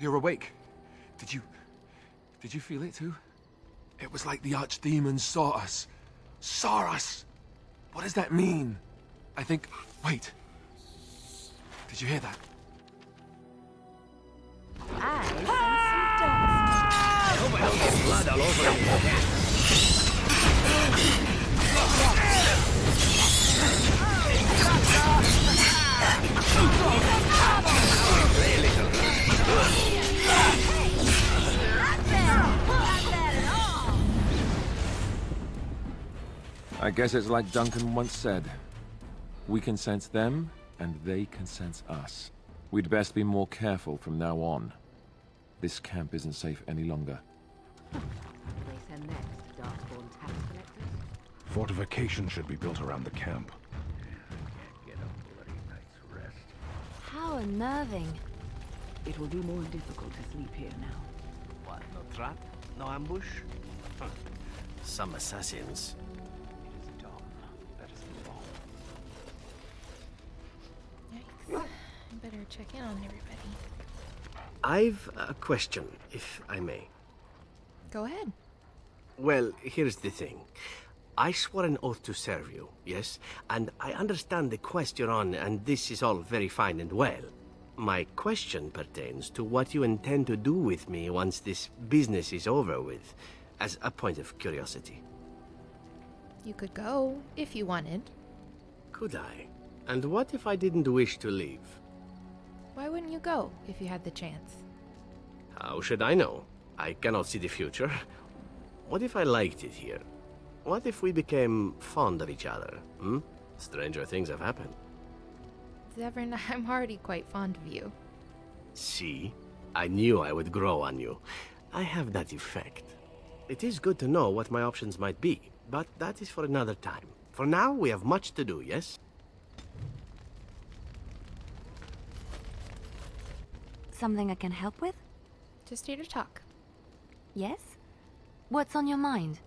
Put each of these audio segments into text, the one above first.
You're awake. Did you feel it too? It was like the archdemons saw us. Saw us! What does that mean? I think... Wait. Did you hear that? I sense some dust. I hope I don't get blood all over it. I guess it's like Duncan once said. We can sense them, and they can sense us. We'd best be more careful from now on. This camp isn't safe any longer. They send next, Darkborn tax collectors. Fortification should be built around the camp. Get a bloody night's rest. How unnerving. It will be more difficult to sleep here now. What, no trap? No ambush? Huh. Some assassins. It is dawn. Let us move on. Yikes. I better check in on everybody. I've a question, if I may. Go ahead. Well, here's the thing. I swore an oath to serve you, yes? And I understand the quest you're on, and this is all very fine and well. My question pertains to what you intend to do with me once this business is over with, as a point of curiosity. You could go, if you wanted. Could I? And what if I didn't wish to leave? Why wouldn't you go, if you had the chance? How should I know? I cannot see the future. What if I liked it here? What if we became fond of each other, Stranger things have happened. Zevran, I'm already quite fond of you. See? I knew I would grow on you. I have that effect. It is good to know what my options might be, but that is for another time. For now, we have much to do, yes? Something I can help with? Just here to talk. Yes? What's on your mind?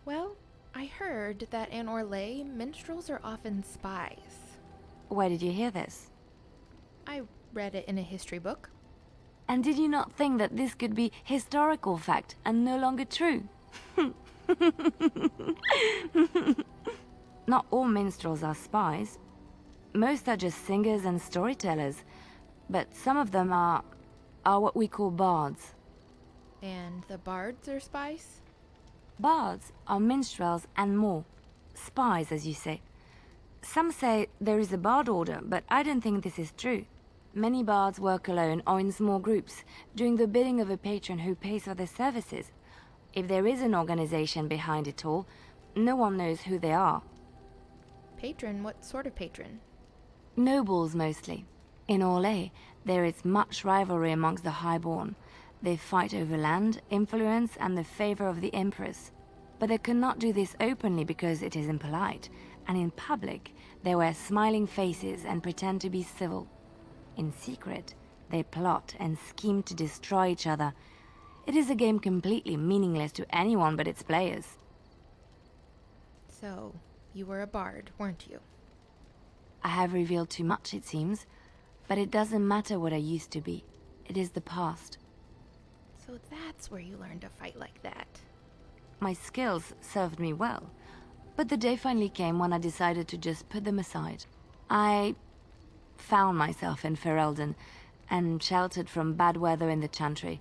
Well, I heard that in Orlais, minstrels are often spies. Where did you hear this? I read it in a history book. And did you not think that this could be historical fact and no longer true? Not all minstrels are spies. Most are just singers and storytellers, but some of them are what we call bards. And the bards are spies? Bards are minstrels and more. Spies, as you say. Some say there is a bard order, but I don't think this is true. Many bards work alone or in small groups, doing the bidding of a patron who pays for their services. If there is an organization behind it all, no one knows who they are. Patron? What sort of patron? Nobles, mostly. In Orlais, there is much rivalry amongst the highborn. They fight over land, influence, and the favor of the empress. But they cannot do this openly because it is impolite, and in public, they wear smiling faces and pretend to be civil. In secret, they plot and scheme to destroy each other. It is a game completely meaningless to anyone but its players. So, you were a bard, weren't you? I have revealed too much, it seems, but it doesn't matter what I used to be. It is the past. So that's where you learned to fight like that. My skills served me well, but the day finally came when I decided to just put them aside. I found myself in Ferelden and sheltered from bad weather in the Chantry,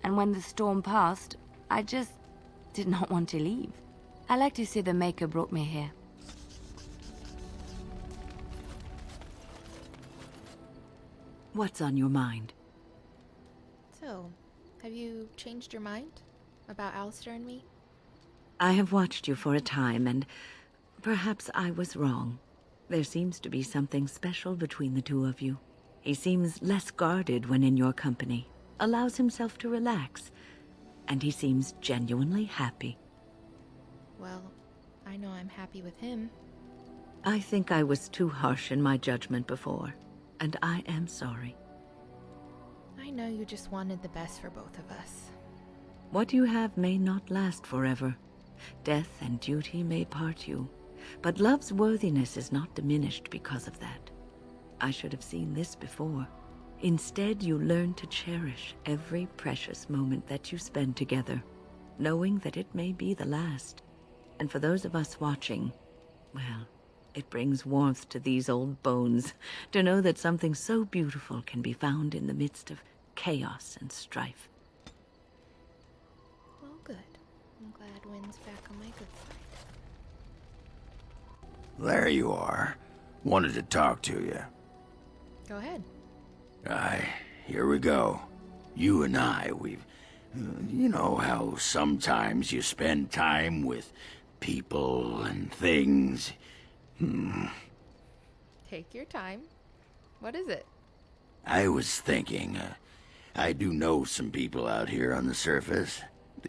and when the storm passed, I just did not want to leave. I like to say the Maker brought me here. What's on your mind? So, have you changed your mind about Alistair and me? I have watched you for a time, and perhaps I was wrong. There seems to be something special between the two of you. He seems less guarded when in your company, allows himself to relax, and he seems genuinely happy. Well, I know I'm happy with him. I think I was too harsh in my judgment before, and I am sorry. I know you just wanted the best for both of us. What you have may not last forever. Death and duty may part you, but love's worthiness is not diminished because of that. I should have seen this before. Instead, you learn to cherish every precious moment that you spend together, knowing that it may be the last. And for those of us watching, well, it brings warmth to these old bones to know that something so beautiful can be found in the midst of chaos and strife. Well, good. I'm glad Wynn's back on my good side. There you are. Wanted to talk to you. Go ahead. Here we go. You and I, you know how sometimes you spend time with people and things. Take your time. What is it? I was thinking, I do know some people out here on the surface.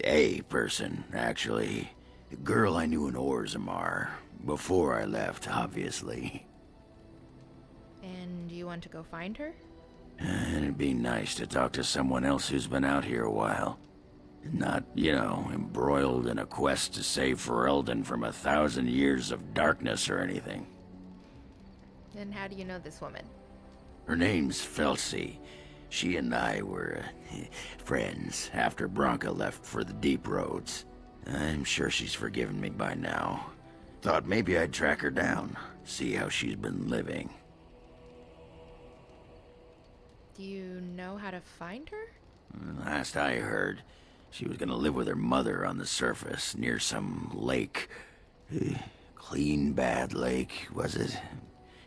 A person, actually. The girl I knew in Orzammar. Before I left, obviously. And you want to go find her? It'd be nice to talk to someone else who's been out here a while. Not, embroiled in a quest to save Ferelden from 1,000 years of darkness or anything. And how do you know this woman? Her name's Felsi. She and I were, friends after Branka left for the Deep Roads. I'm sure she's forgiven me by now. Thought maybe I'd track her down, see how she's been living. Do you know how to find her? Last I heard, she was gonna live with her mother on the surface, near some lake. Clean Bad Lake, was it?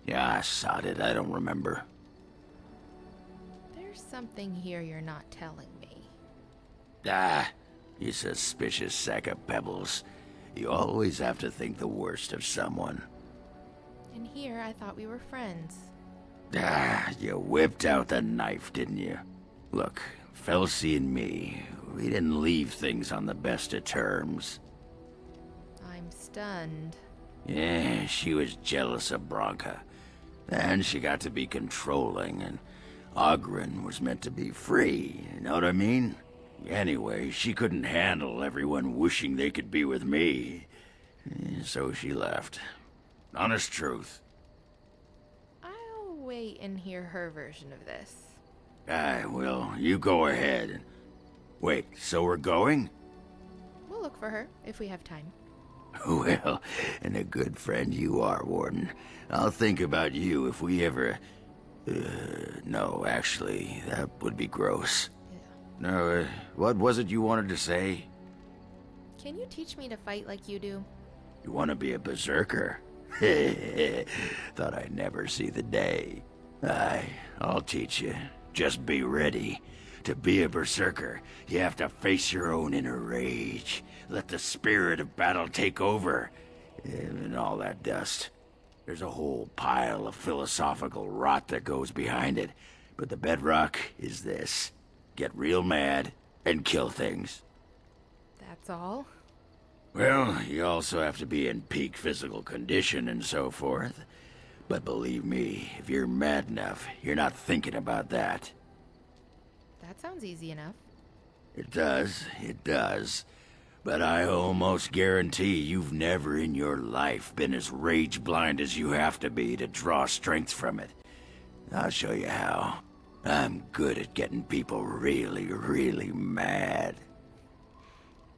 Yeah, I sod it, I don't remember. There's something here you're not telling me. You suspicious sack of pebbles. You always have to think the worst of someone. And here I thought we were friends. You whipped out the knife, didn't you? Look, Felsi and me, we didn't leave things on the best of terms. I'm stunned. Yeah, she was jealous of Branka. Then she got to be controlling, and Ogren was meant to be free, you know what I mean? Anyway, she couldn't handle everyone wishing they could be with me. So she left. Honest truth. I'll wait and hear her version of this. Well, you go ahead. Wait, so we're going? We'll look for her, if we have time. Well, and a good friend you are, Warden. I'll think about you if we ever... no, actually, that would be gross. Yeah. No, what was it you wanted to say? Can you teach me to fight like you do? You want to be a berserker? Thought I'd never see the day. I'll teach you. Just be ready. To be a berserker, you have to face your own inner rage. Let the spirit of battle take over. And all that dust. There's a whole pile of philosophical rot that goes behind it. But the bedrock is this. Get real mad and kill things. That's all? Well, you also have to be in peak physical condition and so forth. But believe me, if you're mad enough, you're not thinking about that. That sounds easy enough. It does. But I almost guarantee you've never in your life been as rage-blind as you have to be to draw strength from it. I'll show you how. I'm good at getting people really, really mad.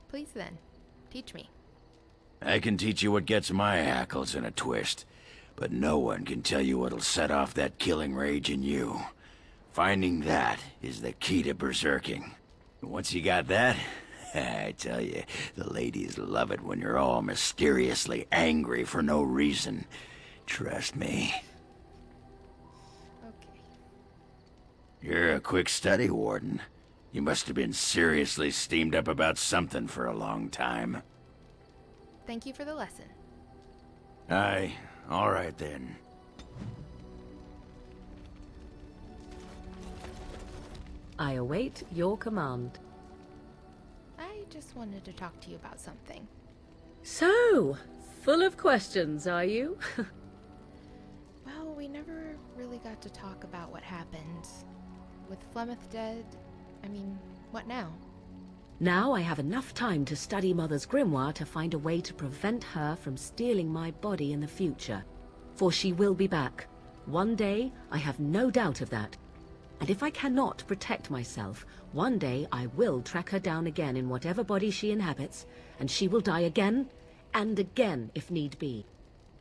Please then, teach me. I can teach you what gets my hackles in a twist, but no one can tell you what'll set off that killing rage in you. Finding that is the key to berserking. Once you got that, I tell you, the ladies love it when you're all mysteriously angry for no reason. Trust me. Okay. You're a quick study, Warden. You must have been seriously steamed up about something for a long time. Thank you for the lesson. Aye, all right then. I await your command. I just wanted to talk to you about something. So, full of questions, are you? Well, we never really got to talk about what happened. With Flemeth dead, what now? Now I have enough time to study Mother's grimoire to find a way to prevent her from stealing my body in the future. For she will be back. One day, I have no doubt of that. And if I cannot protect myself, one day I will track her down again in whatever body she inhabits, and she will die again and again if need be.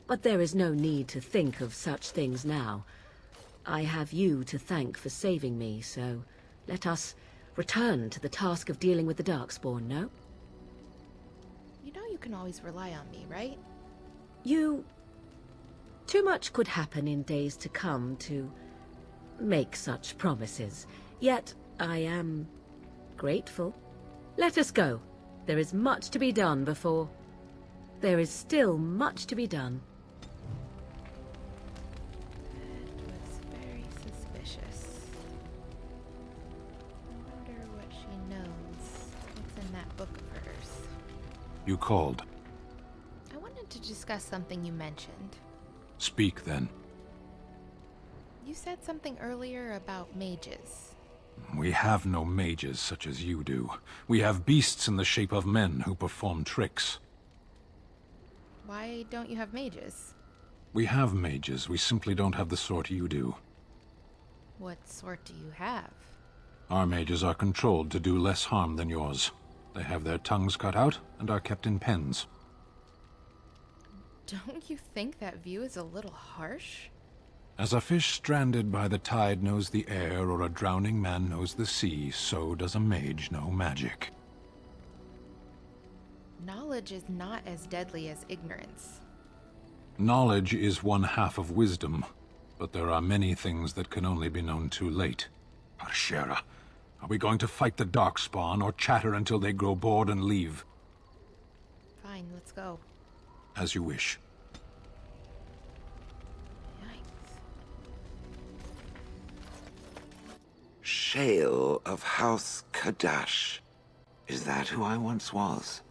But there is no need to think of such things now. I have you to thank for saving me, so let us return to the task of dealing with the Darkspawn, no? You know you can always rely on me, right? Too much could happen in days to come to make such promises. Yet I am grateful. Let us go. There is much to be done before... There is still much to be done. That was very suspicious. I wonder what she knows. What's in that book of hers? You called. I wanted to discuss something you mentioned. Speak, then. You said something earlier about mages. We have no mages such as you do. We have beasts in the shape of men who perform tricks. Why don't you have mages? We have mages, we simply don't have the sort you do. What sort do you have? Our mages are controlled to do less harm than yours. They have their tongues cut out and are kept in pens. Don't you think that view is a little harsh? As a fish stranded by the tide knows the air, or a drowning man knows the sea, so does a mage know magic. Knowledge is not as deadly as ignorance. Knowledge is one half of wisdom, but there are many things that can only be known too late. Parshera, are we going to fight the Darkspawn, or chatter until they grow bored and leave? Fine, let's go. As you wish. Yikes. Shale of House Kadash. Is that who I once was?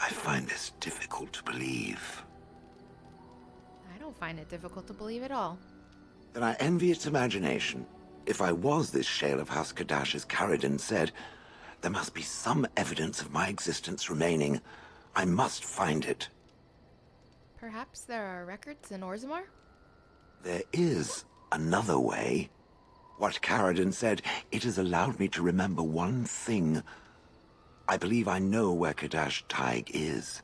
I find this difficult to believe. I don't find it difficult to believe at all. Then I envy its imagination. If I was this Shale of House Kadash, as Caridin said, there must be some evidence of my existence remaining. I must find it. Perhaps there are records in Orzammar? There is another way. What Caridin said, it has allowed me to remember one thing. I believe I know where Kadash Taig is.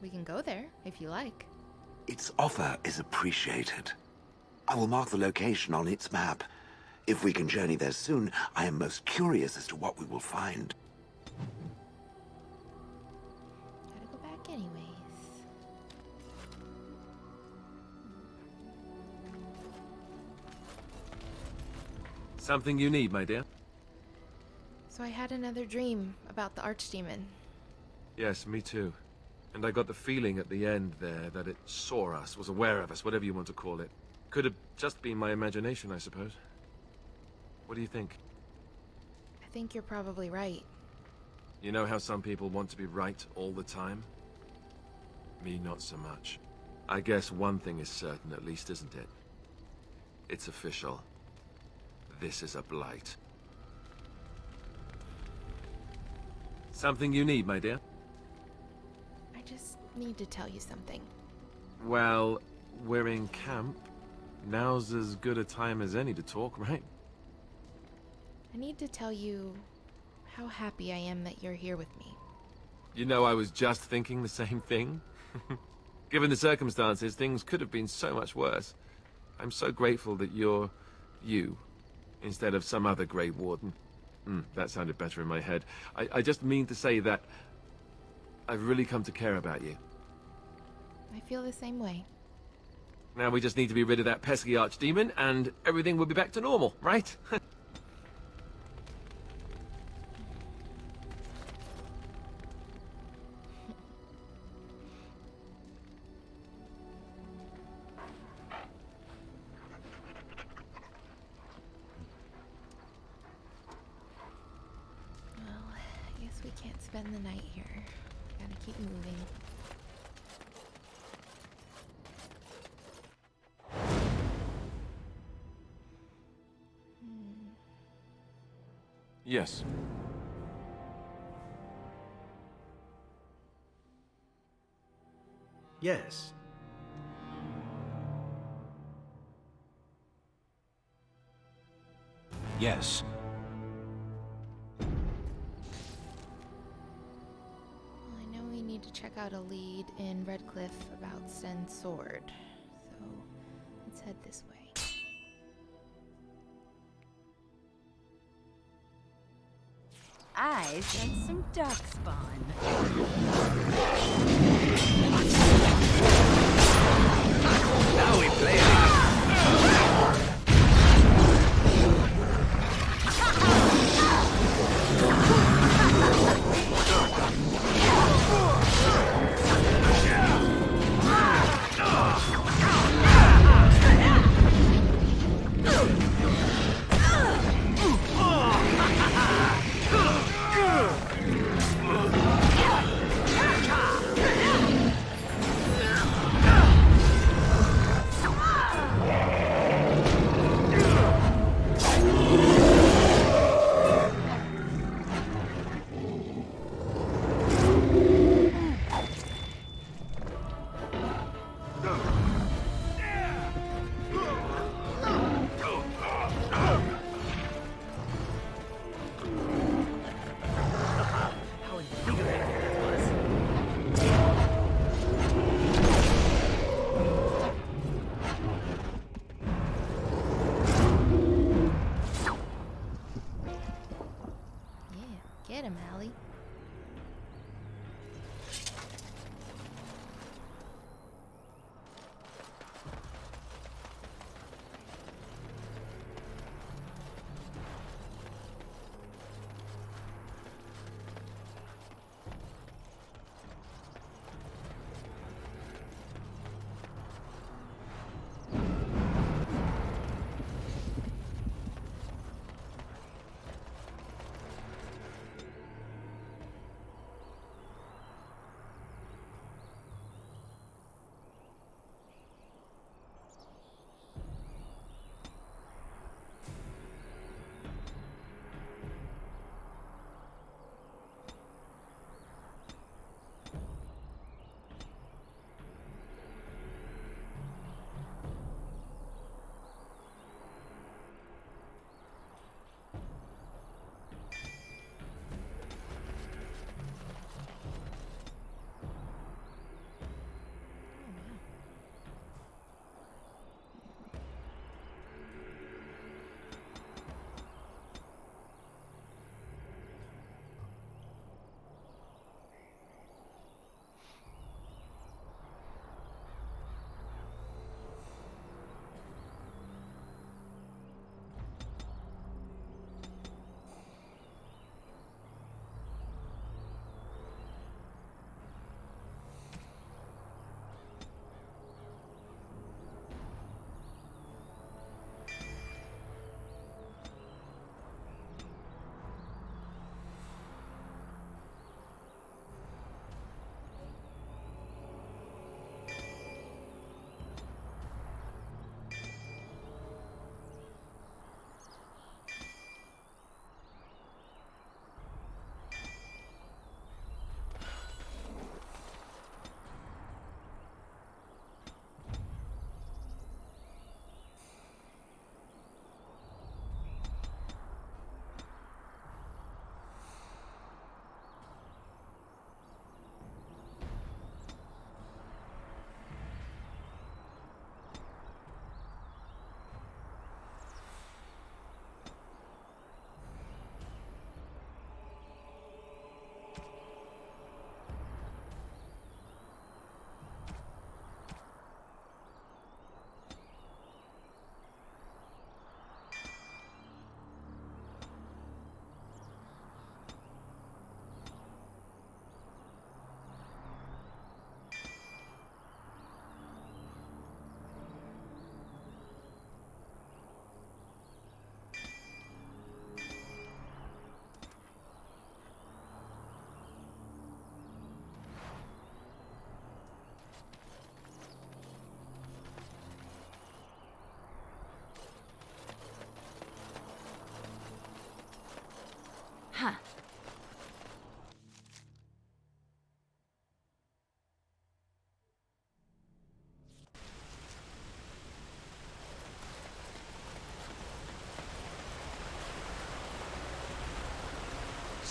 We can go there, if you like. Its offer is appreciated. I will mark the location on its map. If we can journey there soon, I am most curious as to what we will find. Gotta go back anyways. Something you need, my dear? So I had another dream about the archdemon. Yes, me too. And I got the feeling at the end there that it saw us, was aware of us, whatever you want to call it. Could have just been my imagination, I suppose. What do you think? I think you're probably right. You know how some people want to be right all the time? Me, not so much. I guess one thing is certain, at least, isn't it? It's official. This is a blight. Something you need, my dear? I just need to tell you something. Well, we're in camp. Now's as good a time as any to talk, right? I need to tell you how happy I am that you're here with me. You know, I was just thinking the same thing. Given the circumstances, things could have been so much worse. I'm so grateful that you're you, instead of some other Grey Warden. That sounded better in my head. I just mean to say that I've really come to care about you. I feel the same way. Now we just need to be rid of that pesky archdemon, and everything will be back to normal, right? Well, I guess we can't spend the night here. Gotta keep moving. Yes. Yes. yes. Well, I know we need to check out a lead in Redcliffe about Sten's sword, so let's head this way. I sense some darkspawn. Now we play it. Get him, Allie.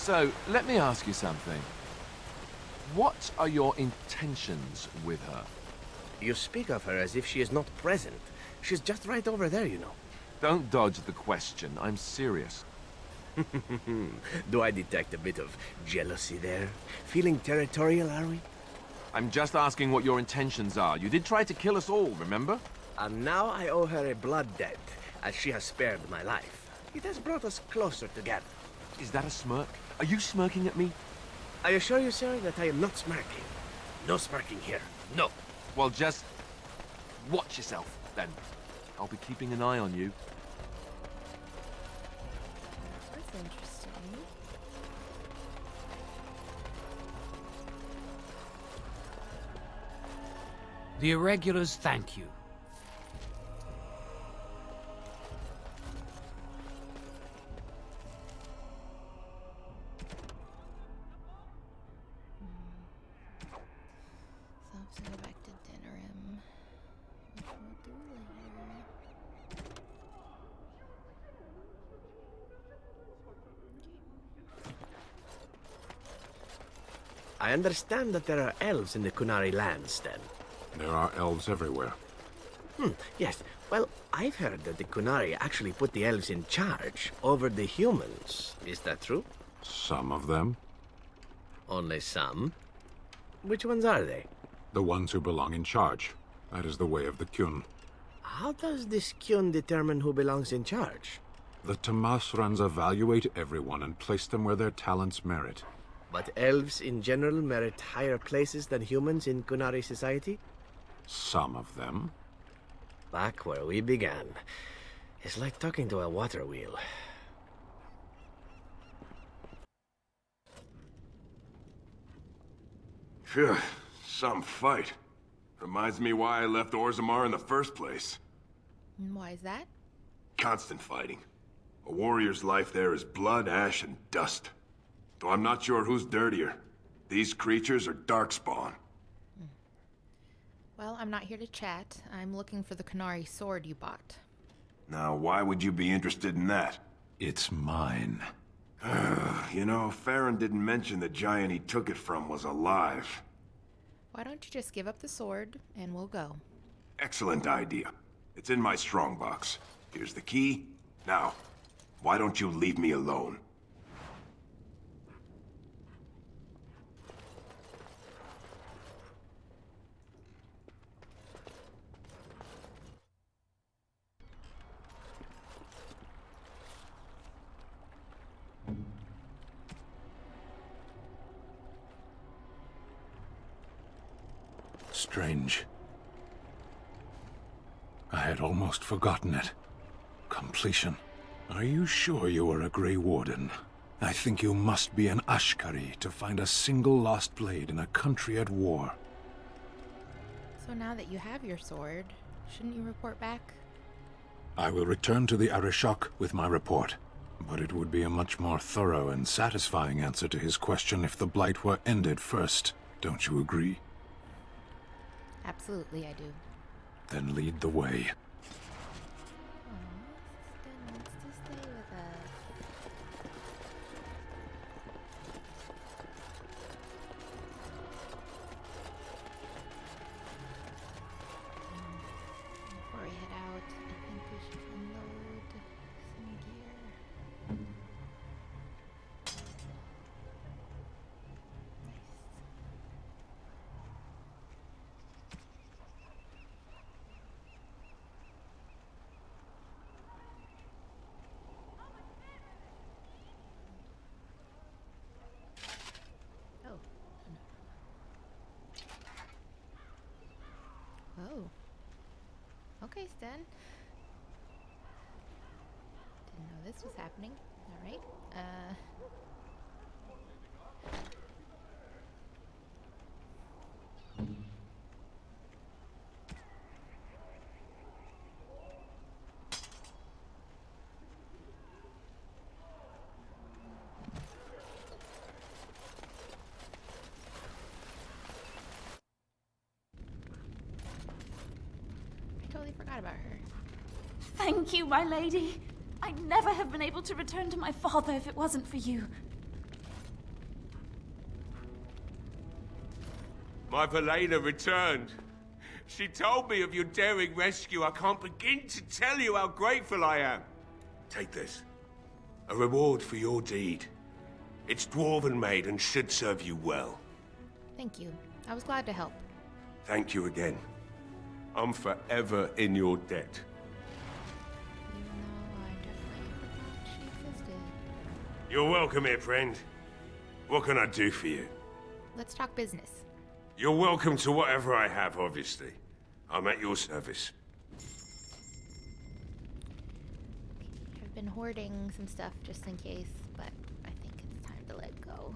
So, let me ask you something. What are your intentions with her? You speak of her as if she is not present. She's just right over there, you know. Don't dodge the question. I'm serious. Do I detect a bit of jealousy there? Feeling territorial, are we? I'm just asking what your intentions are. You did try to kill us all, remember? And now I owe her a blood debt, as she has spared my life. It has brought us closer together. Is that a smirk? Are you smirking at me? I assure you, sir, that I am not smirking. No smirking here. No. Well, just watch yourself, then. I'll be keeping an eye on you. That's interesting. The Irregulars thank you. So I have to go back to dinner which we'll do later. I understand that there are elves in the Kunari lands, Sten. There are elves everywhere. Yes. Well, I've heard that the Kunari actually put the elves in charge over the humans. Is that true? Some of them. Only some? Which ones are they? The ones who belong in charge. That is the way of the Kyun. How does this Kyun determine who belongs in charge? The Tamasrans evaluate everyone and place them where their talents merit. But elves in general merit higher places than humans in Kunari society? Some of them. Back where we began. It's like talking to a water wheel. Phew, some fight. Reminds me why I left Orzammar in the first place. And why is that? Constant fighting. A warrior's life there is blood, ash, and dust. Though I'm not sure who's dirtier. These creatures are darkspawn. Well, I'm not here to chat. I'm looking for the Kunari sword you bought. Now, why would you be interested in that? It's mine. You know, Farron didn't mention the giant he took it from was alive. Why don't you just give up the sword, and we'll go. Excellent idea. It's in my strongbox. Here's the key. Now, why don't you leave me alone? Strange. I had almost forgotten it. Completion. Are you sure you are a Grey Warden? I think you must be an Ashkari to find a single lost blade in a country at war. So now that you have your sword, shouldn't you report back? I will return to the Arishok with my report. But it would be a much more thorough and satisfying answer to his question if the Blight were ended first. Don't you agree? Absolutely, I do. Then lead the way. Sten wants to stay with us. Before we head out, I think we should unload some gear. Nice. Oh. Okay, Sten. Didn't know this was happening. Alright. I totally forgot about her. Thank you, my lady. I'd never have been able to return to my father if it wasn't for you. My Valena returned. She told me of your daring rescue. I can't begin to tell you how grateful I am. Take this. A reward for your deed. It's dwarven made and should serve you well. Thank you. I was glad to help. Thank you again. I'm forever in your debt. Even though I definitely forgot she existed. You're welcome here, friend. What can I do for you? Let's talk business. You're welcome to whatever I have, obviously. I'm at your service. I've been hoarding some stuff just in case, but I think it's time to let go.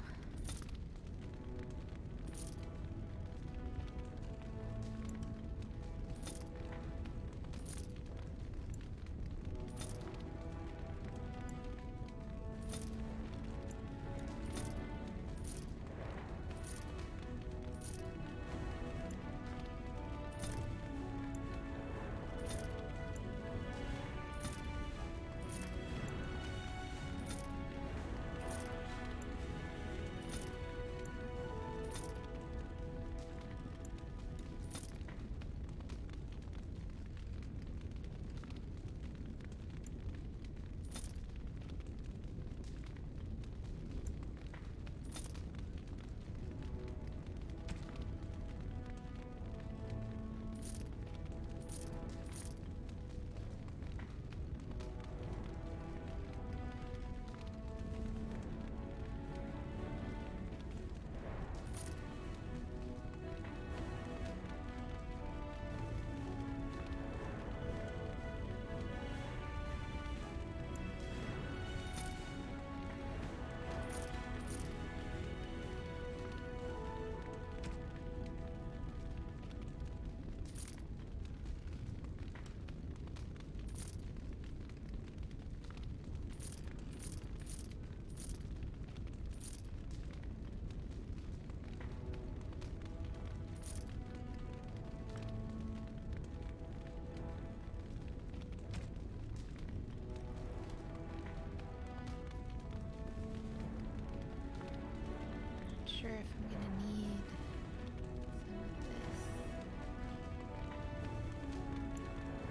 Sure if I'm gonna need some of this.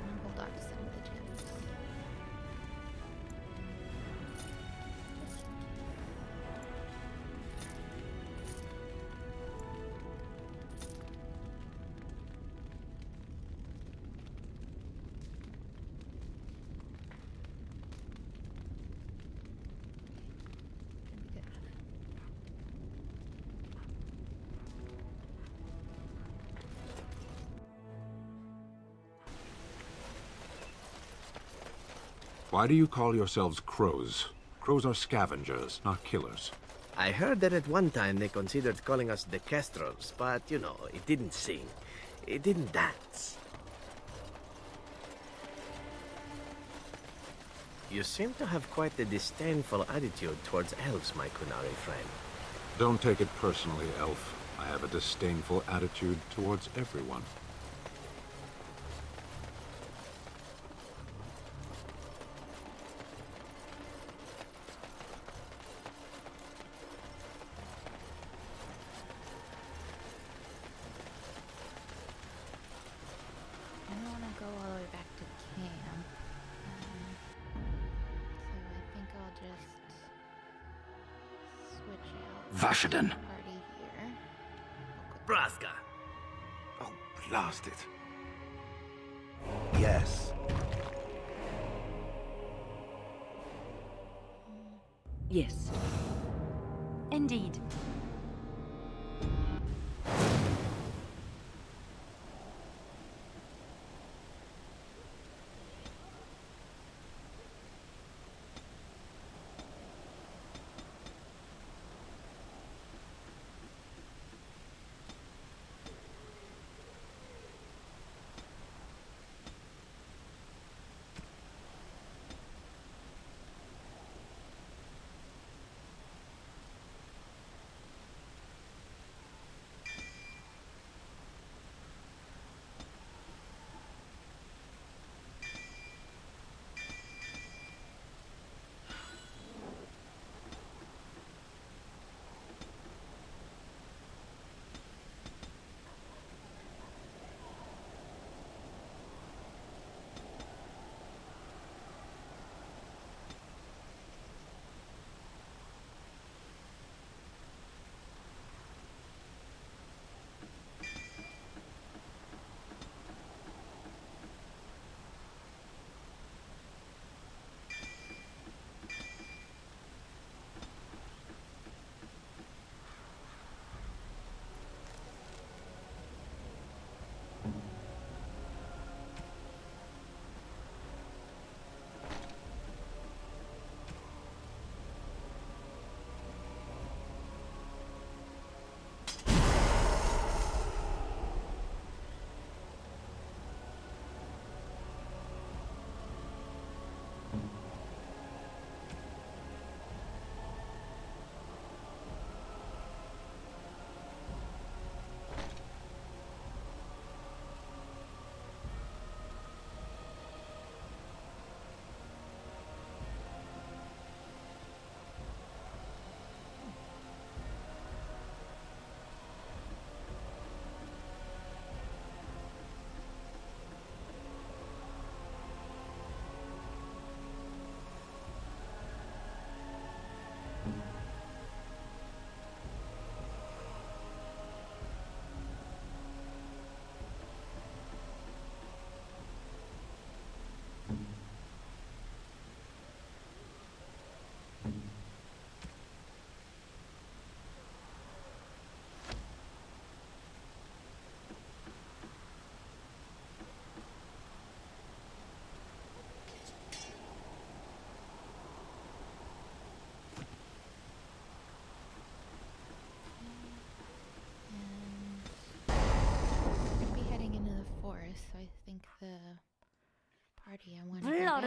I'll hold on to some of the gems. Why do you call yourselves crows? Crows are scavengers, not killers. I heard that at one time they considered calling us the Kestrels, but, you know, it didn't sing. It didn't dance. You seem to have quite a disdainful attitude towards elves, my Kunari friend. Don't take it personally, elf. I have a disdainful attitude towards everyone. Vashaden. Braska. Oh, blast it. Yes. Yes. Indeed.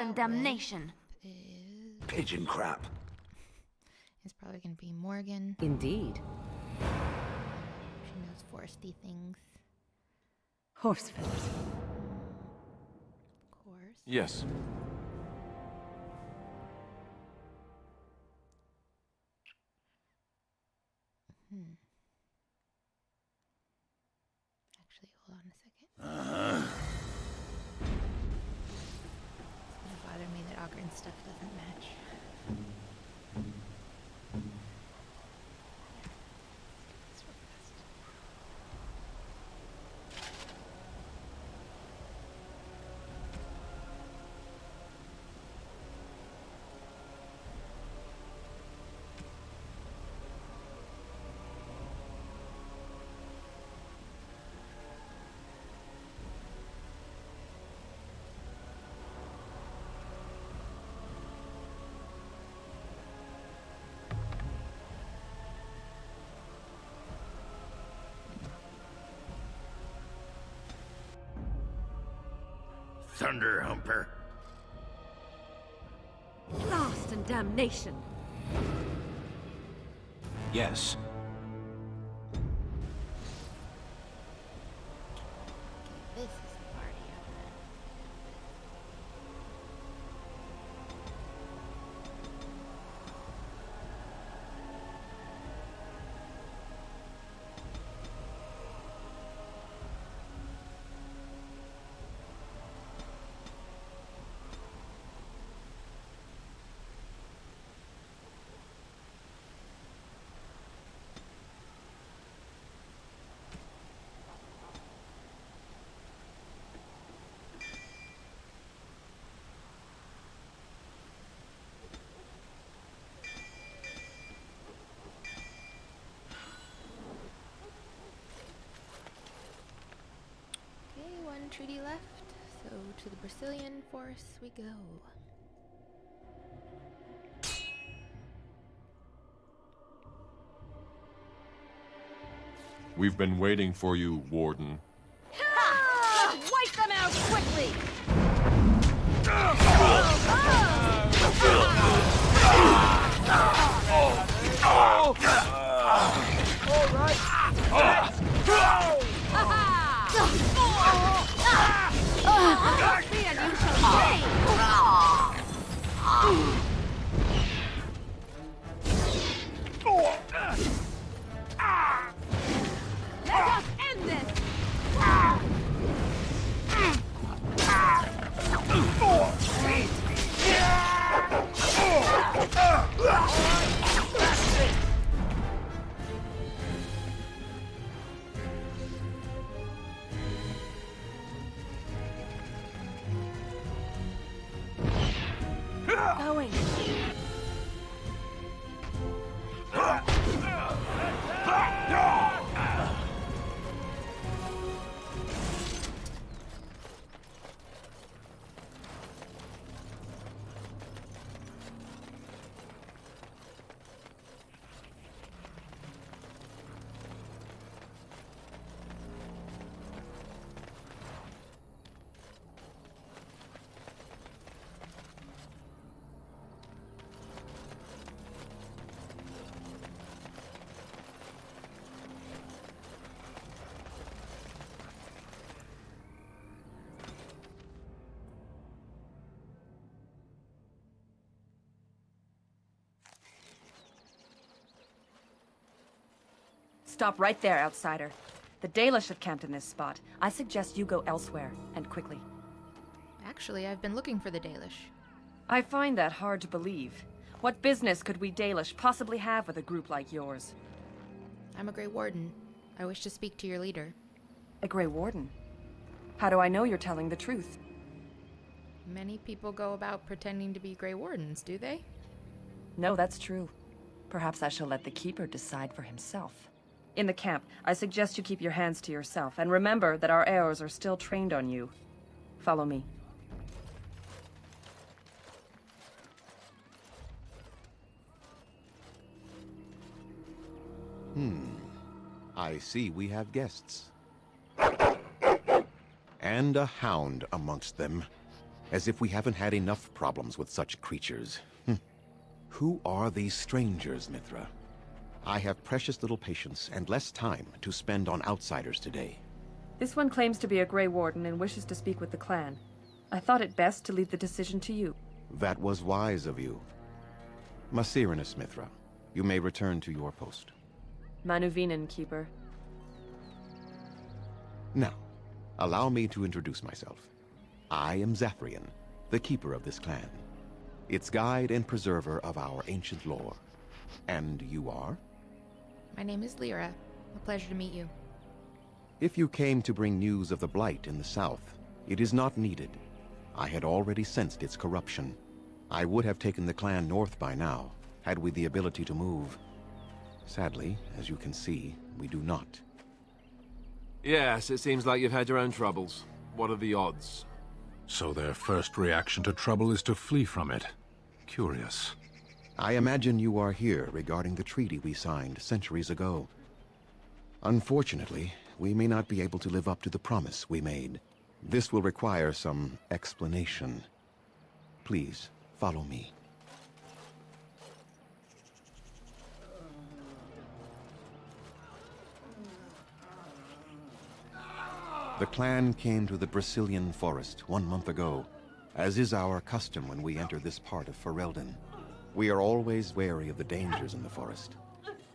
and damnation. Pigeon crap. It's probably gonna be Morgan. Indeed. She knows foresty things. Horse feathers. Of course. Yes. Actually, hold on a second. It's gonna bother me that Acorn's stuff doesn't match. It's real fast. Thunder Humper. Blast and damnation. Yes. This is the party up there. Okay, one treaty left. So to the Brecilian Forest we go. We've been waiting for you, Warden. Wipe them out quickly! Let us end this! Going. Stop right there, outsider. The Dalish have camped in this spot. I suggest you go elsewhere, and quickly. Actually, I've been looking for the Dalish. I find that hard to believe. What business could we Dalish possibly have with a group like yours? I'm a Grey Warden. I wish to speak to your leader. A Grey Warden? How do I know you're telling the truth? Many people go about pretending to be Grey Wardens, do they? No, that's true. Perhaps I shall let the Keeper decide for himself. In the camp, I suggest you keep your hands to yourself, and remember that our arrows are still trained on you. Follow me. I see we have guests. And a hound amongst them. As if we haven't had enough problems with such creatures. Who are these strangers, Mithra? I have precious little patience and less time to spend on outsiders today. This one claims to be a Grey Warden and wishes to speak with the clan. I thought it best to leave the decision to you. That was wise of you. Masirinus, Mithra, you may return to your post. Manuvinen, Keeper. Now, allow me to introduce myself. I am Zathrian, the keeper of this clan, its guide and preserver of our ancient lore. And you are? My name is Lyra. A pleasure to meet you. If you came to bring news of the Blight in the south, it is not needed. I had already sensed its corruption. I would have taken the clan north by now, had we the ability to move. Sadly, as you can see, we do not. Yes, it seems like you've had your own troubles. What are the odds? So their first reaction to trouble is to flee from it. Curious. I imagine you are here regarding the treaty we signed centuries ago. Unfortunately, we may not be able to live up to the promise we made. This will require some explanation. Please, follow me. The clan came to the Brecilian Forest 1 month ago, as is our custom when we enter this part of Ferelden. We are always wary of the dangers in the forest,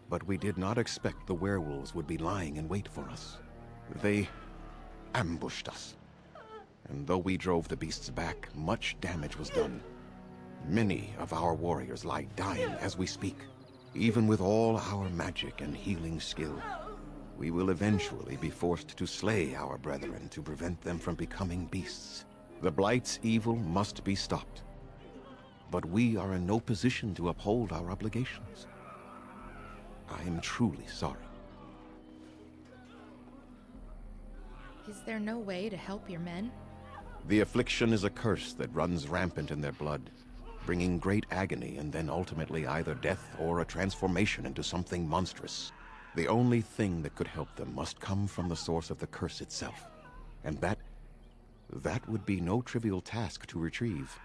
but we did not expect the werewolves would be lying in wait for us. They ambushed us, and though we drove the beasts back, much damage was done. Many of our warriors lie dying as we speak. Even with all our magic and healing skill, we will eventually be forced to slay our brethren to prevent them from becoming beasts. The Blight's evil must be stopped, but we are in no position to uphold our obligations. I am truly sorry. Is there no way to help your men? The affliction is a curse that runs rampant in their blood, bringing great agony and then ultimately either death or a transformation into something monstrous. The only thing that could help them must come from the source of the curse itself. And that would be no trivial task to retrieve.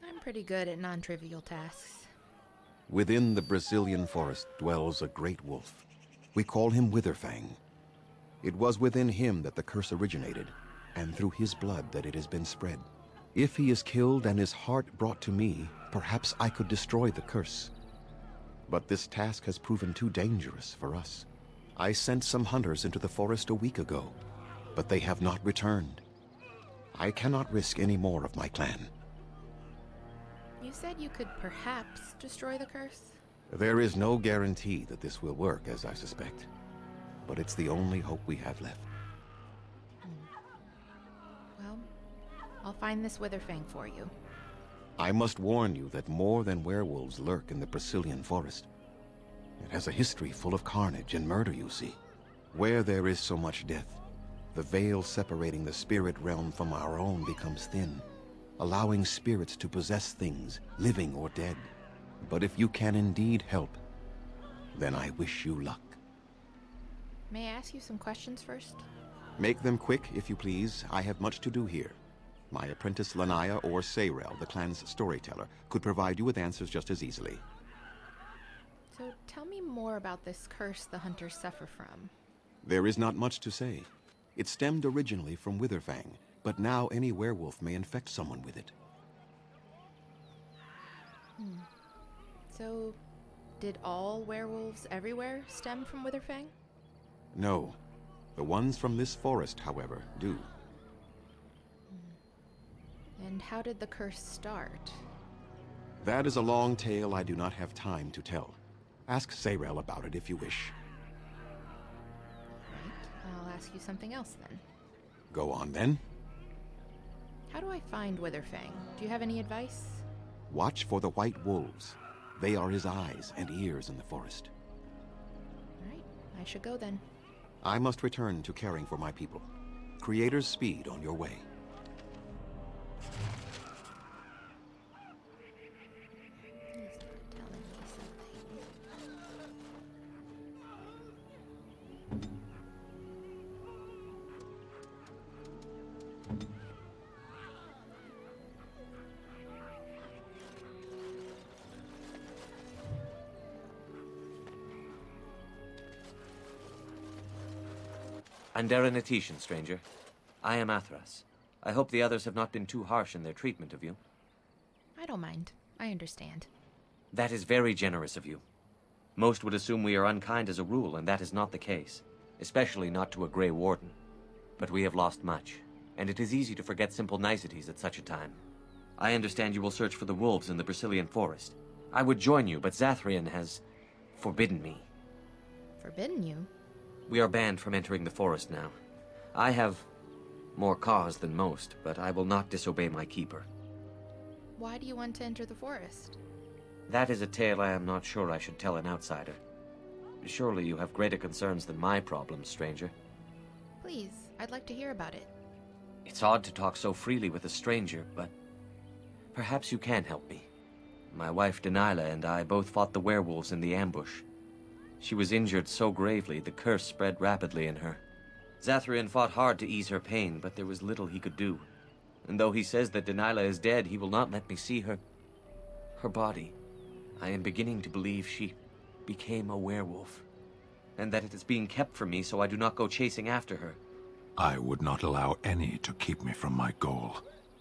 I'm pretty good at non-trivial tasks. Within the Brecilian Forest dwells a great wolf. We call him Witherfang. It was within him that the curse originated, and through his blood that it has been spread. If he is killed and his heart brought to me, perhaps I could destroy the curse. But this task has proven too dangerous for us. I sent some hunters into the forest a week ago, but they have not returned. I cannot risk any more of my clan. You said you could perhaps destroy the curse? There is no guarantee that this will work, as I suspect. But it's the only hope we have left. Well, I'll find this Witherfang for you. I must warn you that more than werewolves lurk in the Brecilian Forest. It has a history full of carnage and murder, you see. Where there is so much death, the veil separating the spirit realm from our own becomes thin, allowing spirits to possess things, living or dead. But if you can indeed help, then I wish you luck. May I ask you some questions first? Make them quick, if you please. I have much to do here. My apprentice Lanaya or Sayrel, the clan's storyteller, could provide you with answers just as easily. So tell me more about this curse the hunters suffer from. There is not much to say. It stemmed originally from Witherfang, but now any werewolf may infect someone with it. So, did all werewolves everywhere stem from Witherfang? No. The ones from this forest, however, do. And how did the curse start? That is a long tale I do not have time to tell. Ask Sayrel about it if you wish. Right. I'll ask you something else then. Go on then. How do I find Witherfang? Do you have any advice? Watch for the white wolves. They are his eyes and ears in the forest. Right. I should go then. I must return to caring for my people. Creator's speed on your way. Anderenitishan, stranger. I am Athras. I hope the others have not been too harsh in their treatment of you. I don't mind. I understand. That is very generous of you. Most would assume we are unkind as a rule, and that is not the case. Especially not to a Grey Warden. But we have lost much, and it is easy to forget simple niceties at such a time. I understand you will search for the wolves in the Brecilian Forest. I would join you, but Zathrian has forbidden me. Forbidden you? We are banned from entering the forest now. I have more cause than most, but I will not disobey my keeper. Why do you want to enter the forest? That is a tale I am not sure I should tell an outsider. Surely you have greater concerns than my problems, stranger. Please, I'd like to hear about it. It's odd to talk so freely with a stranger, but perhaps you can help me. My wife Dalilah and I both fought the werewolves in the ambush. She was injured so gravely, the curse spread rapidly in her. Zathrian fought hard to ease her pain, but there was little he could do. And though he says that Dalilah is dead, he will not let me see her body. I am beginning to believe she became a werewolf, and that it is being kept from me so I do not go chasing after her. I would not allow any to keep me from my goal.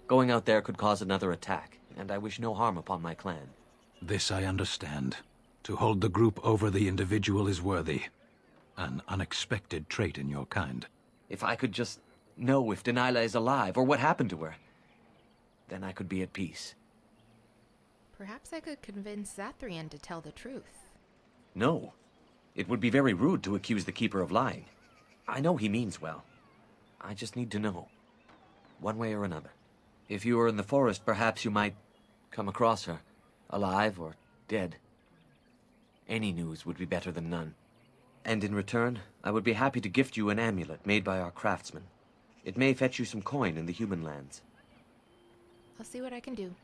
Going out there could cause another attack, and I wish no harm upon my clan. This I understand. To hold the group over the individual is worthy. An unexpected trait in your kind. If I could just know if Dalilah is alive, or what happened to her, then I could be at peace. Perhaps I could convince Zathrian to tell the truth. No. It would be very rude to accuse the Keeper of lying. I know he means well. I just need to know. One way or another. If you were in the forest, perhaps you might come across her, alive or dead. Any news would be better than none. And in return, I would be happy to gift you an amulet made by our craftsmen. It may fetch you some coin in the human lands. I'll see what I can do.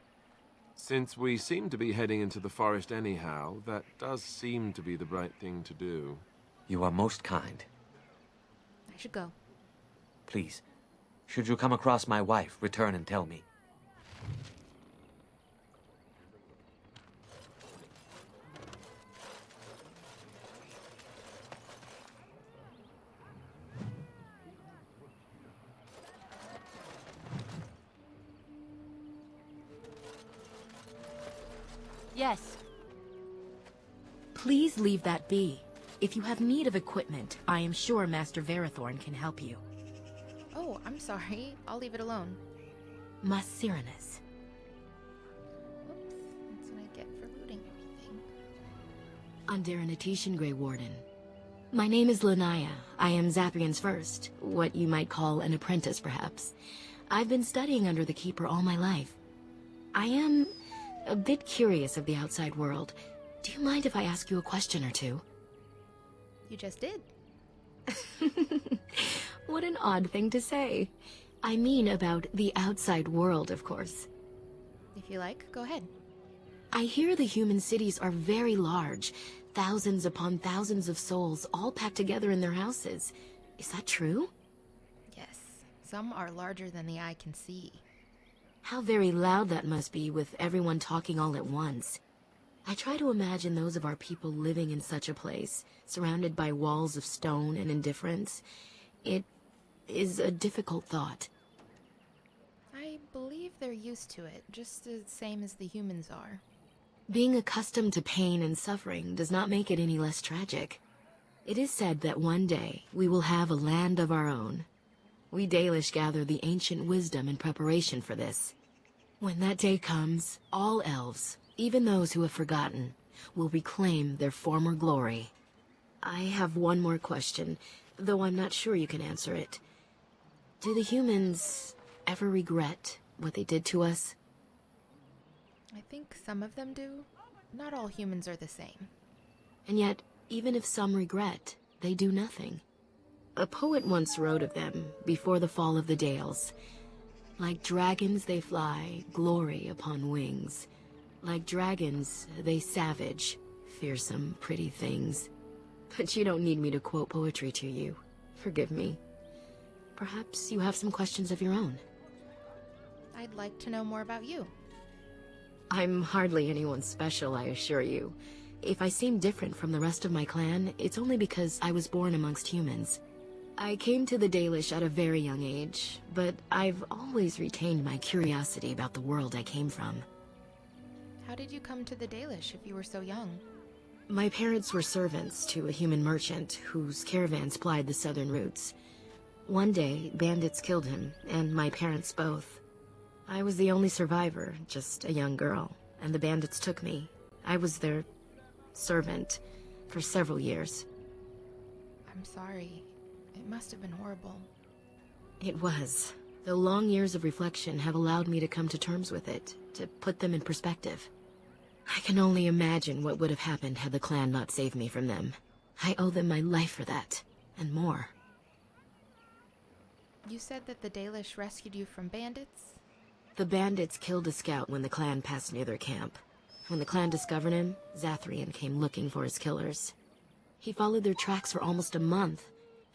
Since we seem to be heading into the forest anyhow, that does seem to be the right thing to do. You are most kind. I should go. Please, should you come across my wife, return and tell me. Yes. Please leave that be. If you have need of equipment, I am sure Master Verathorn can help you. Oh, I'm sorry. I'll leave it alone. Masiranas. Oops, that's what I get for looting everything. Anderenitishan, Grey Warden. My name is Lanaya. I am Zathrian's first, what you might call an apprentice, perhaps. I've been studying under the Keeper all my life. I am a bit curious of the outside world. Do you mind if I ask you a question or two? You just did. What an odd thing to say. I mean about the outside world, of course. If you like, go ahead. I hear the human cities are very large. Thousands upon thousands of souls all packed together in their houses. Is that true? Yes. Some are larger than the eye can see. How very loud that must be with everyone talking all at once. I try to imagine those of our people living in such a place, surrounded by walls of stone and indifference. It is a difficult thought. I believe they're used to it, just the same as the humans are. Being accustomed to pain and suffering does not make it any less tragic. It is said that one day we will have a land of our own. We Dalish gather the ancient wisdom in preparation for this. When that day comes, all elves, even those who have forgotten, will reclaim their former glory. I have one more question, though I'm not sure you can answer it. Do the humans ever regret what they did to us? I think some of them do. Not all humans are the same. And yet, even if some regret, they do nothing. A poet once wrote of them, before the fall of the Dales. Like dragons they fly, glory upon wings. Like dragons, they savage, fearsome, pretty things. But you don't need me to quote poetry to you. Forgive me. Perhaps you have some questions of your own. I'd like to know more about you. I'm hardly anyone special, I assure you. If I seem different from the rest of my clan, it's only because I was born amongst humans. I came to the Dalish at a very young age, but I've always retained my curiosity about the world I came from. How did you come to the Dalish if you were so young? My parents were servants to a human merchant whose caravans plied the southern routes. One day, bandits killed him, and my parents both. I was the only survivor, just a young girl, and the bandits took me. I was their servant for several years. I'm sorry. It must have been horrible. It was. The long years of reflection have allowed me to come to terms with it, to put them in perspective. I can only imagine what would have happened had the clan not saved me from them. I owe them my life for that, and more. You said that the Dalish rescued you from bandits? The bandits killed a scout when the clan passed near their camp. When the clan discovered him, Zathrian came looking for his killers. He followed their tracks for almost a month,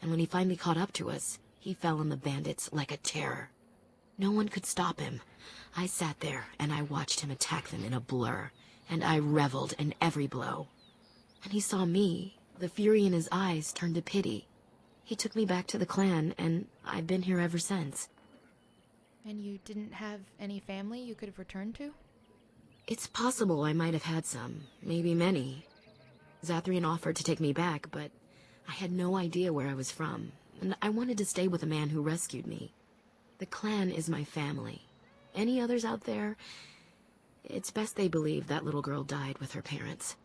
and when he finally caught up to us, he fell on the bandits like a terror. No one could stop him. I sat there, and I watched him attack them in a blur, and I reveled in every blow. When he saw me, the fury in his eyes turned to pity. He took me back to the clan, and I've been here ever since. And you didn't have any family you could have returned to? It's possible I might have had some, maybe many. Zathrian offered to take me back, but I had no idea where I was from, and I wanted to stay with the man who rescued me. The clan is my family. Any others out there? It's best they believe that little girl died with her parents.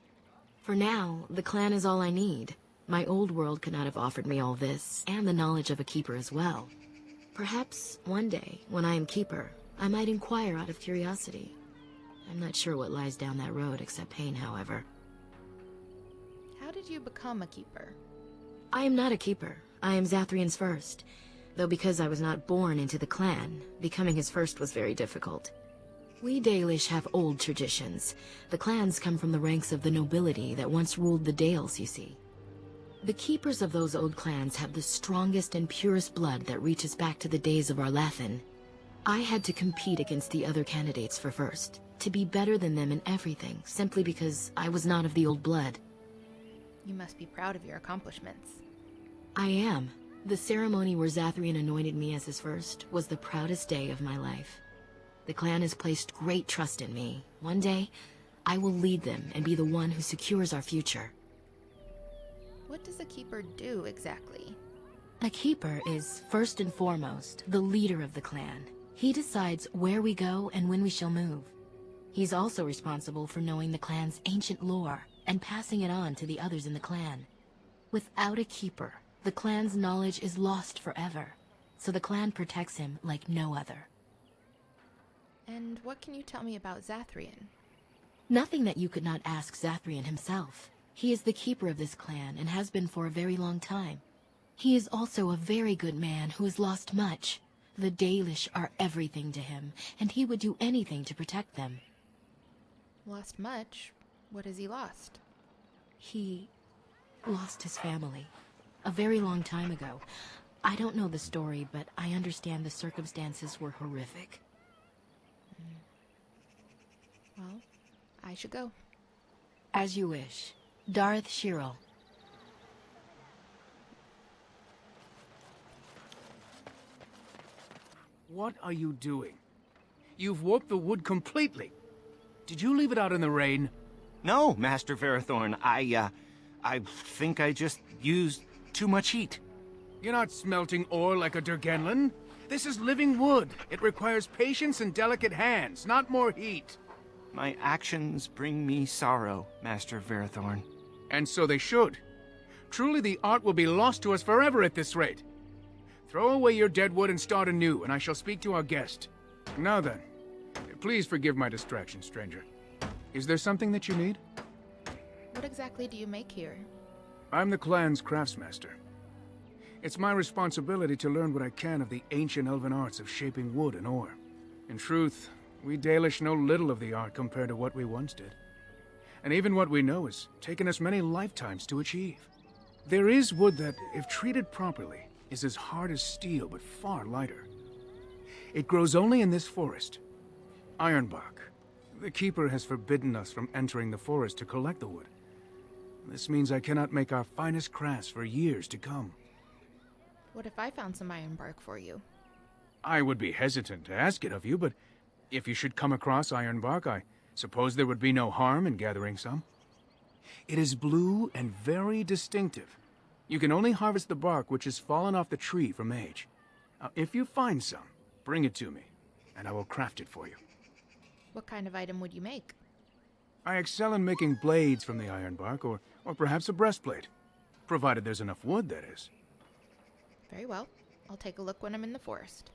For now, the clan is all I need. My old world could not have offered me all this, and the knowledge of a keeper as well. Perhaps one day, when I am keeper, I might inquire out of curiosity. I'm not sure what lies down that road except pain, however. How did you become a keeper? I am not a keeper. I am Zathrian's first. Though because I was not born into the clan, becoming his first was very difficult. We Dalish have old traditions. The clans come from the ranks of the nobility that once ruled the Dales, you see. The keepers of those old clans have the strongest and purest blood that reaches back to the days of Arlathan. I had to compete against the other candidates for first, to be better than them in everything, simply because I was not of the old blood. You must be proud of your accomplishments. I am. The ceremony where Zathrian anointed me as his first was the proudest day of my life. The clan has placed great trust in me. One day, I will lead them and be the one who secures our future. What does a keeper do exactly? A keeper is, first and foremost, the leader of the clan. He decides where we go and when we shall move. He's also responsible for knowing the clan's ancient lore and passing it on to the others in the clan. Without a keeper, the clan's knowledge is lost forever, so the clan protects him like no other. And what can you tell me about Zathrian? Nothing that you could not ask Zathrian himself. He is the keeper of this clan and has been for a very long time. He is also a very good man who has lost much. The Dalish are everything to him, and he would do anything to protect them. Lost much? What has he lost? He lost his family. A very long time ago. I don't know the story, but I understand the circumstances were horrific. Well, I should go. As you wish. Darth Shirel. What are you doing? You've warped the wood completely. Did you leave it out in the rain? No, Master Verathorn. I think I just used too much heat. You're not smelting ore like a Durgenlin. This is living wood. It requires patience and delicate hands, not more heat. My actions bring me sorrow, Master Verathorn. And so they should. Truly the art will be lost to us forever at this rate. Throw away your dead wood and start anew, and I shall speak to our guest. Now then, please forgive my distraction, stranger. Is there something that you need? What exactly do you make here? I'm the clan's craftsmaster. It's my responsibility to learn what I can of the ancient elven arts of shaping wood and ore. In truth, we Dalish know little of the art compared to what we once did. And even what we know has taken us many lifetimes to achieve. There is wood that, if treated properly, is as hard as steel but far lighter. It grows only in this forest. Ironbark. The keeper has forbidden us from entering the forest to collect the wood. This means I cannot make our finest crafts for years to come. What if I found some iron bark for you? I would be hesitant to ask it of you, but if you should come across iron bark, I suppose there would be no harm in gathering some. It is blue and very distinctive. You can only harvest the bark which has fallen off the tree from age. Now, if you find some, bring it to me, and I will craft it for you. What kind of item would you make? I excel in making blades from the iron bark, or perhaps a breastplate. Provided there's enough wood, that is. Very well. I'll take a look when I'm in the forest.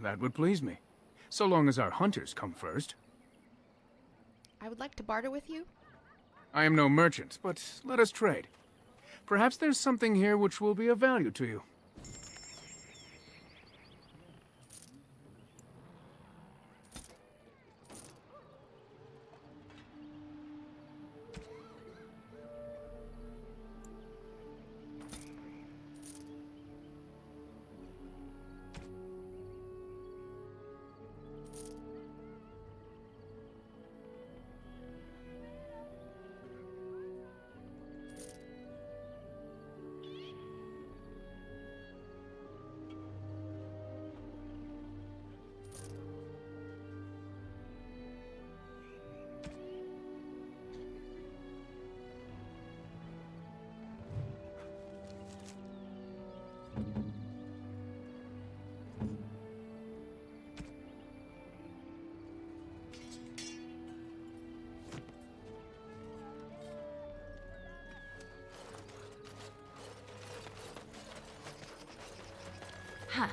That would please me. So long as our hunters come first. I would like to barter with you. I am no merchant, but let us trade. Perhaps there's something here which will be of value to you. Huh.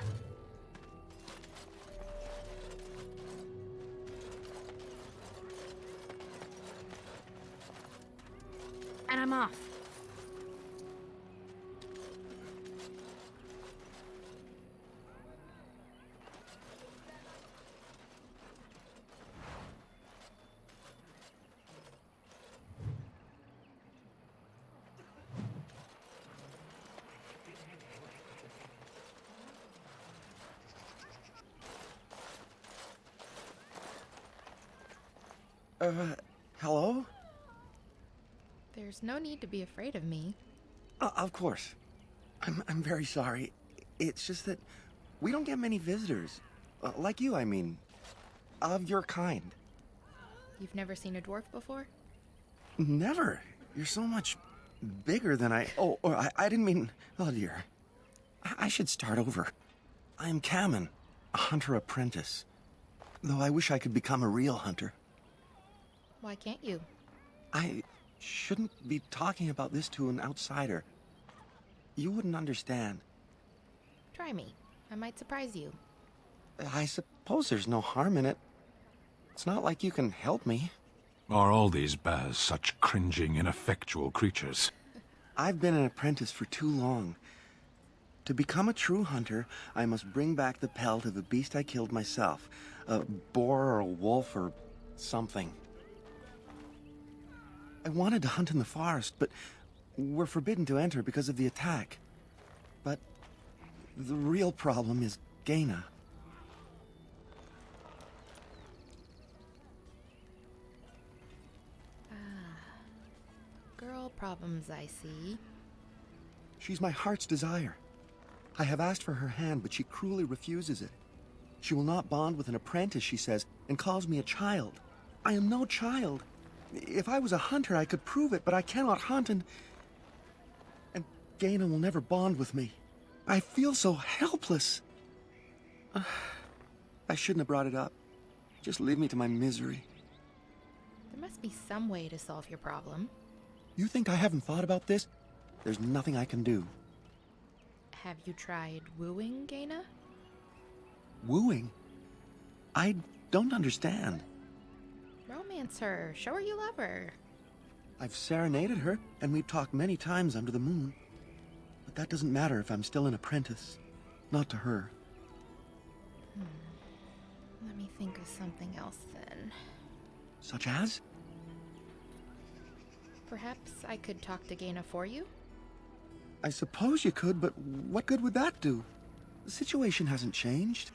And I'm off. Hello? There's no need to be afraid of me. Of course. I'm very sorry. It's just that we don't get many visitors. Like you, I mean. Of your kind. You've never seen a dwarf before? Never. You're so much bigger than I... Oh, I didn't mean... Oh, dear. I should start over. I am Kamen, a hunter apprentice. Though I wish I could become a real hunter. Why can't you? I shouldn't be talking about this to an outsider. You wouldn't understand. Try me. I might surprise you. I suppose there's no harm in it. It's not like you can help me. Are all these Baz such cringing, ineffectual creatures? I've been an apprentice for too long. To become a true hunter, I must bring back the pelt of a beast I killed myself. A boar or a wolf or something. I wanted to hunt in the forest, but we're forbidden to enter because of the attack. But the real problem is Gaina. Girl problems, I see. She's my heart's desire. I have asked for her hand, but she cruelly refuses it. She will not bond with an apprentice, she says, and calls me a child. I am no child. If I was a hunter, I could prove it, but I cannot hunt, and Gaina will never bond with me. I feel so helpless. I shouldn't have brought it up. Just leave me to my misery. There must be some way to solve your problem. You think I haven't thought about this? There's nothing I can do. Have you tried wooing Gaina? Wooing? I don't understand. Romance her. Show her you love her. I've serenaded her, and we've talked many times under the moon. But that doesn't matter if I'm still an apprentice. Not to her. Let me think of something else then. Such as? Perhaps I could talk to Gaina for you? I suppose you could, but what good would that do? The situation hasn't changed.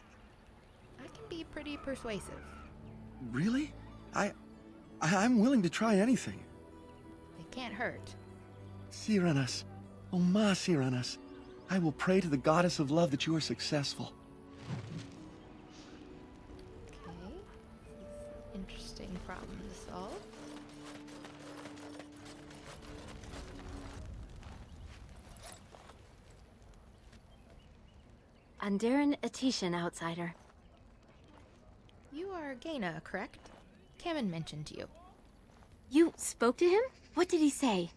I can be pretty persuasive. Really? I'm willing to try anything. It can't hurt. Siranas. Oh, ma Siranas. I will pray to the goddess of love that you are successful. Okay. Interesting problem to solve. Andaran Atishan, outsider. You are Gaina, correct? Kamen mentioned you. You spoke to him? What did he say?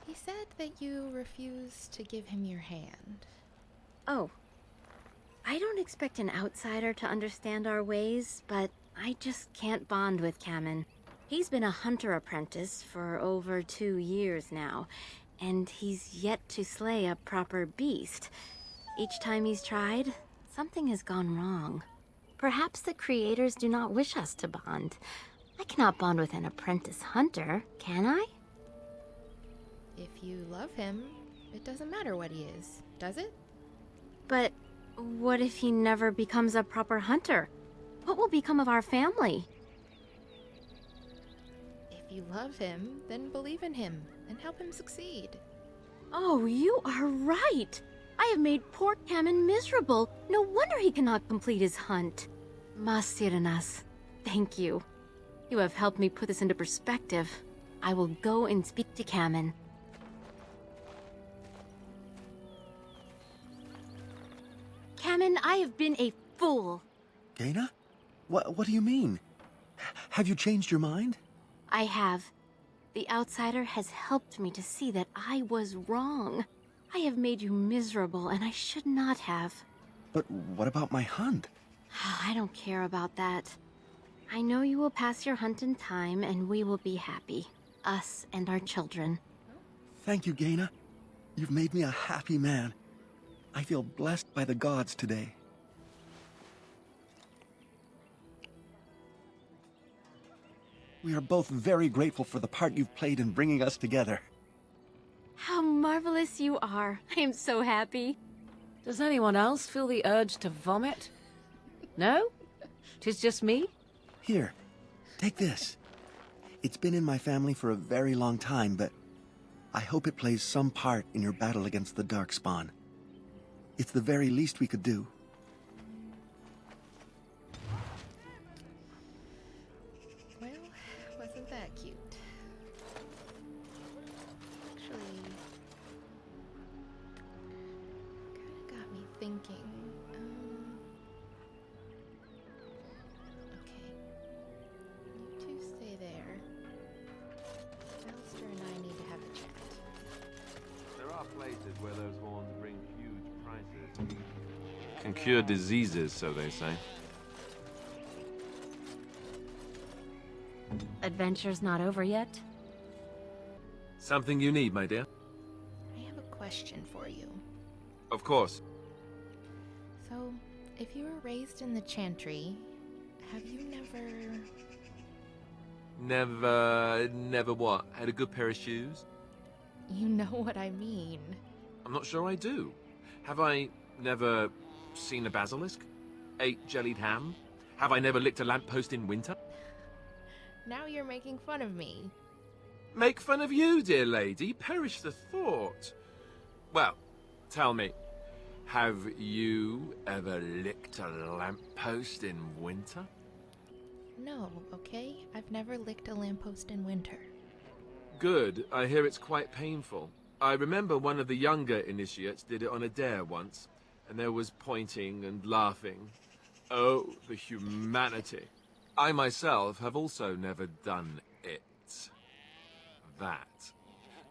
He said that you refused to give him your hand. Oh. I don't expect an outsider to understand our ways, but I just can't bond with Kamen. He's been a hunter apprentice for over 2 years now, and he's yet to slay a proper beast. Each time he's tried, something has gone wrong. Perhaps the creators do not wish us to bond. I cannot bond with an apprentice hunter, can I? If you love him, it doesn't matter what he is, does it? But what if he never becomes a proper hunter? What will become of our family? If you love him, then believe in him and help him succeed. Oh, you are right! I have made poor Kamen miserable. No wonder he cannot complete his hunt. Masiranas, thank you. You have helped me put this into perspective. I will go and speak to Kamen. Kamen, I have been a fool. Gaina? What do you mean? Have you changed your mind? I have. The outsider has helped me to see that I was wrong. I have made you miserable, and I should not have. But what about my hunt? I don't care about that. I know you will pass your hunt in time, and we will be happy. Us and our children. Thank you, Gaina. You've made me a happy man. I feel blessed by the gods today. We are both very grateful for the part you've played in bringing us together. How marvelous you are. I am so happy. Does anyone else feel the urge to vomit? No? 'Tis just me? Here, take this. It's been in my family for a very long time, but I hope it plays some part in your battle against the Darkspawn. It's the very least we could do. Well, wasn't that cute? Actually, kinda got me thinking. Okay. You two stay there. Alistair and I need to have a chat. There are places where those horns bring huge prices. Can cure diseases, so they say. Adventure's not over yet? Something you need, my dear? I have a question for you. Of course. So, if you were raised in the Chantry, have you Never what? Had a good pair of shoes? You know what I mean. I'm not sure I do. Have I never seen a basilisk? Ate jellied ham? Have I never licked a lamppost in winter? Now you're making fun of me. Make fun of you, dear lady. Perish the thought. Well, tell me, have you ever licked a lamppost in winter? No, okay? I've never licked a lamppost in winter. Good. I hear it's quite painful. I remember one of the younger initiates did it on a dare once, and there was pointing and laughing. Oh, the humanity. I myself have also never done it. That.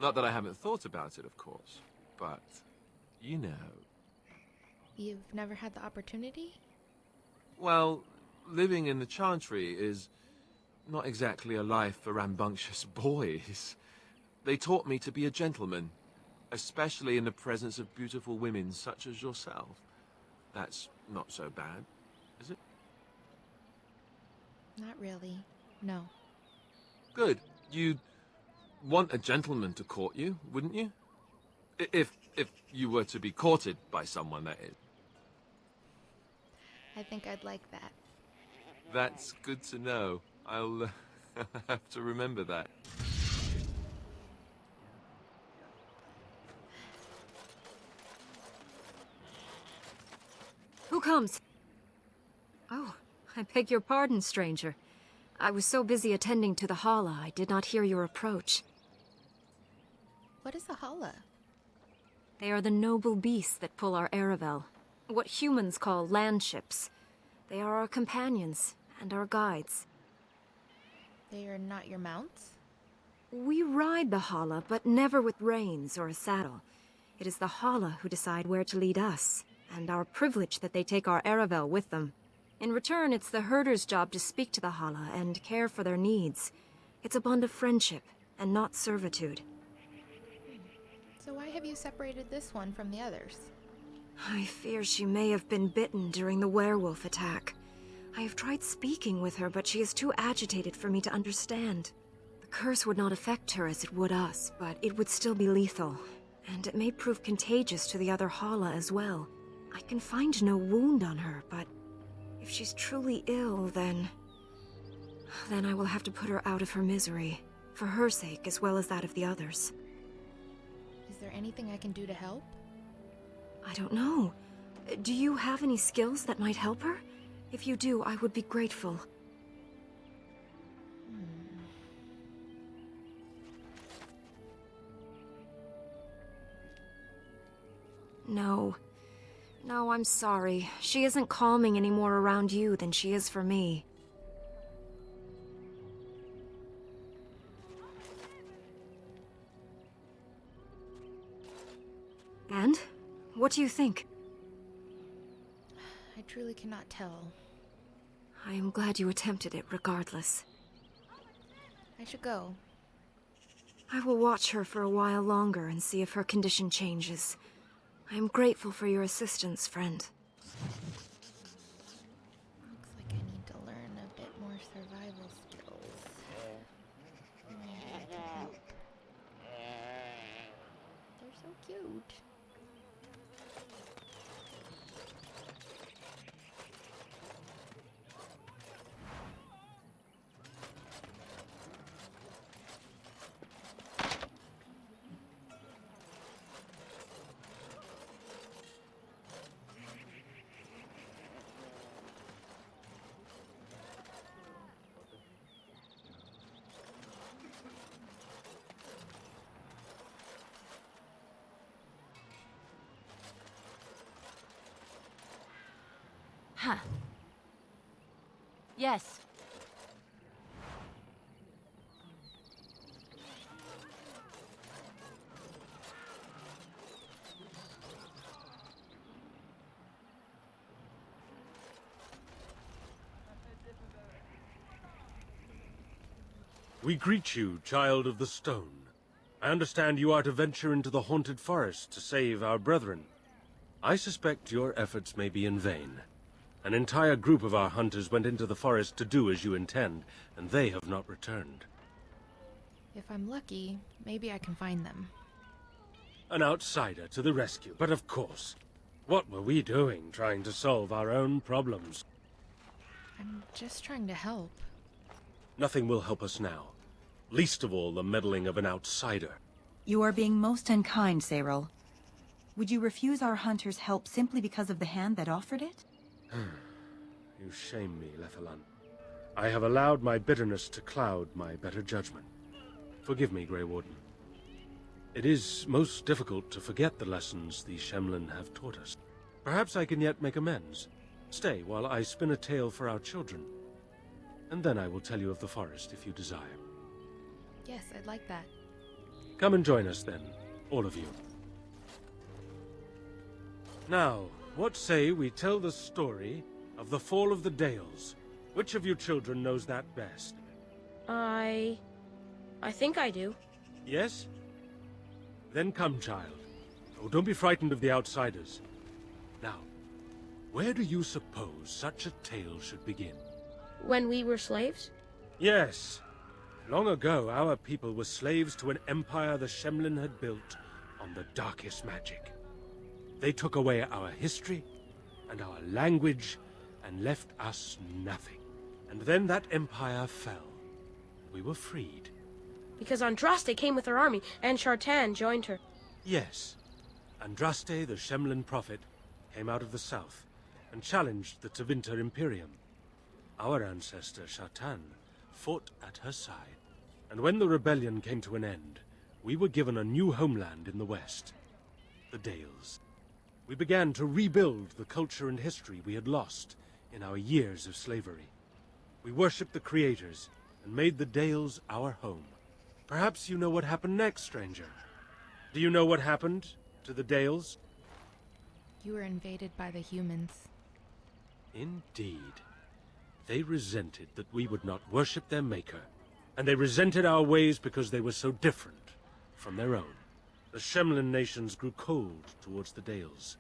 Not that I haven't thought about it, of course, but you know. You've never had the opportunity? Well, living in the Chantry is not exactly a life for rambunctious boys. They taught me to be a gentleman, especially in the presence of beautiful women such as yourself. That's not so bad, is it? Not really. No. Good. You'd want a gentleman to court you, wouldn't you? If you were to be courted by someone, that is. I think I'd like that. That's good to know. I'll have to remember that. comes. Oh, I beg your pardon, stranger. I was so busy attending to the Hala, I did not hear your approach. What is a Hala? They are the noble beasts that pull our Aravel. What humans call land ships. They are our companions and our guides. They are not your mounts? We ride the Hala, but never with reins or a saddle. It is the Hala who decide where to lead us, and our privilege that they take our Aravel with them. In return, it's the herder's job to speak to the Hala and care for their needs. It's a bond of friendship, and not servitude. So why have you separated this one from the others? I fear she may have been bitten during the werewolf attack. I have tried speaking with her, but she is too agitated for me to understand. The curse would not affect her as it would us, but it would still be lethal. And it may prove contagious to the other Hala as well. I can find no wound on her, but if she's truly ill, then I will have to put her out of her misery, for her sake as well as that of the others. Is there anything I can do to help? I don't know. Do you have any skills that might help her? If you do, I would be grateful. No. No, I'm sorry. She isn't calming any more around you than she is for me. And? What do you think? I truly cannot tell. I am glad you attempted it regardless. I should go. I will watch her for a while longer and see if her condition changes. I am grateful for your assistance, friend. Looks like I need to learn a bit more survival skills. Maybe I can help. They're so cute. Huh. Yes. We greet you, child of the stone. I understand you are to venture into the haunted forest to save our brethren. I suspect your efforts may be in vain. An entire group of our hunters went into the forest to do as you intend, and they have not returned. If I'm lucky, maybe I can find them. An outsider to the rescue, but of course. What were we doing trying to solve our own problems? I'm just trying to help. Nothing will help us now. Least of all the meddling of an outsider. You are being most unkind, Cyril. Would you refuse our hunters' help simply because of the hand that offered it? You shame me, Lethalan. I have allowed my bitterness to cloud my better judgment. Forgive me, Grey Warden. It is most difficult to forget the lessons the Shemlin have taught us. Perhaps I can yet make amends. Stay while I spin a tale for our children. And then I will tell you of the forest if you desire. Yes, I'd like that. Come and join us then, all of you. Now, what say we tell the story of the fall of the Dales? Which of you children knows that best? I think I do. Yes? Then come, child. Oh, don't be frightened of the outsiders. Now, where do you suppose such a tale should begin? When we were slaves? Yes. Long ago, our people were slaves to an empire the Shemlin had built on the darkest magic. They took away our history and our language and left us nothing. And then that empire fell. We were freed. Because Andraste came with her army, and Shartan joined her. Yes. Andraste, the Shemlin prophet, came out of the south, and challenged the Tevinter Imperium. Our ancestor, Shatan, fought at her side, and when the rebellion came to an end, we were given a new homeland in the west, the Dales. We began to rebuild the culture and history we had lost in our years of slavery. We worshipped the creators and made the Dales our home. Perhaps you know what happened next, stranger. Do you know what happened to the Dales? You were invaded by the humans. Indeed. They resented that we would not worship their maker, and they resented our ways because they were so different from their own. The Shemlin nations grew cold towards the Dales.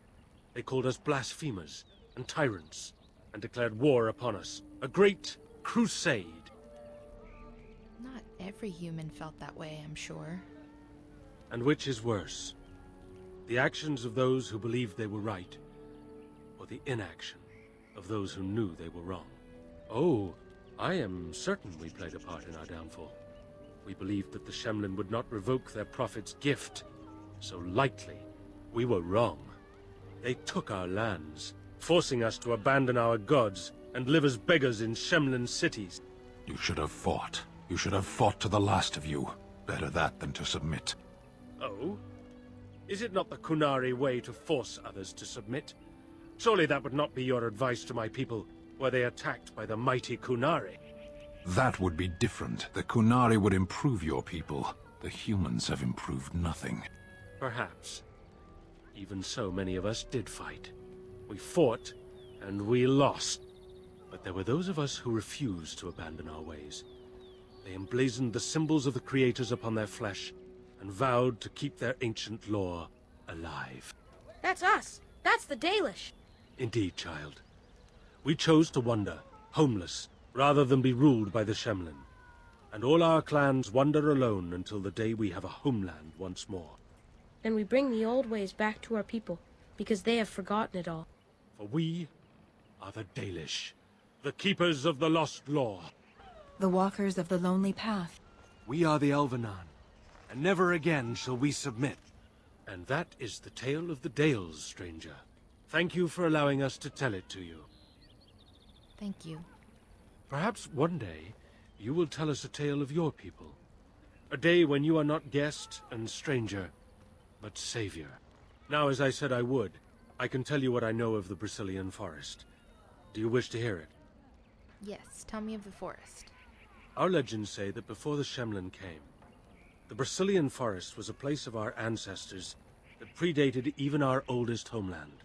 They called us blasphemers and tyrants, and declared war upon us. A great crusade. Not every human felt that way, I'm sure. And which is worse? The actions of those who believed they were right, or the inaction of those who knew they were wrong? Oh, I am certain we played a part in our downfall. We believed that the Shemlin would not revoke their prophet's gift so lightly. We were wrong. They took our lands, forcing us to abandon our gods and live as beggars in Shemlin cities. You should have fought. You should have fought to the last of you. Better that than to submit. Oh? Is it not the Kunari way to force others to submit? Surely that would not be your advice to my people, were they attacked by the mighty Kunari. That would be different. The Kunari would improve your people. The humans have improved nothing. Perhaps. Even so, many of us did fight. We fought, and we lost. But there were those of us who refused to abandon our ways. They emblazoned the symbols of the creators upon their flesh, and vowed to keep their ancient lore alive. That's us! That's the Dalish! Indeed, child. We chose to wander, homeless, rather than be ruled by the Shemlin. And all our clans wander alone until the day we have a homeland once more. And we bring the old ways back to our people, because they have forgotten it all. For we are the Dalish, the keepers of the lost lore. The walkers of the lonely path. We are the Elvenan, and never again shall we submit. And that is the tale of the Dales, stranger. Thank you for allowing us to tell it to you. Thank you. Perhaps one day you will tell us a tale of your people. A day when you are not guest and stranger, but savior. Now, as I said I would, I can tell you what I know of the Brecilian Forest. Do you wish to hear it? Yes, tell me of the forest. Our legends say that before the Shemlin came, the Brecilian Forest was a place of our ancestors that predated even our oldest homeland.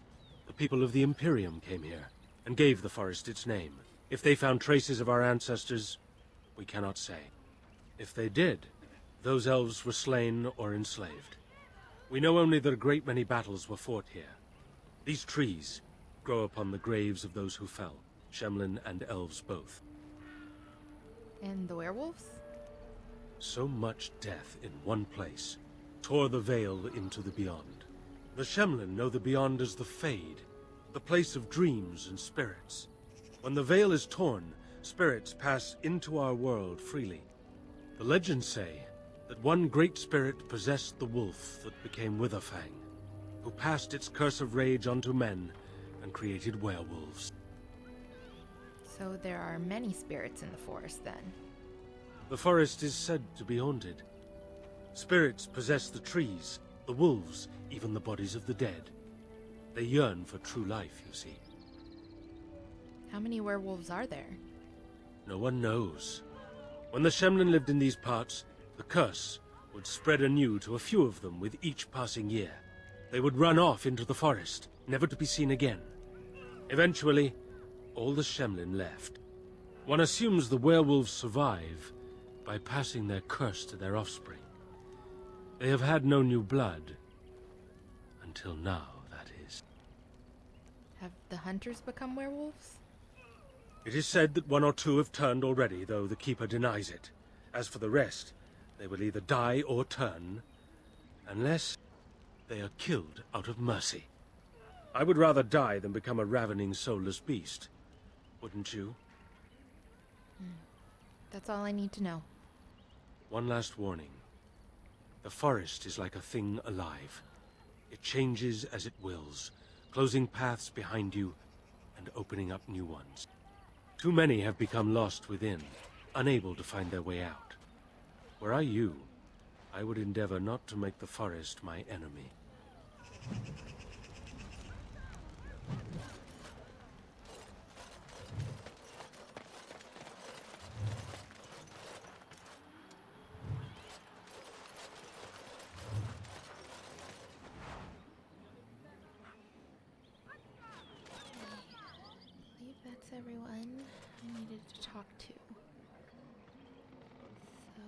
The people of the Imperium came here, and gave the forest its name. If they found traces of our ancestors, we cannot say. If they did, those elves were slain or enslaved. We know only that a great many battles were fought here. These trees grow upon the graves of those who fell, Shemlin and elves both. And the werewolves? So much death in one place tore the veil into the beyond. The Shemlin know the beyond as the Fade, the place of dreams and spirits. When the veil is torn, spirits pass into our world freely. The legends say that one great spirit possessed the wolf that became Witherfang, who passed its curse of rage onto men and created werewolves. So there are many spirits in the forest, then? The forest is said to be haunted. Spirits possess the trees, the wolves, even the bodies of the dead. They yearn for true life, you see. How many werewolves are there? No one knows. When the Shemlin lived in these parts, the curse would spread anew to a few of them with each passing year. They would run off into the forest, never to be seen again. Eventually, all the Shemlin left. One assumes the werewolves survive by passing their curse to their offspring. They have had no new blood. Until now, that is. Have the hunters become werewolves? It is said that one or two have turned already, though the Keeper denies it. As for the rest, they will either die or turn, unless they are killed out of mercy. I would rather die than become a ravening, soulless beast. Wouldn't you? That's all I need to know. One last warning. The forest is like a thing alive. It changes as it wills, closing paths behind you and opening up new ones. Too many have become lost within, unable to find their way out. Were I you, I would endeavor not to make the forest my enemy. I believe that's everyone I needed to talk to. So...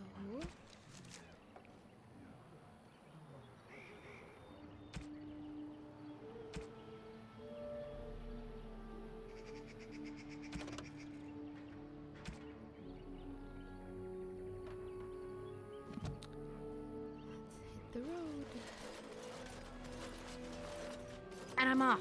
the road. And I'm off.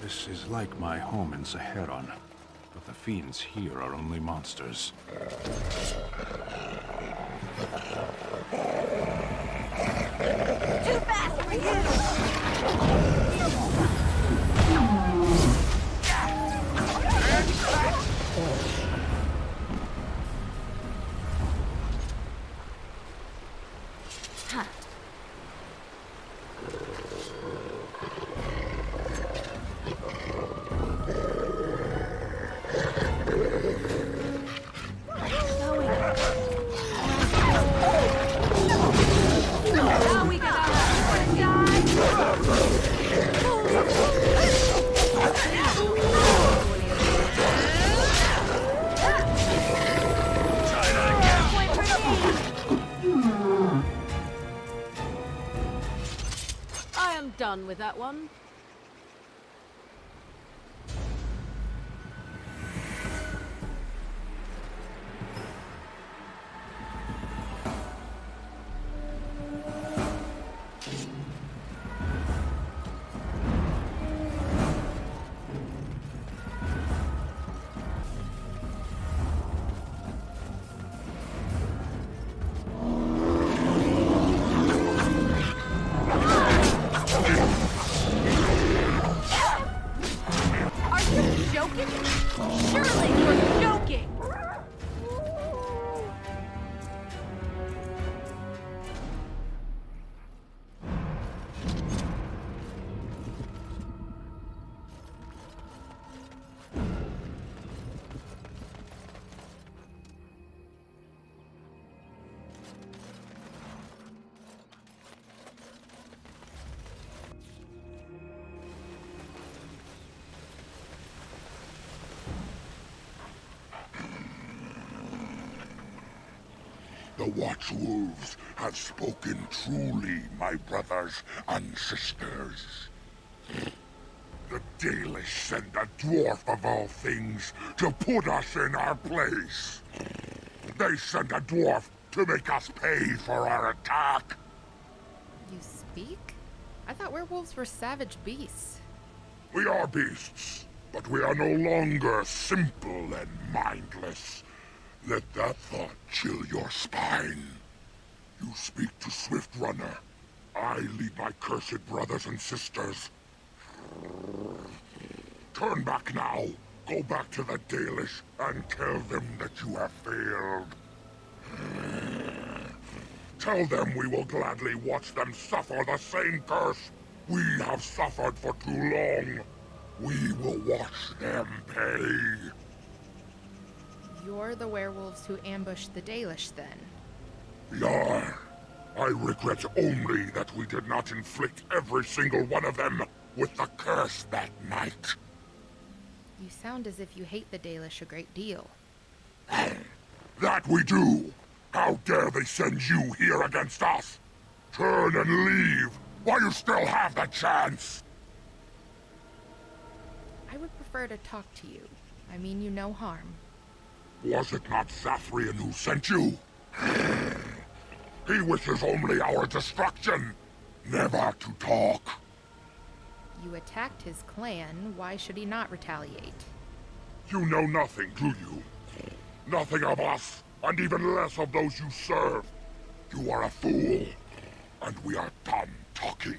This is like my home in Zevran, but the fiends here are only monsters. Too fast for you! Huh. Now we got I am done with that one. The Watchwolves have spoken truly, my brothers and sisters. The Dalish sent a dwarf of all things to put us in our place. They sent a dwarf to make us pay for our attack. You speak? I thought werewolves were savage beasts. We are beasts, but we are no longer simple and mindless. Let that thought chill your spine. You speak to Swift Runner. I lead my cursed brothers and sisters. Turn back now. Go back to the Dalish and tell them that you have failed. Tell them we will gladly watch them suffer the same curse we have suffered for too long. We will watch them pay. You're the werewolves who ambushed the Dalish, then? We are. I regret only that we did not inflict every single one of them with the curse that night. You sound as if you hate the Dalish a great deal. That we do! How dare they send you here against us? Turn and leave, while you still have the chance! I would prefer to talk to you. I mean you no harm. Was it not Zathrian who sent you? He wishes only our destruction. never to talk. You attacked his clan. Why should he not retaliate? You know nothing, do you? Nothing of us, and even less of those you serve. You are a fool, and we are done talking.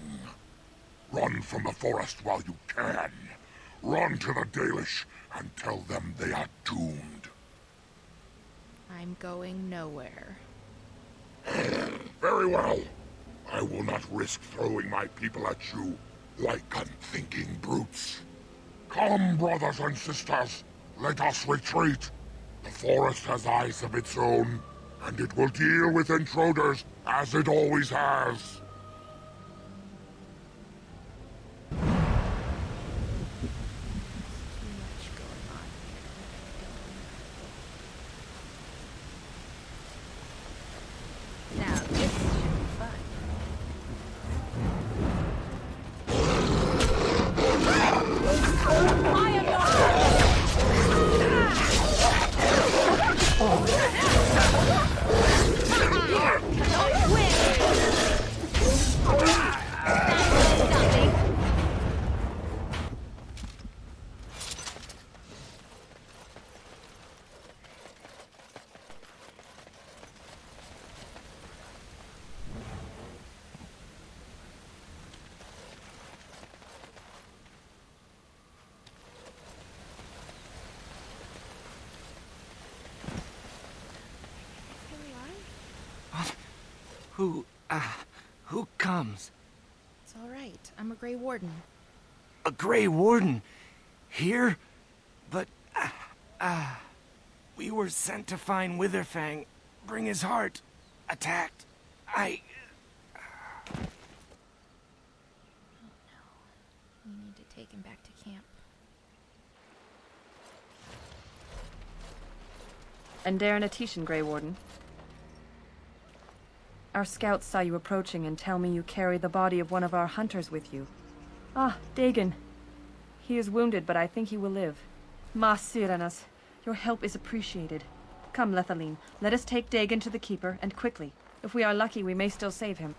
Run from the forest while you can. Run to the Dalish and tell them they are doomed. I'm going nowhere. Very well. I will not risk throwing my people at you like unthinking brutes. Come, brothers and sisters, let us retreat. The forest has eyes of its own, and it will deal with intruders as it always has. Now this should be fun. I am Who comes? It's all right. I'm a Grey Warden. A Grey Warden? Here? But, we were sent to find Witherfang, bring his heart. Attacked. Oh no. We need to take him back to camp. And Darren Atishan, Grey Warden. Our scouts saw you approaching and tell me you carry the body of one of our hunters with you. Ah, Dagon. He is wounded, but I think he will live. Ma Siranas, your help is appreciated. Come, Lethaline, let us take Dagon to the Keeper, and quickly. If we are lucky, we may still save him.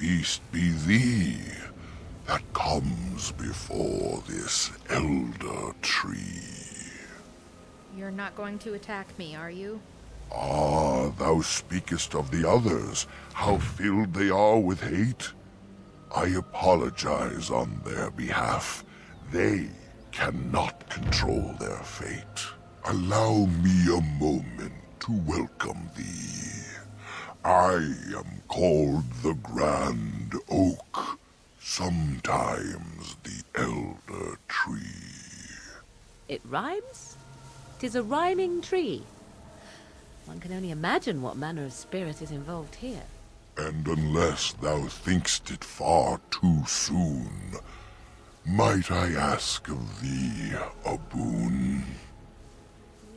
beast be thee that comes before this elder tree? You're not going to attack me, are you? Ah, thou speakest of the others, how filled they are with hate. I apologize on their behalf. They cannot control their fate. Allow me a moment to welcome thee. I am called the Grand Oak, sometimes the Elder Tree. It rhymes? 'Tis a rhyming tree. One can only imagine what manner of spirit is involved here. And unless thou thinkst it far too soon, might I ask of thee a boon?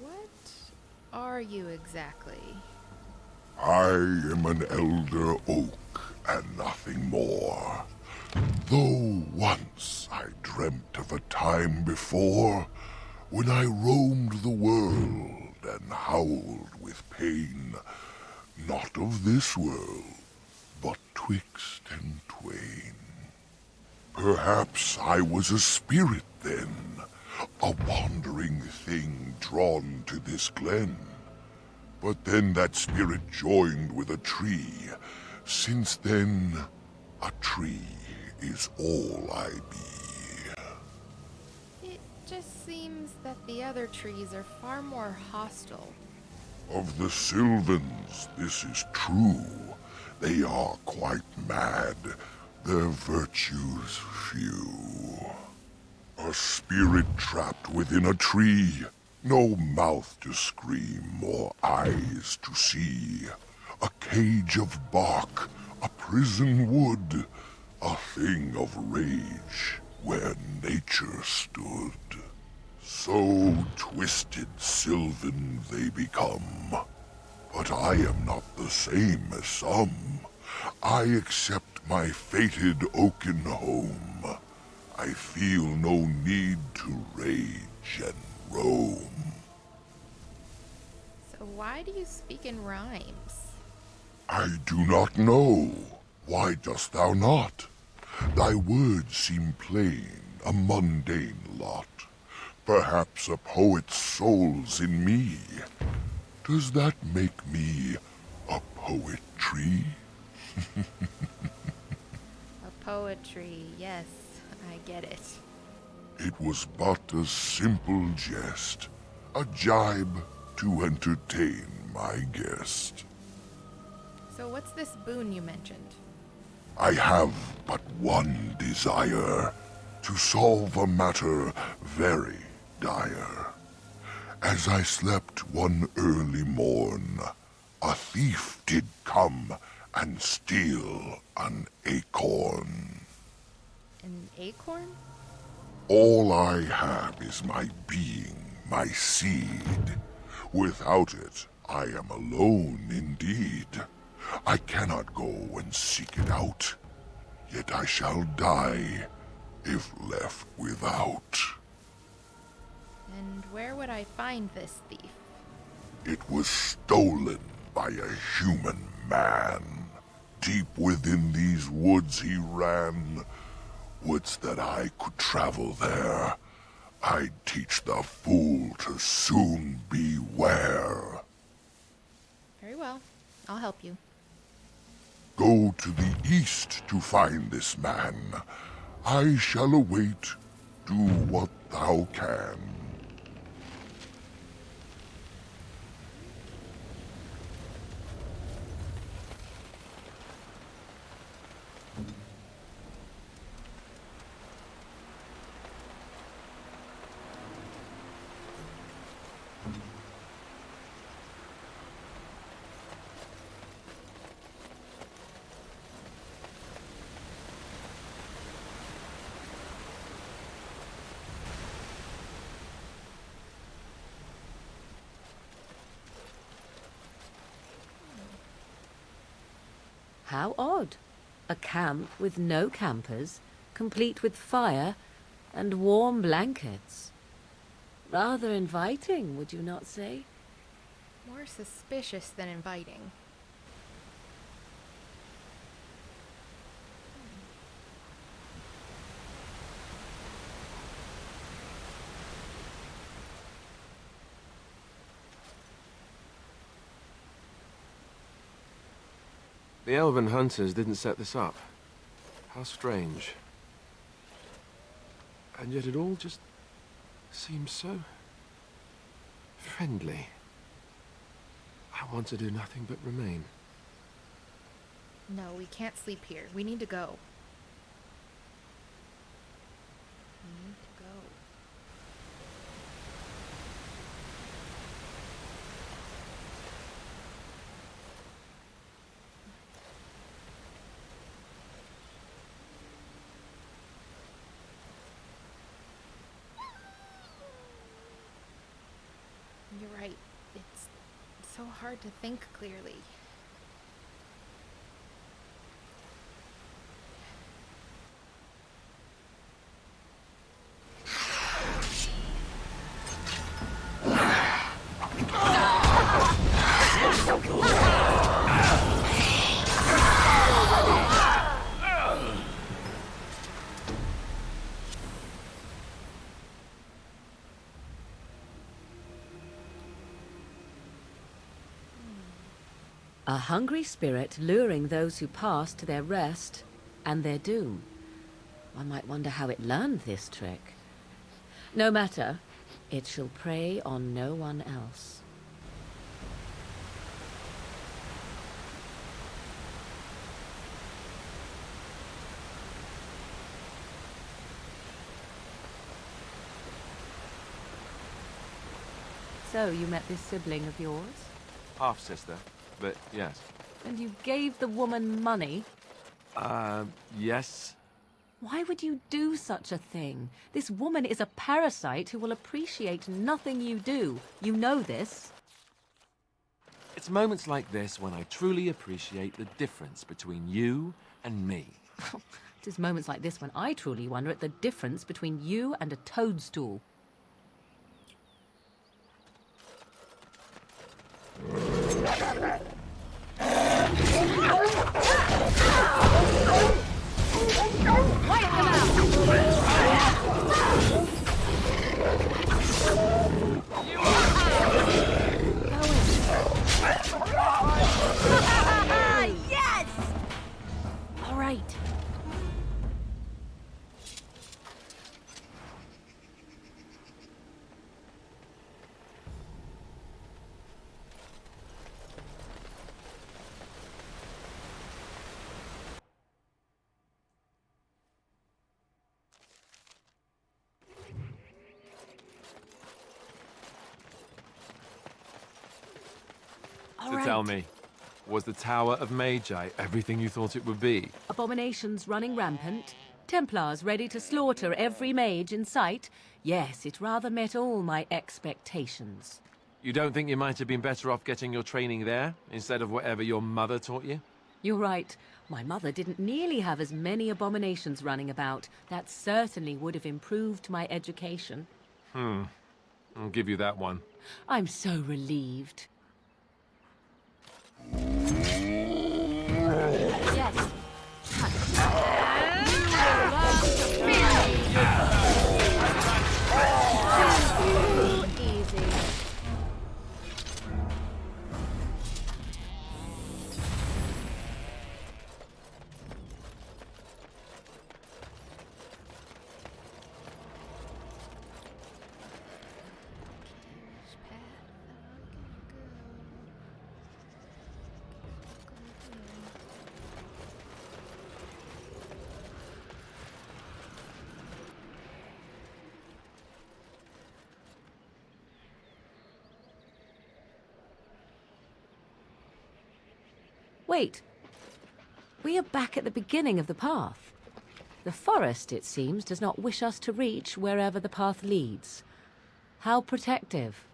What are you exactly? I am an elder oak and nothing more. Though once I dreamt of a time before when I roamed the world and howled with pain, not of this world, but twixt and twain. Perhaps I was a spirit then, a wandering thing drawn to this glen. But then that spirit joined with a tree. Since then, a tree is all I be. It just seems that the other trees are far more hostile. Of the Sylvans, this is true. They are quite mad, their virtues few. A spirit trapped within a tree, no mouth to scream or eyes to see. A cage of bark, a prison wood, a thing of rage where nature stood. So twisted Sylvan they become. But I am not the same as some. I accept my fated oaken home. I feel no need to rage and roam. So why do you speak in rhymes? I do not know. Why dost thou not? Thy words seem plain, a mundane lot. Perhaps a poet's soul's in me. Does that make me a poetry? A poetry, yes, I get it. It was but a simple jest, a jibe to entertain my guest. So what's this boon you mentioned? I have but one desire, to solve a matter very dire. As I slept one early morn, a thief did come and steal an acorn. An acorn? All I have is my being, my seed. Without it, I am alone indeed. I cannot go and seek it out, yet I shall die if left without. And where would I find this thief? It was stolen by a human man. Deep within these woods he ran. Woods that I could travel there. I'd teach the fool to soon beware. Very well. I'll help you. Go to the east to find this man. I shall await. Do what thou can. How odd. A camp with no campers, complete with fire and warm blankets. Rather inviting, would you not say? More suspicious than inviting. The elven hunters didn't set this up. How strange. And yet it all just seems so friendly. I want to do nothing but remain. No, we can't sleep here. We need to go. We need to go. You're right. It's so hard to think clearly. A hungry spirit luring those who pass to their rest and their doom. One might wonder how it learned this trick. No matter, it shall prey on no one else. So, you met this sibling of yours? Half-sister, but yes. And you gave the woman money? Yes. Why would you do such a thing? This woman is a parasite who will appreciate nothing you do. You know this. It's moments like this when I truly appreciate the difference between you and me. It is moments like this when I truly wonder at the difference between you and a toadstool. Wipe them out! Yes! All right. Tell me, was the Tower of Magi everything you thought it would be? Abominations running rampant, Templars ready to slaughter every mage in sight. Yes, it rather met all my expectations. You don't think you might have been better off getting your training there, instead of whatever your mother taught you? You're right. My mother didn't nearly have as many abominations running about. That certainly would have improved my education. I'll give you that one. I'm so relieved. Yes. Easy. Wait. We are back at the beginning of the path. The forest, it seems, does not wish us to reach wherever the path leads. How protective.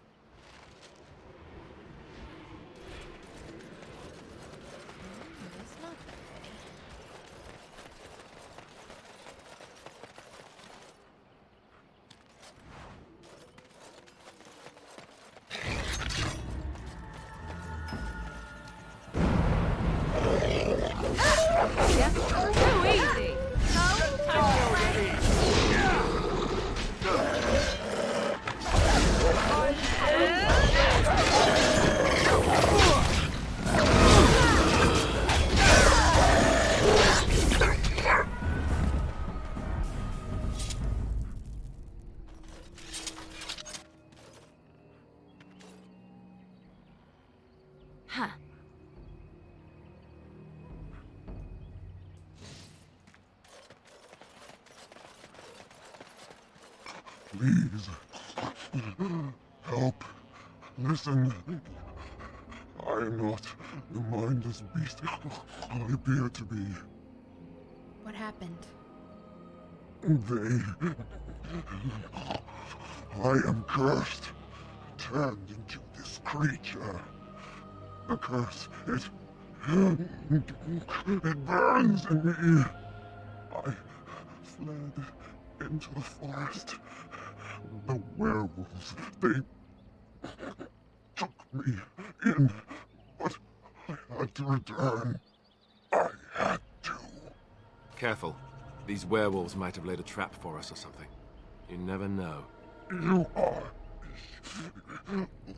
Huh. Please. Help. Listen. I am not the mindless beast I appear to be. What happened? I am cursed. Turned into this creature. The curse, it burns in me. I fled into the forest. The werewolves, they took me in, but I had to return. I had to. Careful. These werewolves might have laid a trap for us or something. You never know. You are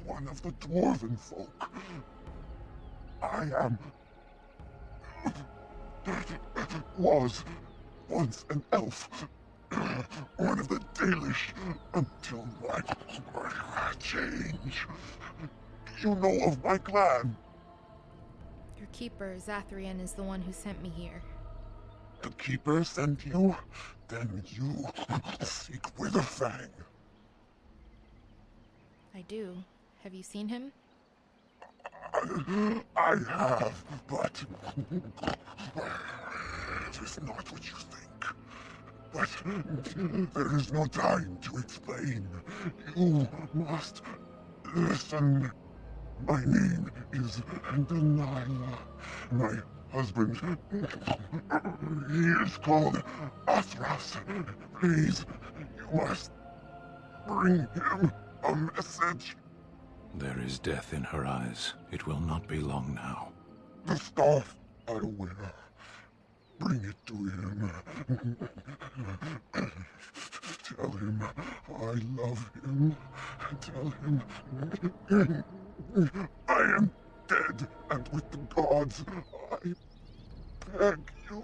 one of the dwarven folk. I am... was once an elf. One of the Dalish until my change. Do you know of my clan? Your keeper, Zathrian, is the one who sent me here. The keeper sent you? Then you seek Witherfang. I do. Have you seen him? I have, but it is not what you think. But there is no time to explain. You must listen. My name is Dalilah. My husband, he is called Athras. Please, you must bring him a message. There is death in her eyes. It will not be long now. The scarf I wear. Bring it to him. Tell him I love him. Tell him I am dead, and with the gods, I beg you.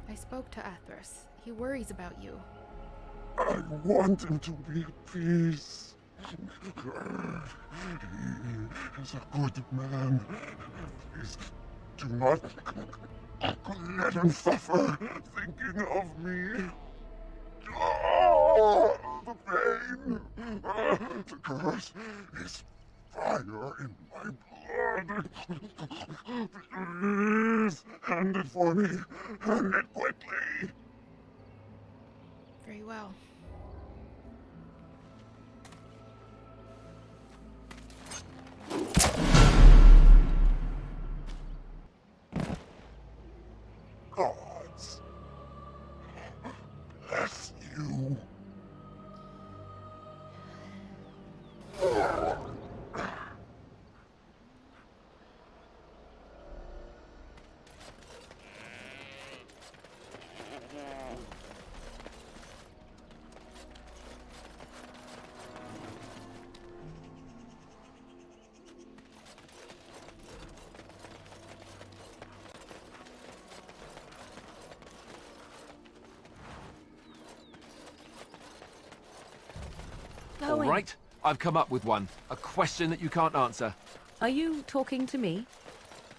I spoke to Athras. He worries about you. I want him to be at peace. He is a good man. Please do not let him suffer thinking of me. Oh, the pain. The curse is fire in my blood. Please, hand it for me. Hand it quickly. Very well. Gods, bless you. All right, I've come up with one. A question that you can't answer. Are you talking to me?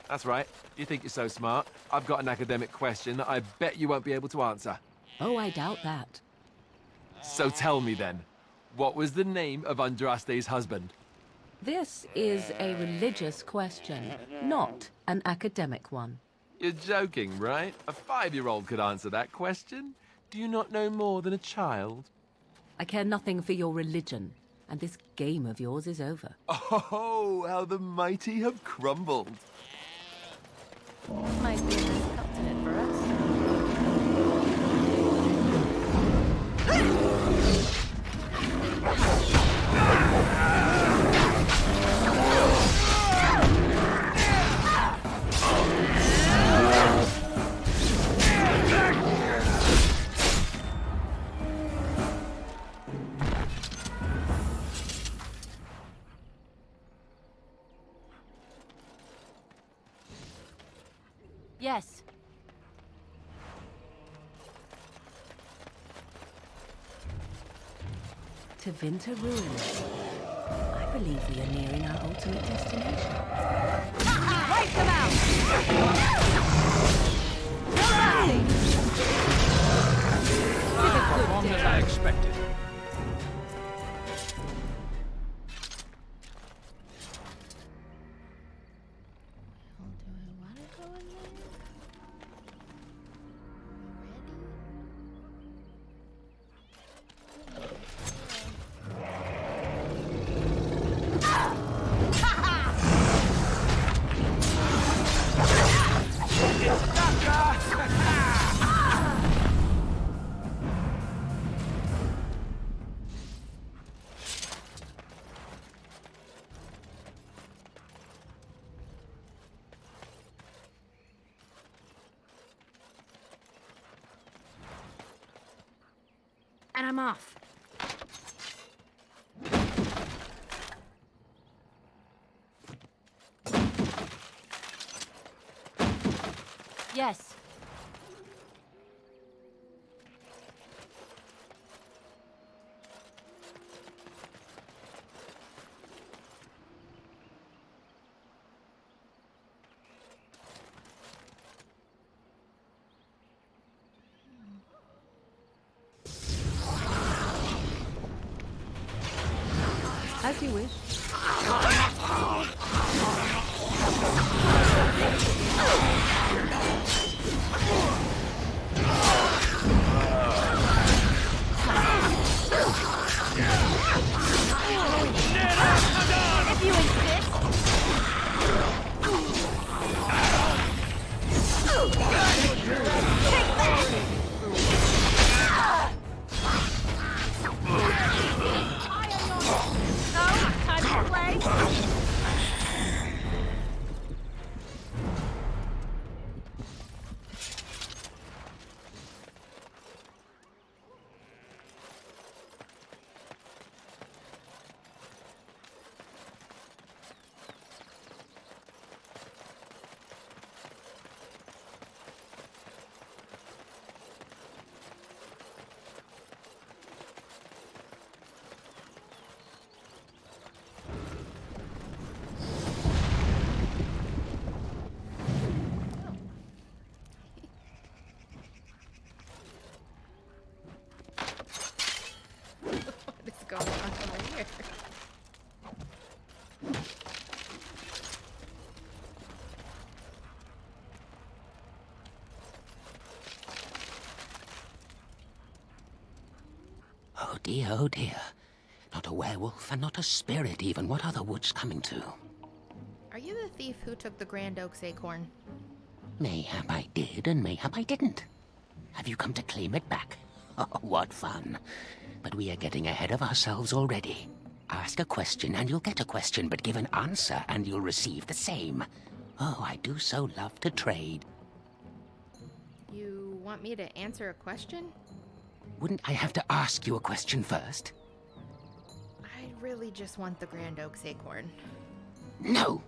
That's right. You think you're so smart. I've got an academic question that I bet you won't be able to answer. Oh, I doubt that. So tell me then, what was the name of Andraste's husband? This is a religious question, not an academic one. You're joking, right? A 5-year-old could answer that question. Do you not know more than a child? I care nothing for your religion, and this game of yours is over. Oh, how the mighty have crumbled. Might be a nice continent for us. Yes. To Winter Ruins. I believe we are nearing our ultimate destination. Wipe them out! Performed as I expected. And I'm off. Yes. As you wish. If you insist. Take that! Time to play? Going on over here. Oh dear, oh dear. Not a werewolf and not a spirit even. What are the woods coming to? Are you the thief who took the Grand Oak's acorn? Mayhap I did and mayhap I didn't. Have you come to claim it back? Oh, what fun. But we are getting ahead of ourselves already. Ask a question and you'll get a question, but give an answer and you'll receive the same. Oh, I do so love to trade. You want me to answer a question? Wouldn't I have to ask you a question first? I really just want the Grand Oak's acorn. No,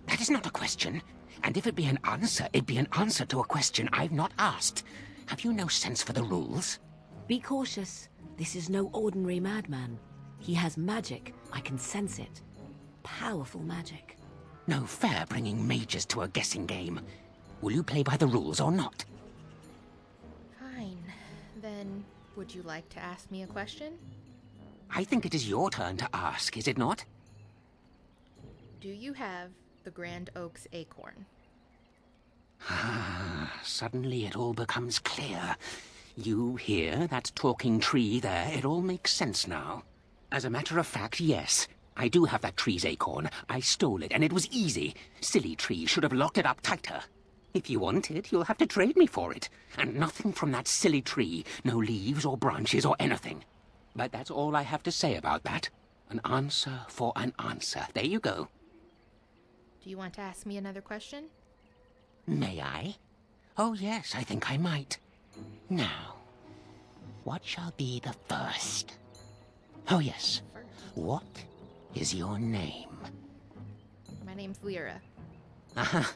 that is not a question. And if it be an answer, it'd be an answer to a question I've not asked. Have you no sense for the rules? Be cautious. This is no ordinary madman. He has magic. I can sense it. Powerful magic. No fair bringing mages to a guessing game. Will you play by the rules or not? Fine. Then, would you like to ask me a question? I think it is your turn to ask, is it not? Do you have the Grand Oak's acorn? Suddenly it all becomes clear. You here, that talking tree there, it all makes sense now. As a matter of fact, yes. I do have that tree's acorn. I stole it, and it was easy. Silly tree should have locked it up tighter. If you want it, you'll have to trade me for it. And nothing from that silly tree. No leaves or branches or anything. But that's all I have to say about that. An answer for an answer. There you go. Do you want to ask me another question? May I? Oh yes, I think I might. Now, what shall be the first? Oh yes, what is your name? My name's Lyra. Aha,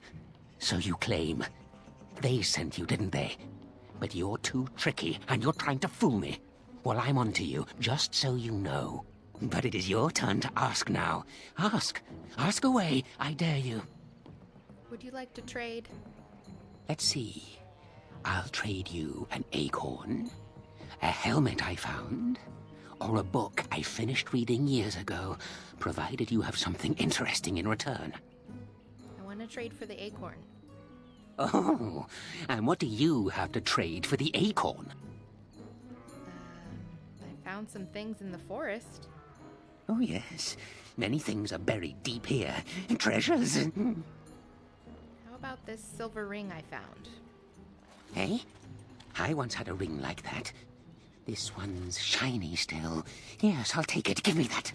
so you claim. They sent you, didn't they? But you're too tricky, and you're trying to fool me. Well, I'm onto you, just so you know. But it is your turn to ask now. Ask. Ask away, I dare you. Would you like to trade? Let's see. I'll trade you an acorn, a helmet I found, or a book I finished reading years ago, provided you have something interesting in return. I want to trade for the acorn. Oh, and what do you have to trade for the acorn? I found some things in the forest. Oh, yes. Many things are buried deep here. Treasures. How about this silver ring I found? Eh? I once had a ring like that. This one's shiny still. Yes, I'll take it. Give me that.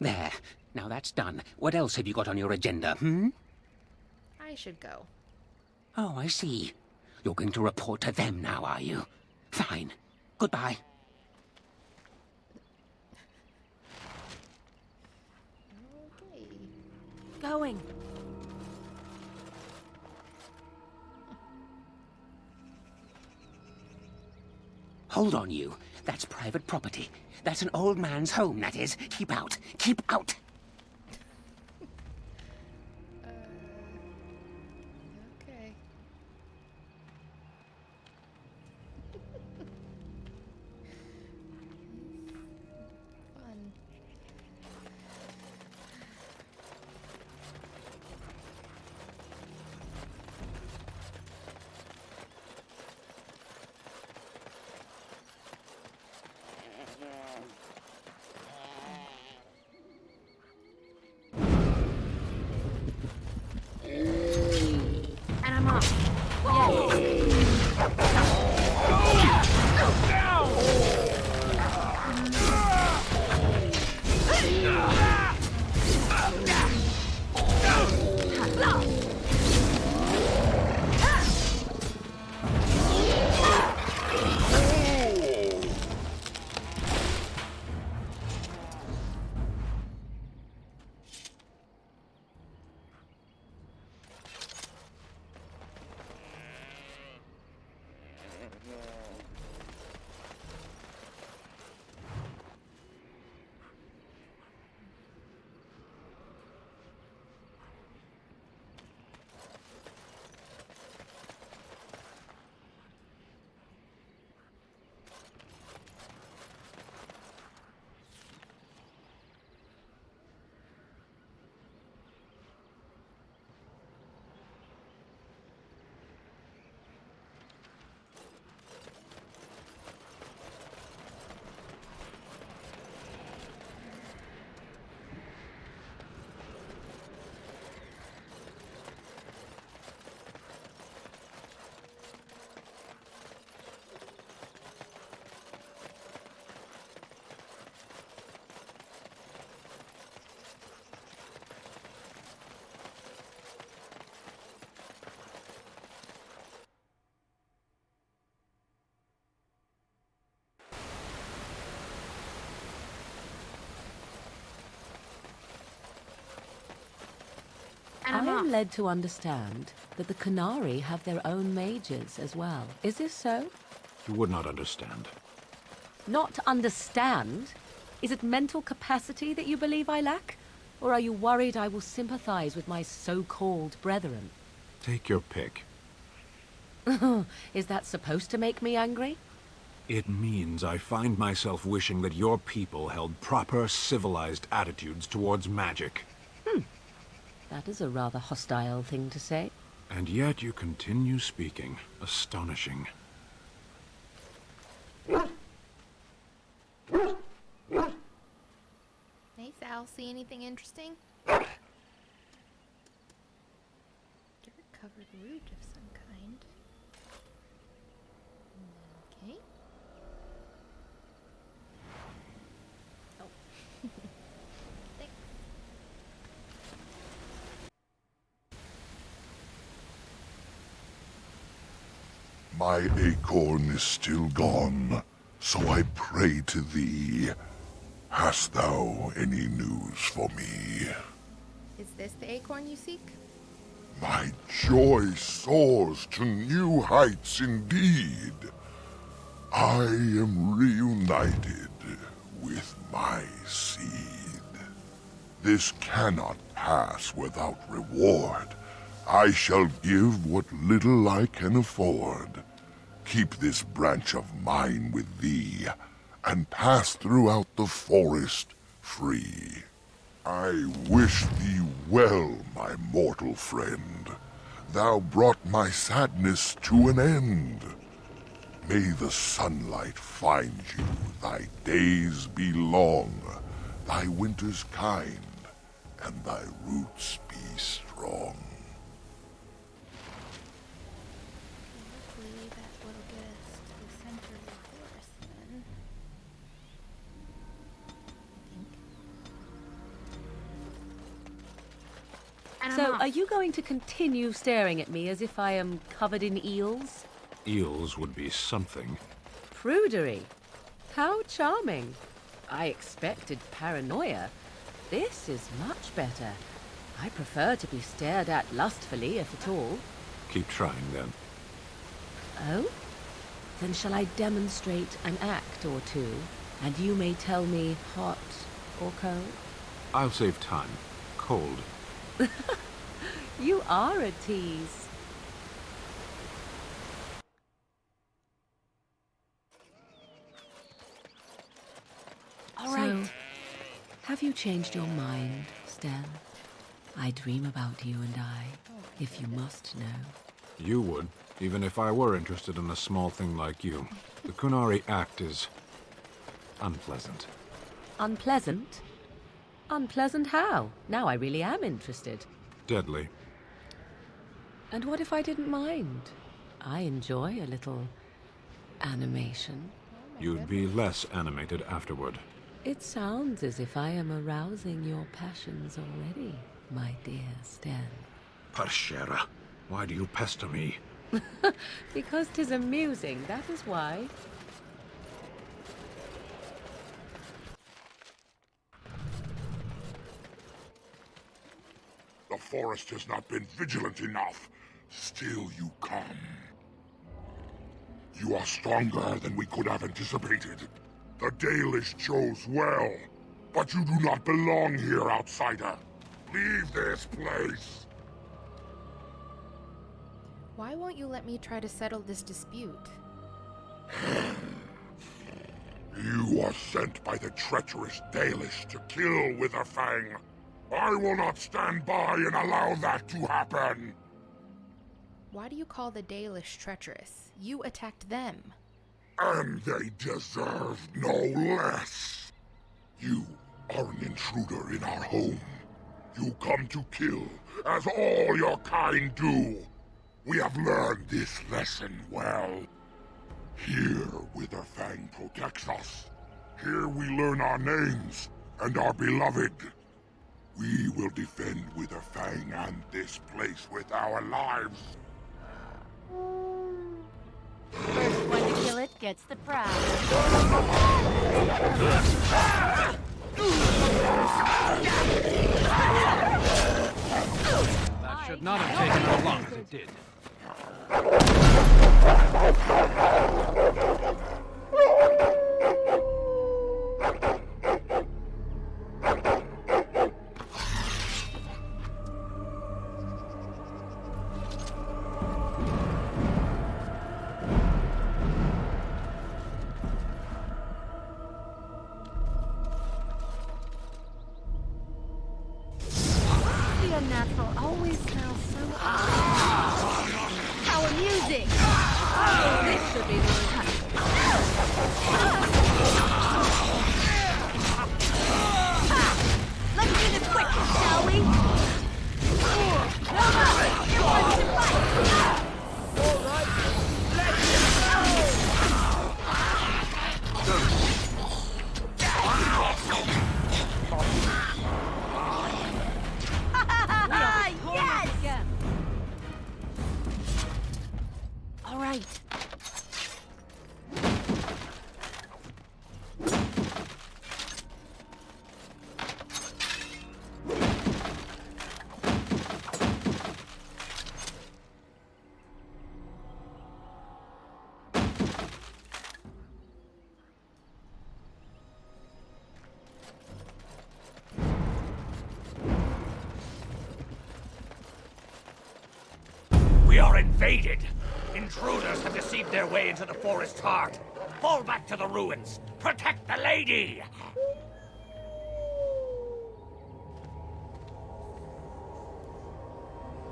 There. Now that's done. What else have you got on your agenda, I should go. Oh, I see. You're going to report to them now, are you? Fine. Goodbye. Okay. Going. Hold on, you. That's private property. That's an old man's home, that is. Keep out. Keep out. Okay. Fun. And I'm off. I am led to understand that the Canary have their own mages as well. Is this so? You would not understand. Not understand? Is it mental capacity that you believe I lack? Or are you worried I will sympathize with my so-called brethren? Take your pick. Is that supposed to make me angry? It means I find myself wishing that your people held proper, civilized attitudes towards magic. That is a rather hostile thing to say. And yet you continue speaking. Astonishing. Hey, Sal, see anything interesting? Dirt covered root of some kind. Okay. Oh. Thanks. My acorn is still gone, so I pray to thee. Hast thou any news for me? Is this the acorn you seek? My joy soars to new heights indeed. I am reunited with my seed. This cannot pass without reward. I shall give what little I can afford. Keep this branch of mine with thee, and pass throughout the forest free. I wish thee well, my mortal friend. Thou brought my sadness to an end. May the sunlight find you, thy days be long, thy winters kind, and thy roots be strong. Hopefully that will get us to the center of the forest then. So, are you going to continue staring at me as if I am covered in eels? Eels would be something. Prudery. How charming. I expected paranoia. This is much better. I prefer to be stared at lustfully, if at all. Keep trying, then. Oh? Then shall I demonstrate an act or two, and you may tell me hot or cold? I'll save time. Cold. You are a tease. All right. So, have you changed your mind, Sten? I dream about you and I, if you must know. You would, even if I were interested in a small thing like you. The Kunari act is unpleasant. Unpleasant? Unpleasant how? Now I really am interested. Deadly. And what if I didn't mind? I enjoy a little animation. You'd be less animated afterward. It sounds as if I am arousing your passions already, my dear Sten. Parshera, why do you pester me? Because 'tis amusing, that is why. The forest has not been vigilant enough. Still you come. You are stronger than we could have anticipated. The Dalish chose well, but you do not belong here, outsider. Leave this place. Why won't you let me try to settle this dispute? You are sent by the treacherous Dalish to kill Witherfang. I will not stand by and allow that to happen. Why do you call the Dalish treacherous? You attacked them. And they deserve no less. You are an intruder in our home. You come to kill, as all your kind do. We have learned this lesson well. Here, Witherfang protects us. Here we learn our names and are beloved. We will defend Witherfang and this place with our lives. First one to kill it gets the prize. That should not have taken as long as it did. The unnatural always smells so How amusing! This should be the Let's do this quick, shall we? You're ready to fight! All right, let's yes! All right. invaded. Intruders have deceived their way into the forest's heart. Fall back to the ruins. Protect the lady!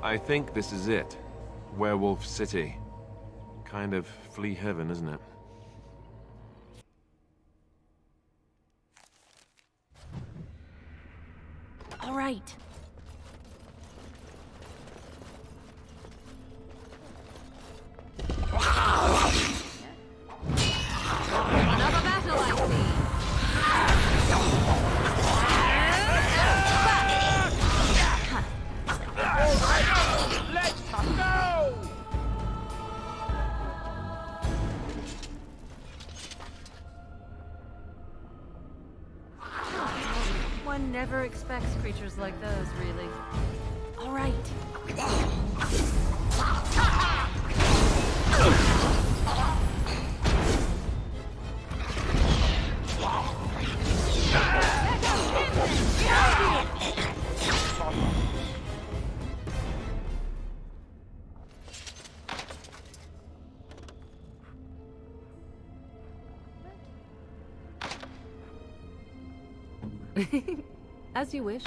I think this is it. Werewolf City. Kind of flea heaven, isn't it? All right. Another battle, I see. Let's go! One never expects creatures like those, really. All right. As you wish.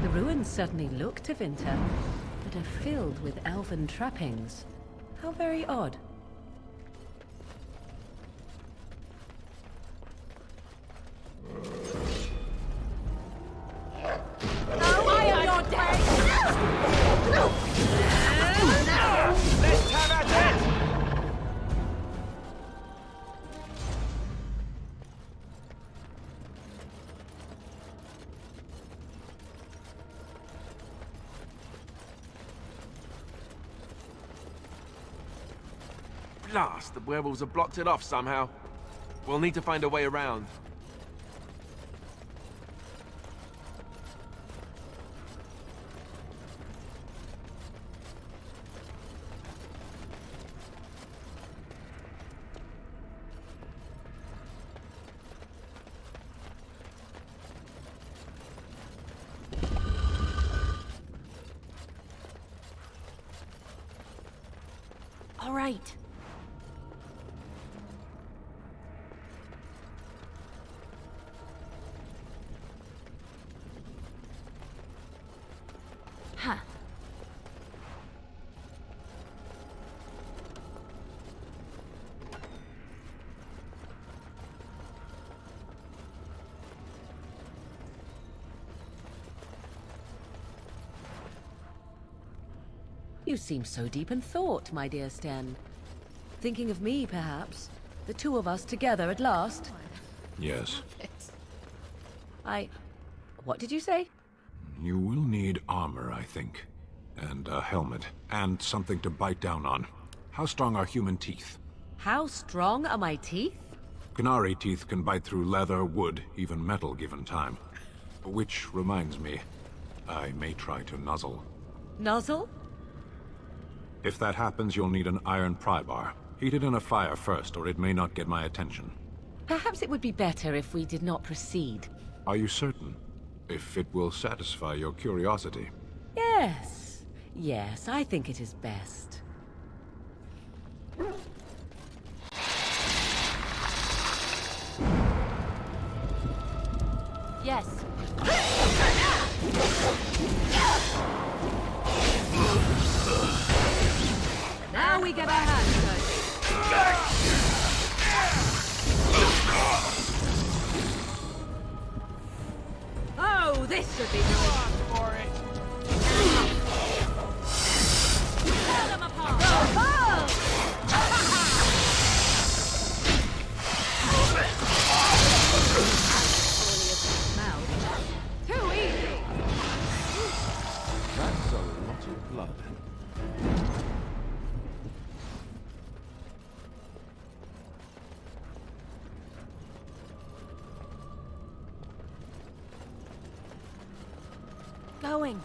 The ruins certainly look to Vinter, but are filled with elven trappings. How very odd. Let's have at it! Blast! The werewolves have blocked it off somehow. We'll need to find a way around. All right. Huh. You seem so deep in thought, my dear Sten. Thinking of me, perhaps? The two of us together at last? Yes. What did you say? You will need armor, I think. And a helmet. And something to bite down on. How strong are human teeth? How strong are my teeth? Canary teeth can bite through leather, wood, even metal given time. Which reminds me, I may try to nuzzle. Nuzzle? If that happens, you'll need an iron pry bar. Heat it in a fire first, or it may not get my attention. Perhaps it would be better if we did not proceed. Are you certain? If it will satisfy your curiosity. Yes. Yes, I think it is best. Yes. Now we get our hands dirty. Oh, this should be good. For it. Tear them apart. Too easy. That's a lot of blood. Going.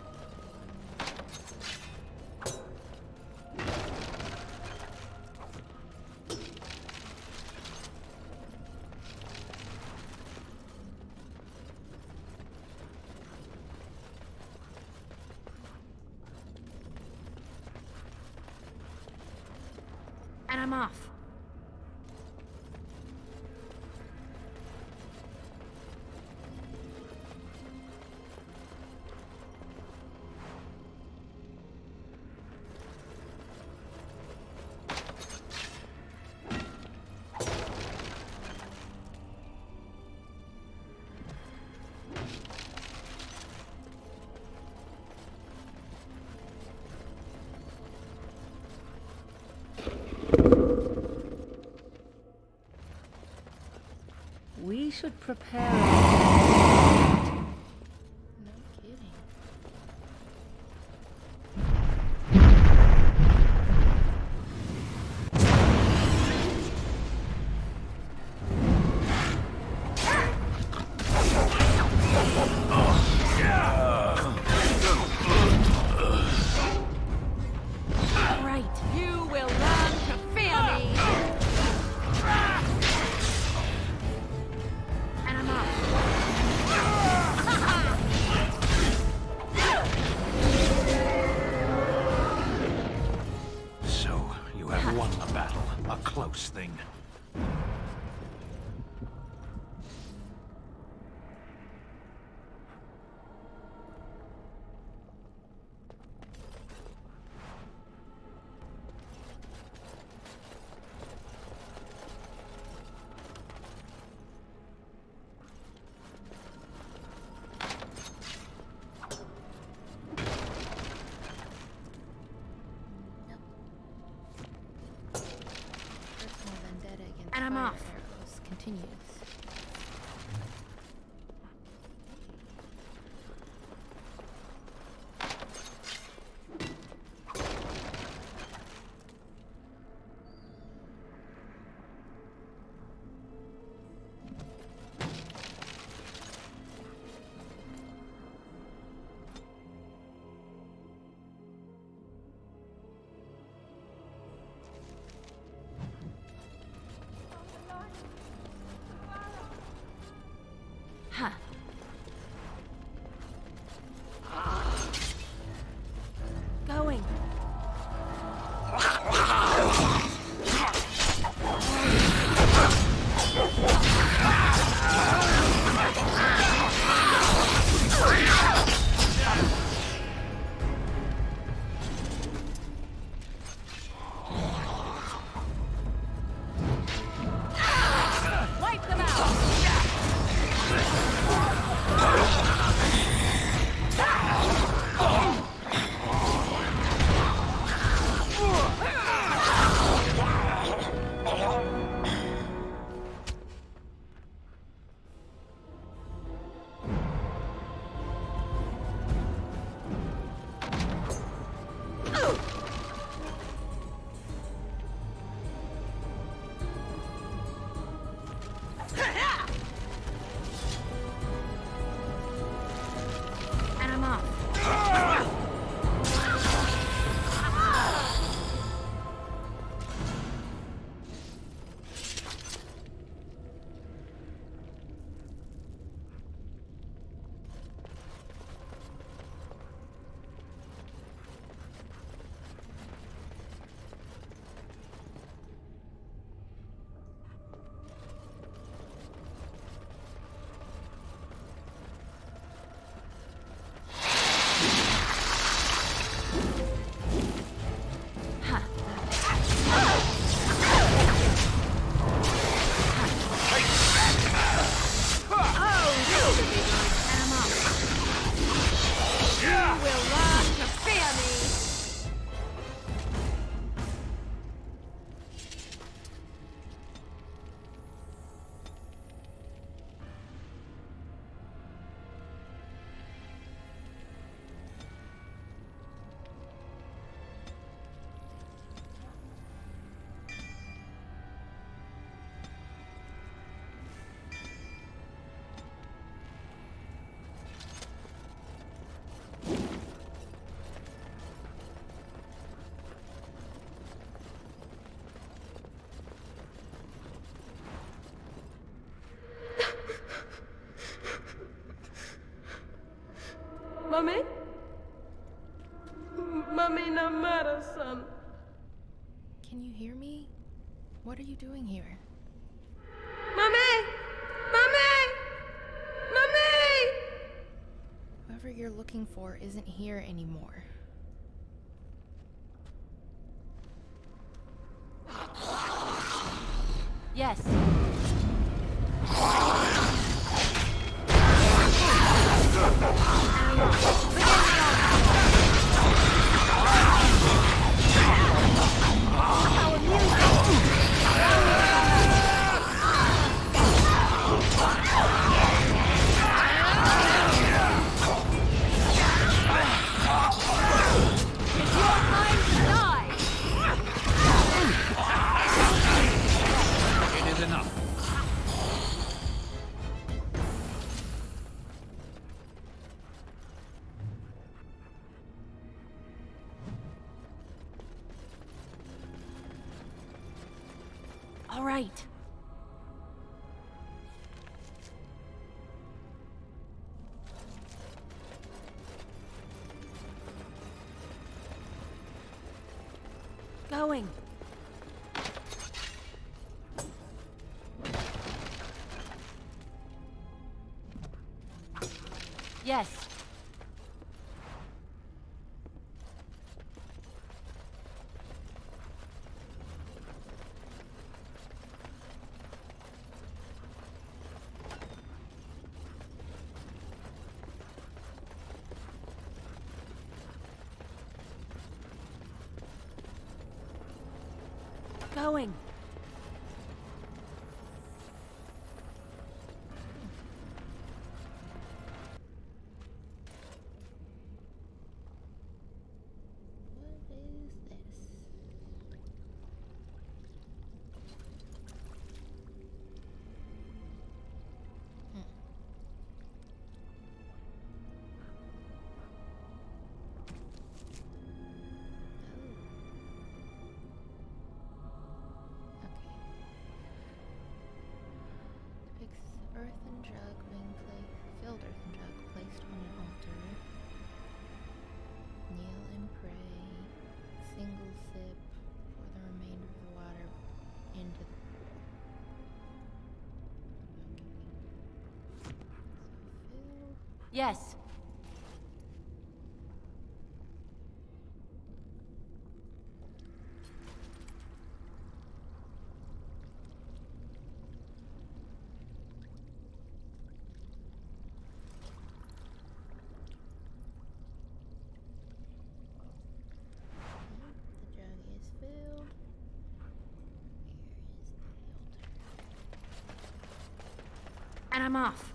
I'm off. We should prepare. No kidding. Right. You will learn to fear me. And I'm off. So, you have won the battle. A close thing. Personal vendetta against And I'm fire off. arrows continues. Huh. Going. Wipe them out. And I'm off. Mummy? Mummy, no matter, son. Can you hear me? What are you doing here? Mommy! Mommy! Mommy! Whoever you're looking for isn't here anymore. Yes. All right. Going. Yes. Going. Earthen jug being filled earthen jug placed on an altar. Kneel and pray. Single sip. Pour the remainder of the water into the pool. Okay. So fill. Yes. And I'm off.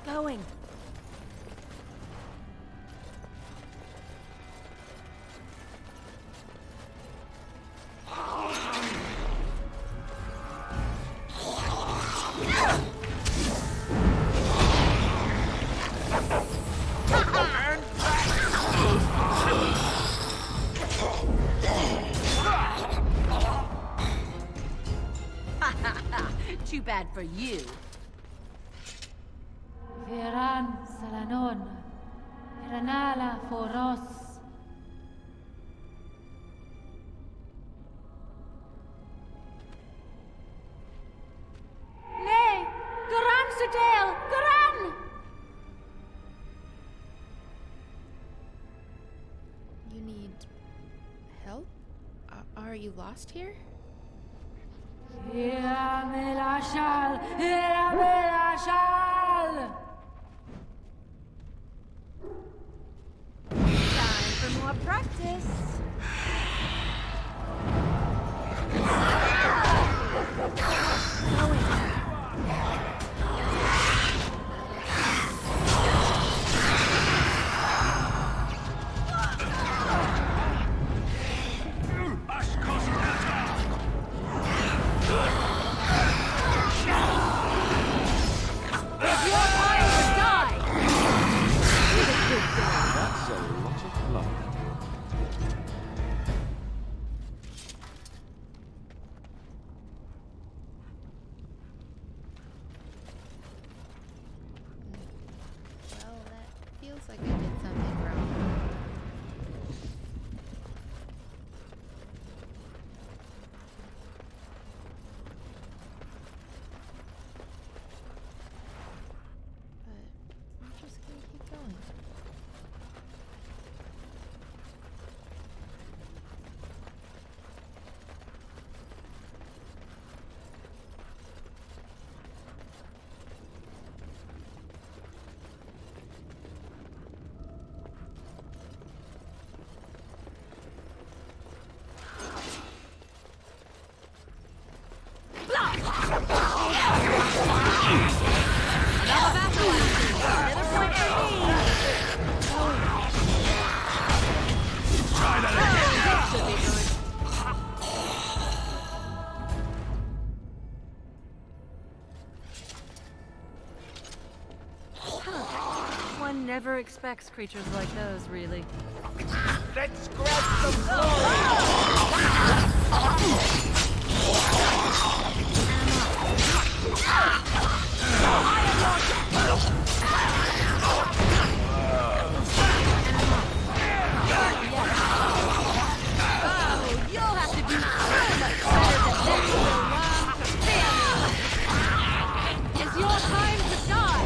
Going. Too bad for you. Veran Salanon, Ranala Foros. Are you lost here? Time for more practice. That's a lot of blood. Well, that feels like I did something wrong. But I'm just gonna keep going. One never expects creatures like those, really. Let's grab some You'll have to do so much better than this, It's your time to die!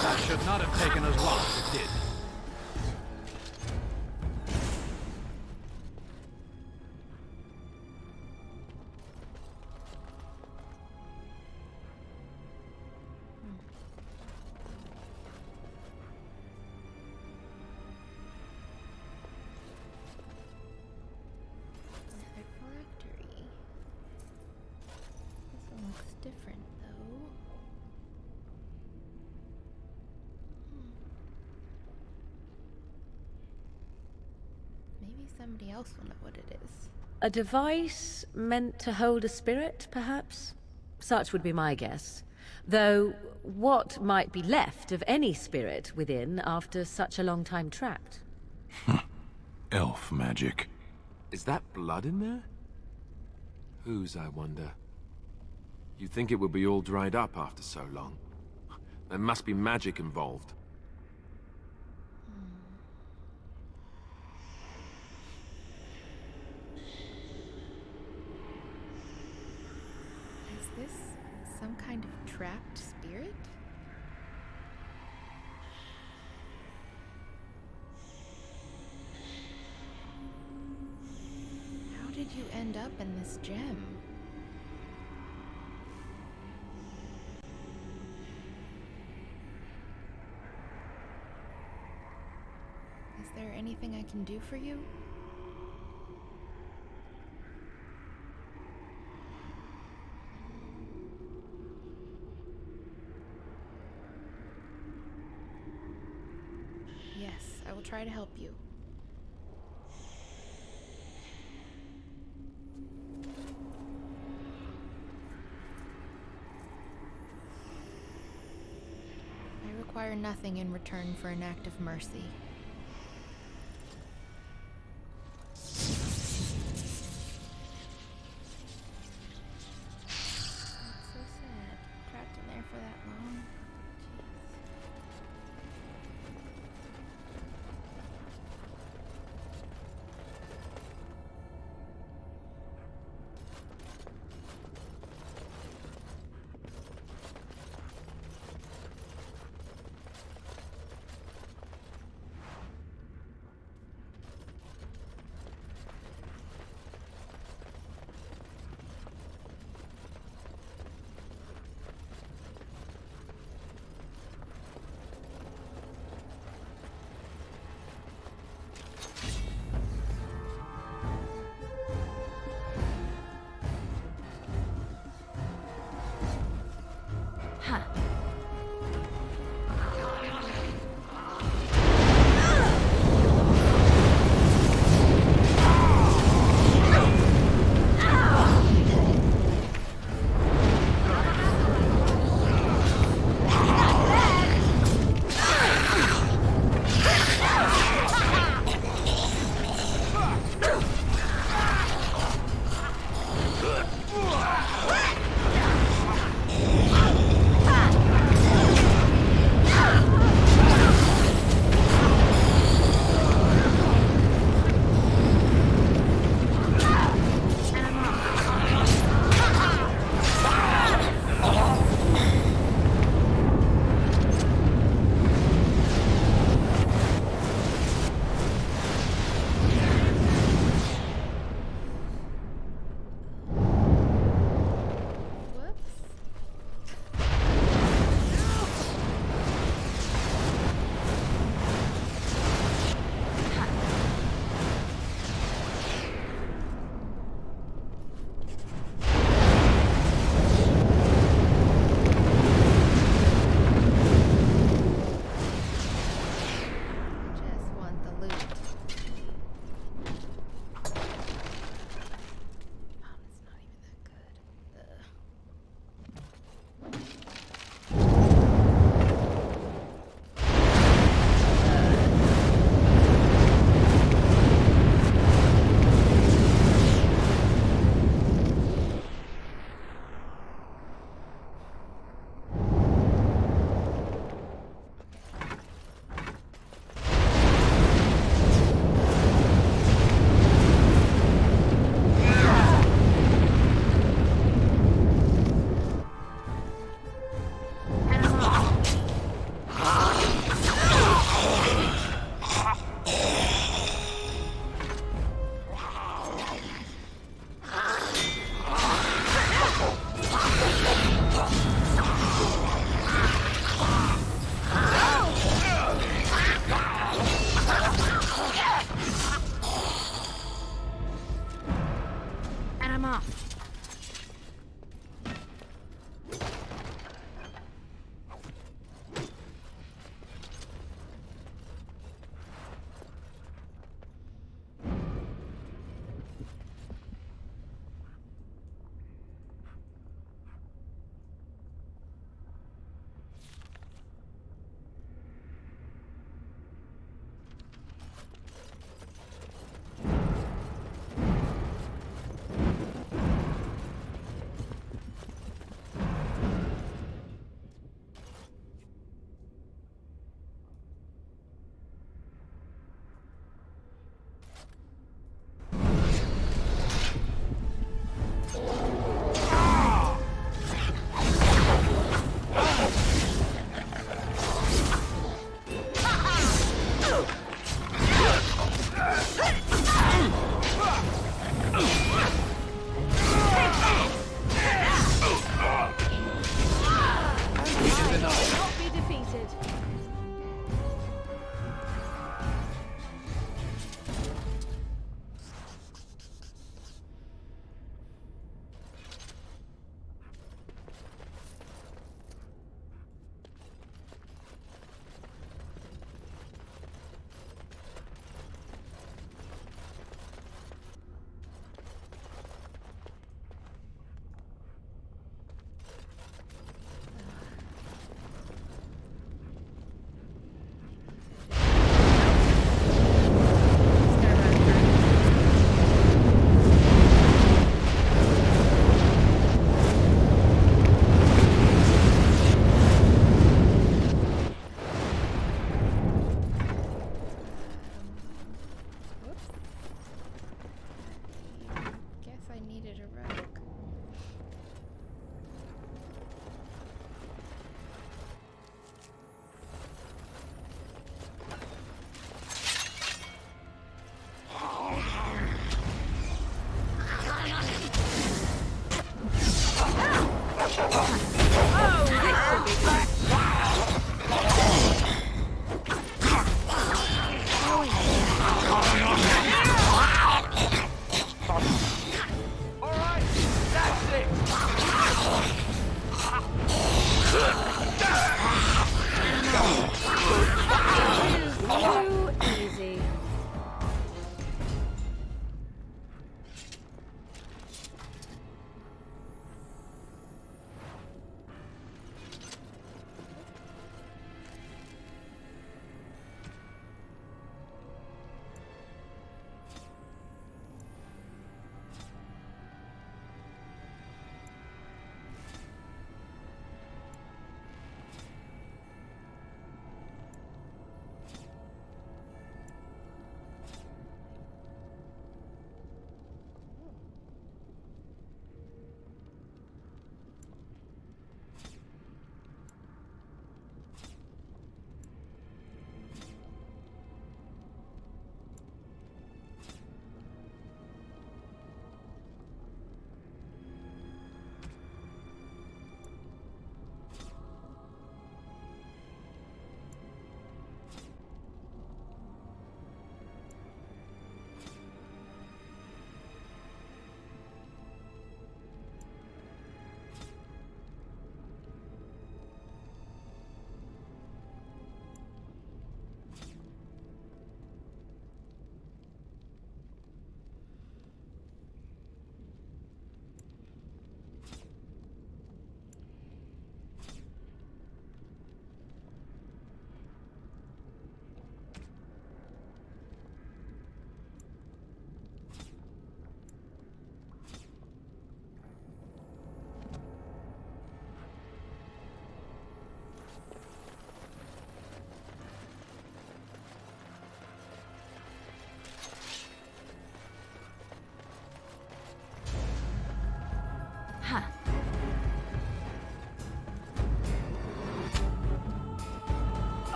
That should not have taken as long as it did. Another phylactery. This one looks different, though. Maybe somebody else will know what it is. A device meant to hold a spirit, perhaps? Such would be my guess. Though, what might be left of any spirit within after such a long time trapped? Elf magic. Is that blood in there? Whose, I wonder? You'd think it would be all dried up after so long. There must be magic involved. Is this some kind of trapped spirit? How did you end up in this gem? Is there anything I can do for you? Yes, I will try to help you. I require nothing in return for an act of mercy. That's so sad. Trapped in there for that long. I'm off.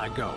I go.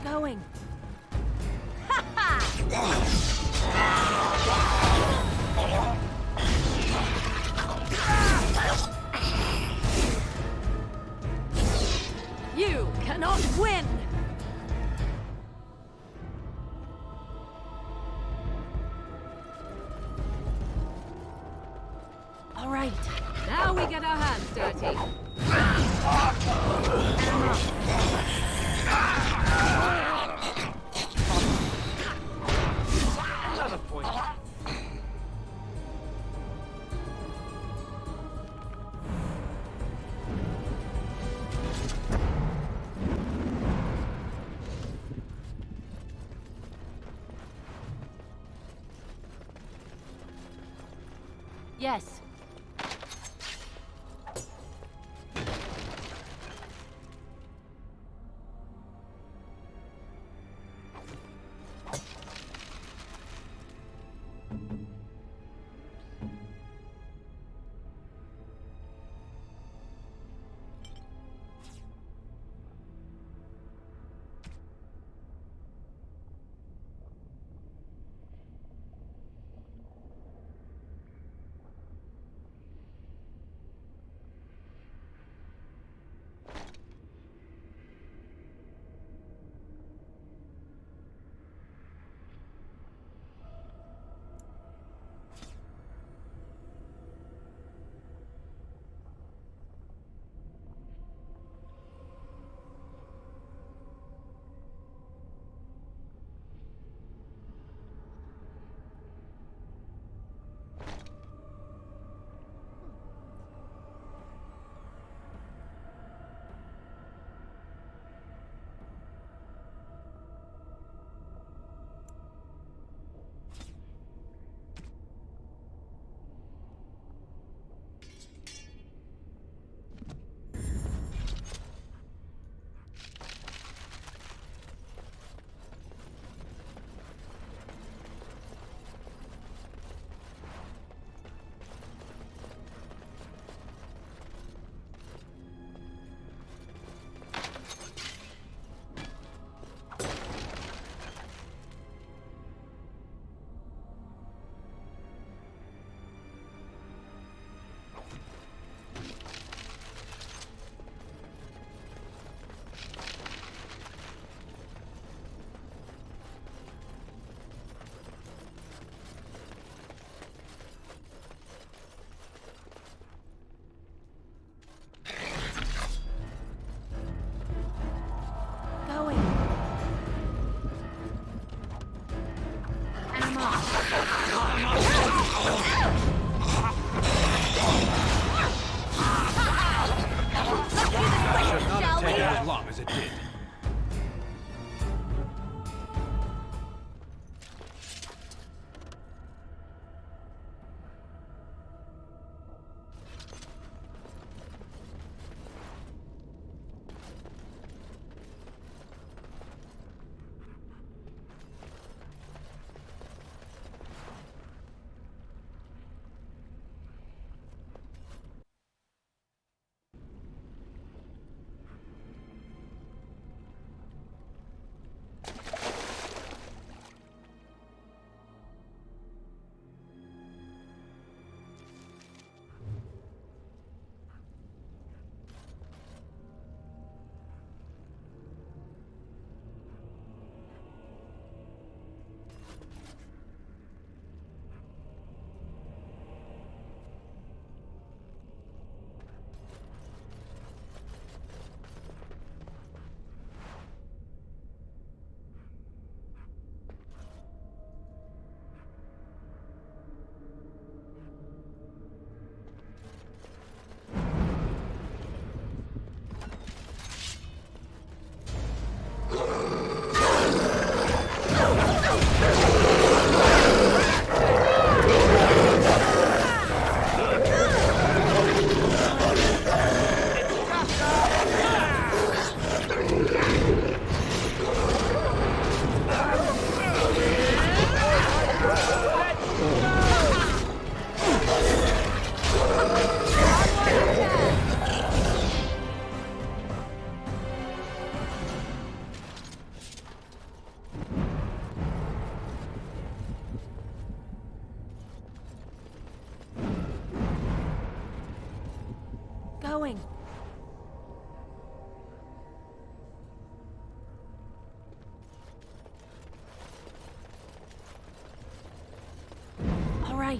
Going. You cannot win! All right. Now we get our hands dirty. Another point. Yes. Going. All right.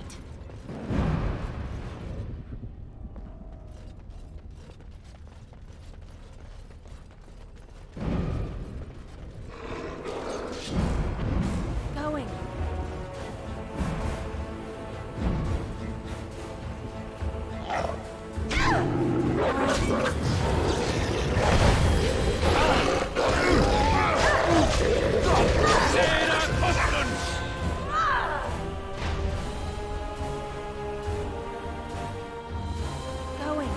Going. Going.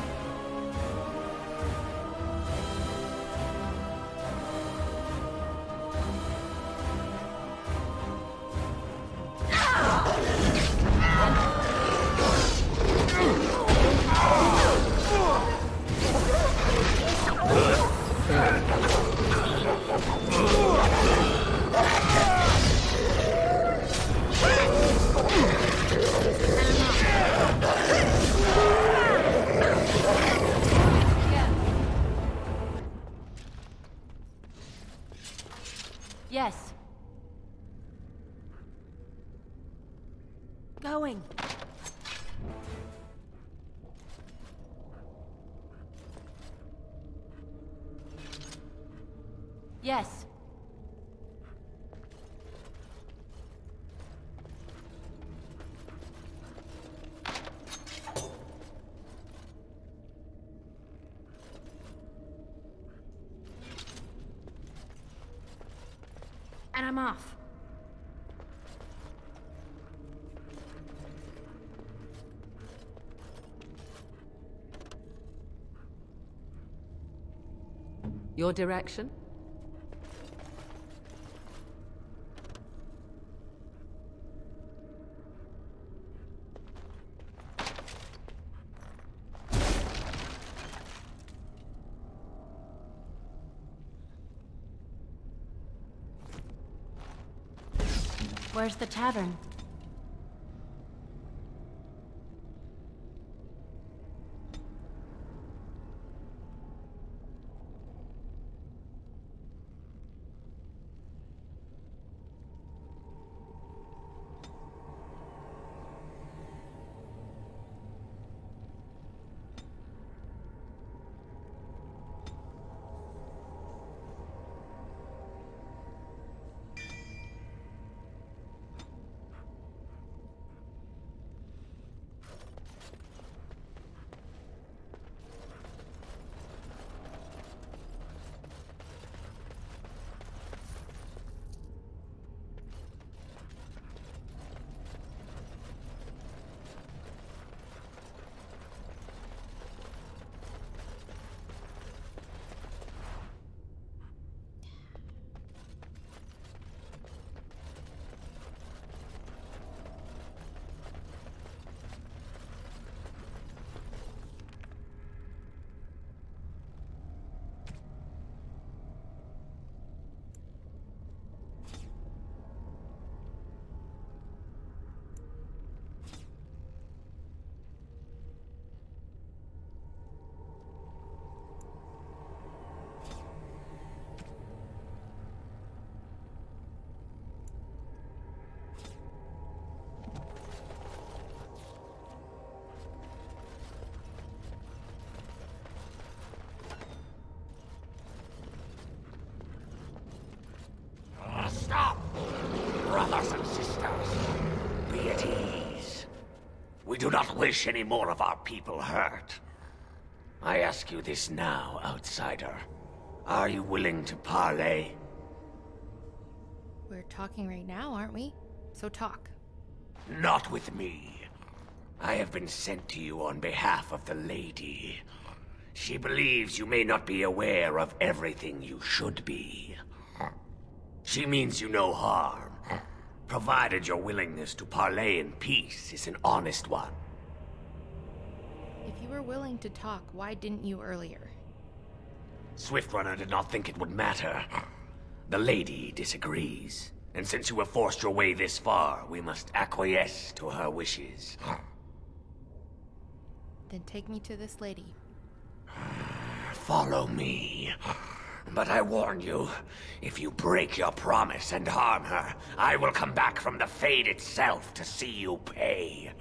Yes. Going. Yes. And I'm off. Your direction? Where's the tavern? Stop! Brothers and sisters, be at ease. We do not wish any more of our people hurt. I ask you this now, outsider. Are you willing to parley? We're talking right now, aren't we? So talk. Not with me. I have been sent to you on behalf of the lady. She believes you may not be aware of everything you should be. She means you no harm, provided your willingness to parley in peace is an honest one. If you were willing to talk, why didn't you earlier? Swiftrunner did not think it would matter. The lady disagrees, and since you have forced your way this far, we must acquiesce to her wishes. Then take me to this lady. Follow me. But I warn you, if you break your promise and harm her, I will come back from the Fade itself to see you pay.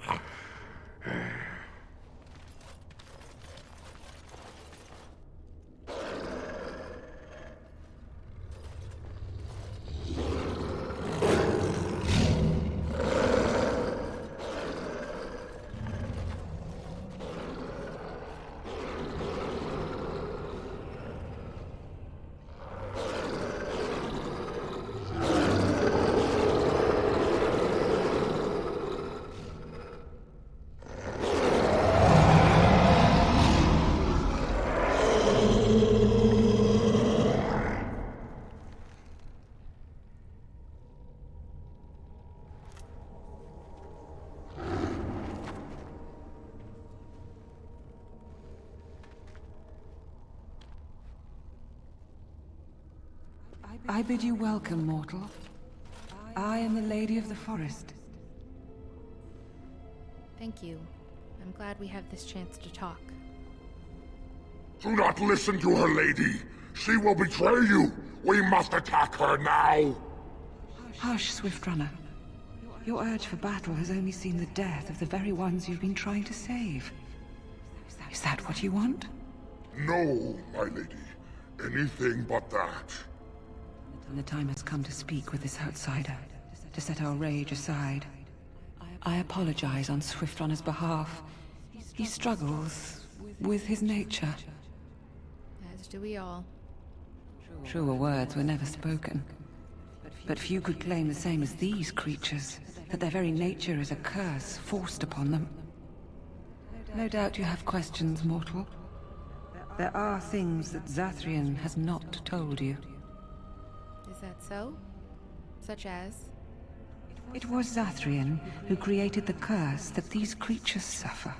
I bid you welcome, mortal. I am the Lady of the Forest. Thank you. I'm glad we have this chance to talk. Do not listen to her, lady. She will betray you. We must attack her now. Hush, Swiftrunner. Your urge for battle has only seen the death of the very ones you've been trying to save. Is that what you want? No, my lady. Anything but that. And the time has come to speak with this outsider, to set our rage aside. I apologize on Swiftrunner's behalf. He struggles with his nature. As do we all. Truer words were never spoken. But few could claim the same as these creatures, that their very nature is a curse forced upon them. No doubt you have questions, mortal. There are things that Zathrian has not told you. Is that so? Such as? It was Zathrian who created the curse that these creatures suffer.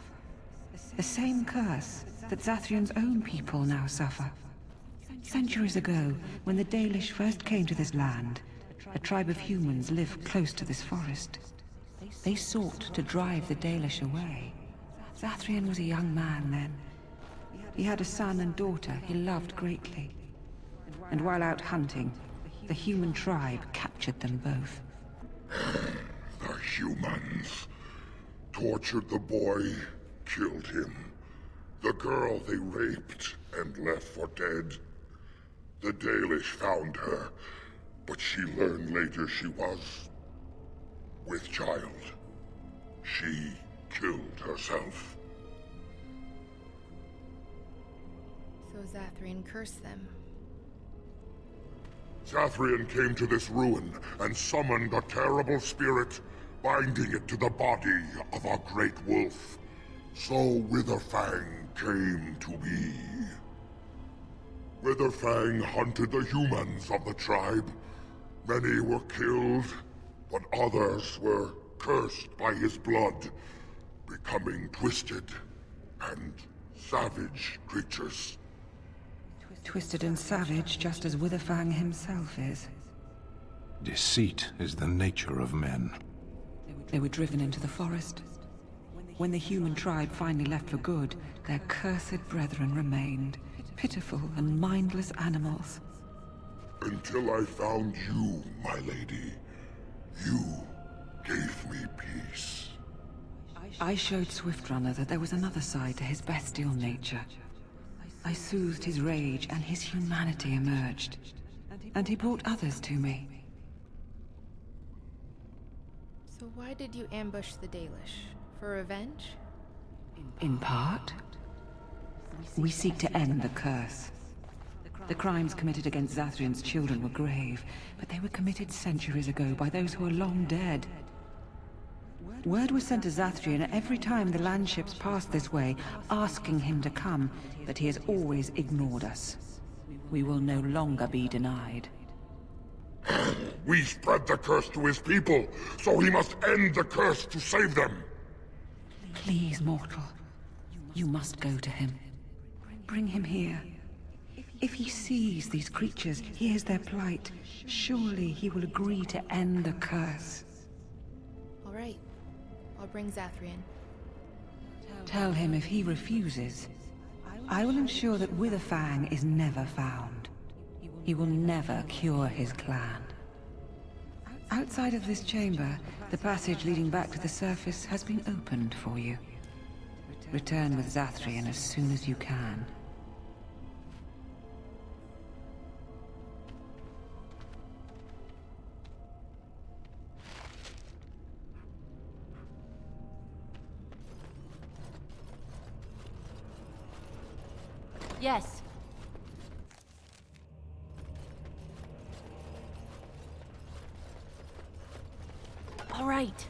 The same curse that Zathrian's own people now suffer. Centuries ago, when the Dalish first came to this land, a tribe of humans lived close to this forest. They sought to drive the Dalish away. Zathrian was a young man then. He had a son and daughter he loved greatly. And while out hunting, the human tribe captured them both. The humans tortured the boy, killed him. The girl they raped and left for dead. The Dalish found her, but she learned later she was with child. She killed herself. So Zathrian cursed them. Zathrian came to this ruin and summoned a terrible spirit, binding it to the body of a great wolf. So Witherfang came to be. Witherfang hunted the humans of the tribe. Many were killed, but others were cursed by his blood, becoming twisted and savage creatures. Twisted and savage, just as Witherfang himself is. Deceit is the nature of men. They were driven into the forest. When the human tribe finally left for good, their cursed brethren remained, pitiful and mindless animals. Until I found you, my lady. You gave me peace. I showed Swiftrunner that there was another side to his bestial nature. I soothed his rage, and his humanity emerged. And he brought others to me. So why did you ambush the Dalish? For revenge? In part. We seek to end the curse. The crimes committed against Zathrian's children were grave, but they were committed centuries ago by those who are long dead. Word was sent to Zathrian every time the landships passed this way, asking him to come, but he has always ignored us. We will no longer be denied. We spread the curse to his people, so he must end the curse to save them. Please, mortal. You must go to him. Bring him here. If he sees these creatures, hears their plight, surely he will agree to end the curse. All right. I'll bring Zathrian. Tell him if he refuses, I will ensure that Witherfang is never found. He will never cure his clan. Outside of this chamber, the passage leading back to the surface has been opened for you. Return with Zathrian as soon as you can. Yes. All right.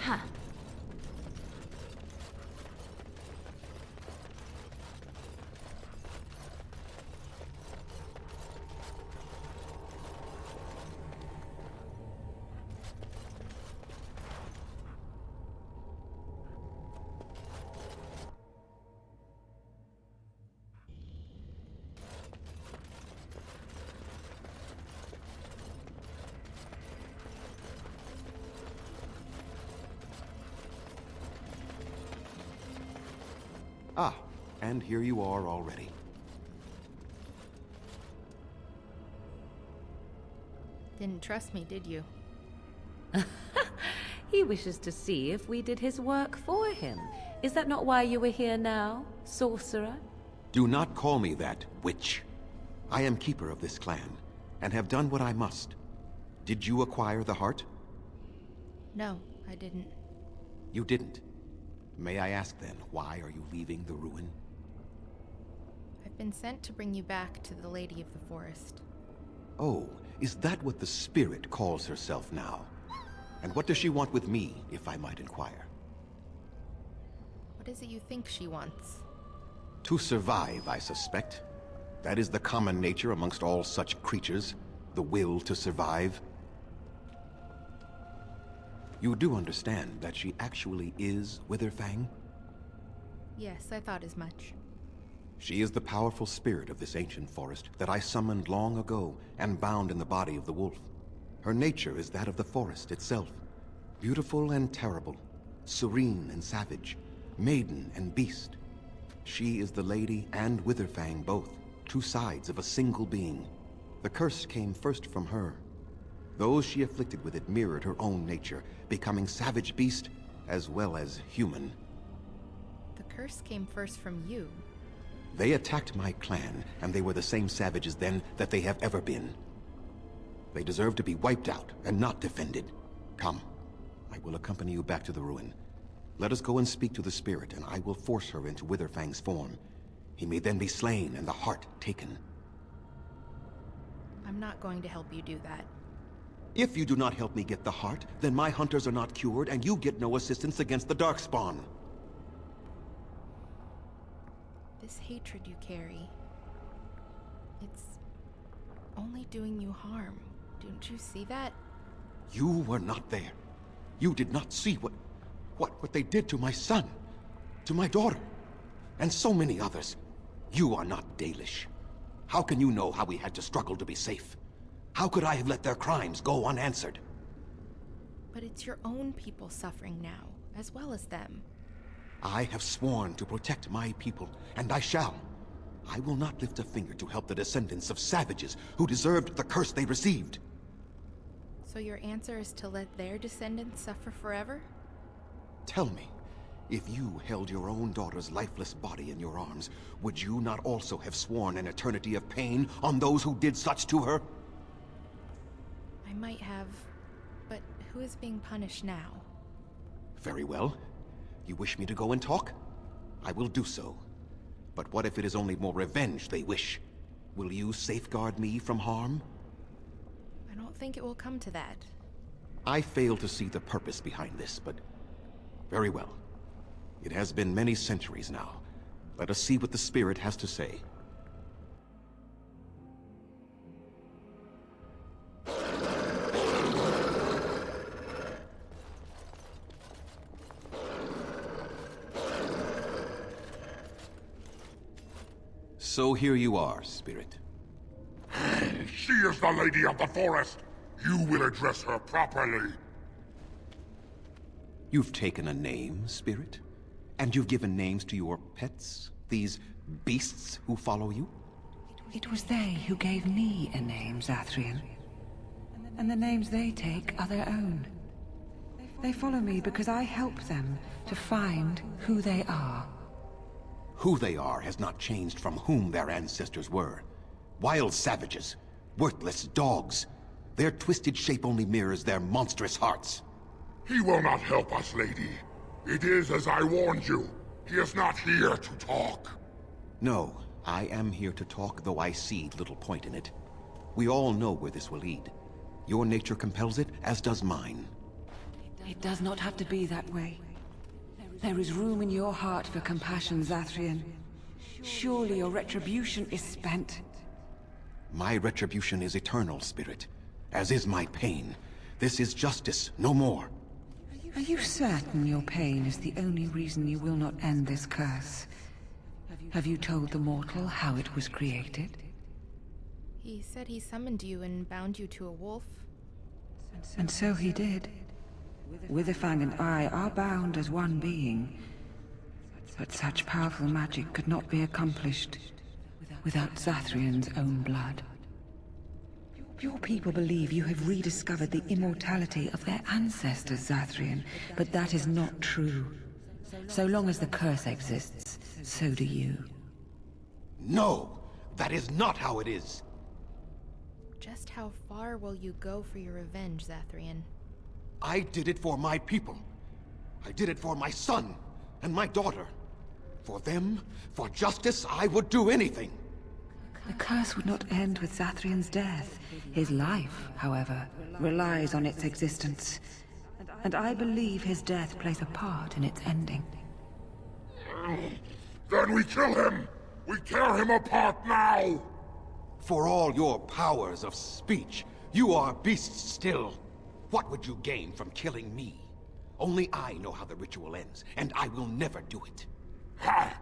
Huh. Ah, and here you are already. Didn't trust me, did you? He wishes to see if we did his work for him. Is that not why you were here now, sorcerer? Do not call me that, witch. I am keeper of this clan, and have done what I must. Did you acquire the heart? No, I didn't. You didn't. May I ask then, why are you leaving the ruin? I've been sent to bring you back to the Lady of the Forest. Oh, is that what the spirit calls herself now? And what does she want with me, if I might inquire? What is it you think she wants? To survive, I suspect. That is the common nature amongst all such creatures, the will to survive. You do understand that she actually is Witherfang? Yes, I thought as much. She is the powerful spirit of this ancient forest that I summoned long ago and bound in the body of the wolf. Her nature is that of the forest itself. Beautiful and terrible, serene and savage, maiden and beast. She is the Lady and Witherfang both, two sides of a single being. The curse came first from her. Those she afflicted with it mirrored her own nature, becoming savage beast as well as human. The curse came first from you. They attacked my clan, and they were the same savages then that they have ever been. They deserve to be wiped out and not defended. Come, I will accompany you back to the ruin. Let us go and speak to the spirit, and I will force her into Witherfang's form. He may then be slain and the heart taken. I'm not going to help you do that. If you do not help me get the heart, then my hunters are not cured, and you get no assistance against the Darkspawn. This hatred you carry, it's only doing you harm. Don't you see that? You were not there. You did not see what they did to my son, to my daughter, and so many others. You are not Dalish. How can you know how we had to struggle to be safe? How could I have let their crimes go unanswered? But it's your own people suffering now, as well as them. I have sworn to protect my people, and I shall. I will not lift a finger to help the descendants of savages who deserved the curse they received. So your answer is to let their descendants suffer forever? Tell me, if you held your own daughter's lifeless body in your arms, would you not also have sworn an eternity of pain on those who did such to her? I might have, but who is being punished now? Very well. You wish me to go and talk? I will do so. But what if it is only more revenge they wish? Will you safeguard me from harm? I don't think it will come to that. I fail to see the purpose behind this, but very well. It has been many centuries now. Let us see what the spirit has to say. So here you are, Spirit. She is the Lady of the Forest. You will address her properly. You've taken a name, Spirit? And you've given names to your pets? These beasts who follow you? It was they who gave me a name, Zathrian. And the names they take are their own. They follow me because I help them to find who they are. Who they are has not changed from whom their ancestors were. Wild savages, worthless dogs. Their twisted shape only mirrors their monstrous hearts. He will not help us, lady. It is as I warned you. He is not here to talk. No, I am here to talk, though I see little point in it. We all know where this will lead. Your nature compels it, as does mine. It does not have to be that way. There is room in your heart for compassion, Zathrian. Surely your retribution is spent. My retribution is eternal, Spirit, as is my pain. This is justice, no more. Are you certain your pain is the only reason you will not end this curse? Have you told the mortal how it was created? He said he summoned you and bound you to a wolf. And so he did. Witherfang and I are bound as one being. But such powerful magic could not be accomplished without Zathrian's own blood. Your people believe you have rediscovered the immortality of their ancestors, Zathrian, but that is not true. So long as the curse exists, so do you. No! That is not how it is! Just how far will you go for your revenge, Zathrian? I did it for my people. I did it for my son and my daughter. For them, for justice, I would do anything. The curse would not end with Zathrian's death. His life, however, relies on its existence. And I believe his death plays a part in its ending. Then we kill him! We tear him apart now! For all your powers of speech, you are beasts still. What would you gain from killing me? Only I know how the ritual ends, and I will never do it. Ha!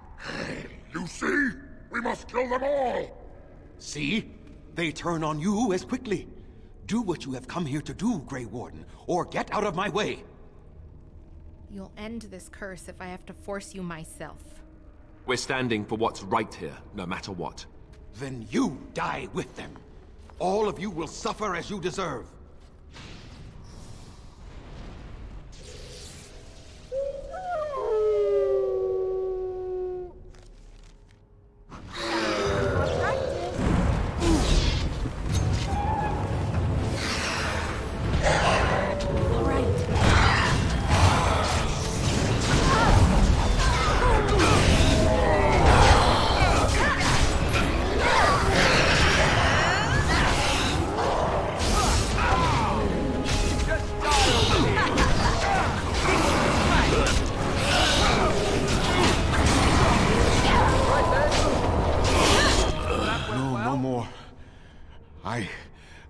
You see? We must kill them all! See? They turn on you as quickly. Do what you have come here to do, Grey Warden, or get out of my way! You'll end this curse if I have to force you myself. We're standing for what's right here, no matter what. Then you die with them. All of you will suffer as you deserve.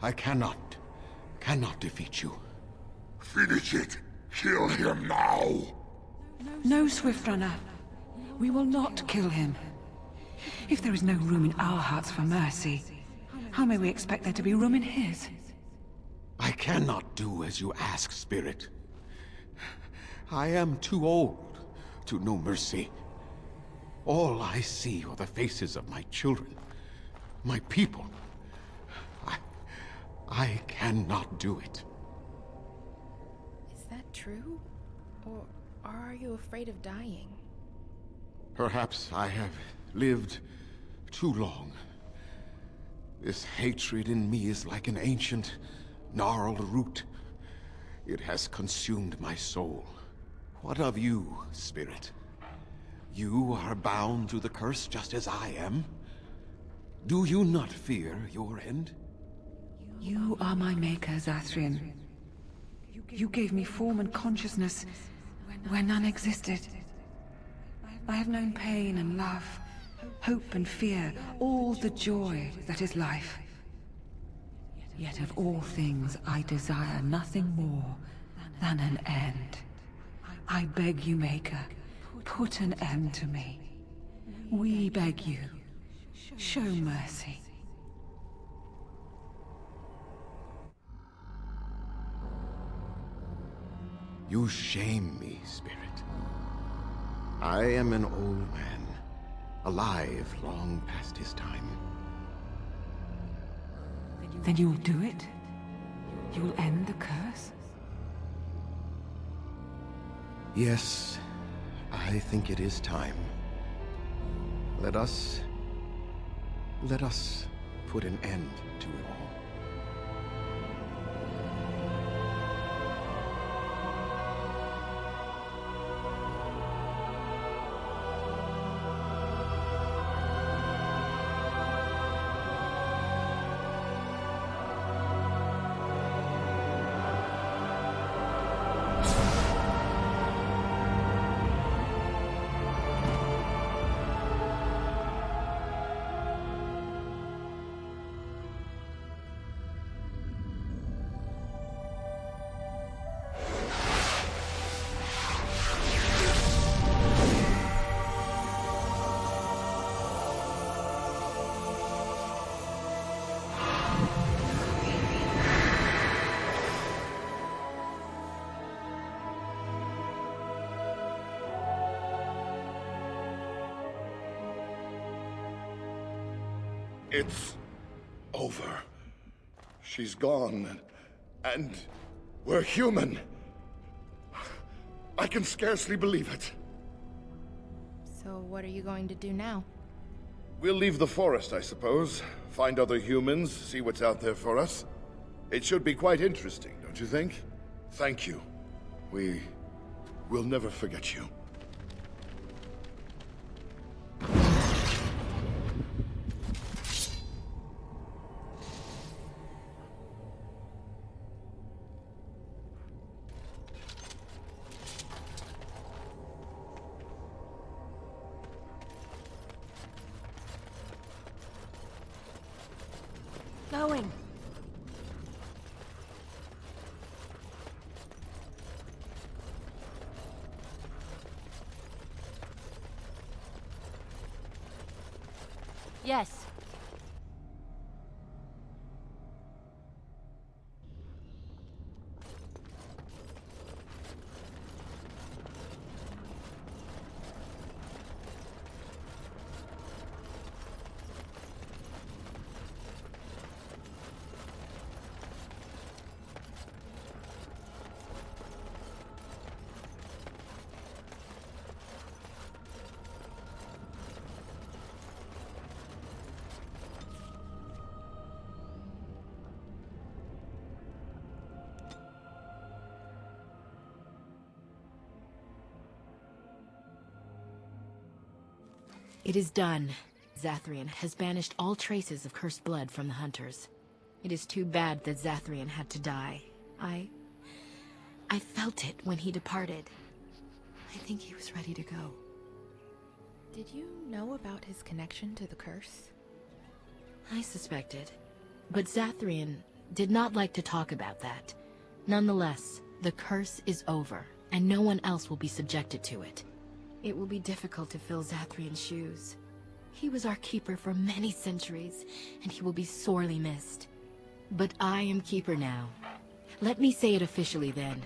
I cannot defeat you. Finish it! Kill him now! No, Swift Runner. We will not kill him. If there is no room in our hearts for mercy, how may we expect there to be room in his? I cannot do as you ask, Spirit. I am too old to know mercy. All I see are the faces of my children, my people. I cannot do it. Is that true? Or are you afraid of dying? Perhaps I have lived too long. This hatred in me is like an ancient, gnarled root. It has consumed my soul. What of you, Spirit? You are bound to the curse just as I am. Do you not fear your end? You are my maker, Zathrian. You gave me form and consciousness where none existed. I have known pain and love, hope and fear, all the joy that is life. Yet of all things, I desire nothing more than an end. I beg you, Maker, put an end to me. We beg you, show mercy. You shame me, Spirit. I am an old man, alive long past his time. Then you will do it? You will end the curse? Yes, I think it is time. Let us put an end to it all. It's over. She's gone, and we're human. I can scarcely believe it. So what are you going to do now? We'll leave the forest, I suppose. Find other humans, see what's out there for us. It should be quite interesting, don't you think? Thank you. We'll never forget you. Going. Yes. It is done. Zathrian has banished all traces of cursed blood from the hunters. It is too bad that Zathrian had to die. I felt it when he departed. I think he was ready to go. Did you know about his connection to the curse? I suspected. But Zathrian did not like to talk about that. Nonetheless, the curse is over, and no one else will be subjected to it. It will be difficult to fill Zathrian's shoes. He was our keeper for many centuries, and he will be sorely missed. But I am keeper now. Let me say it officially then.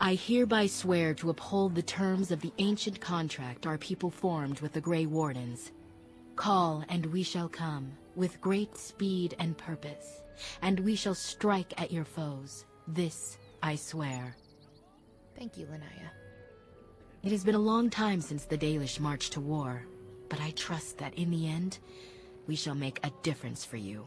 I hereby swear to uphold the terms of the ancient contract our people formed with the Grey Wardens. Call, and we shall come, with great speed and purpose, and we shall strike at your foes. This I swear. Thank you, Lanaya. It has been a long time since the Dalish marched to war, but I trust that in the end, we shall make a difference for you.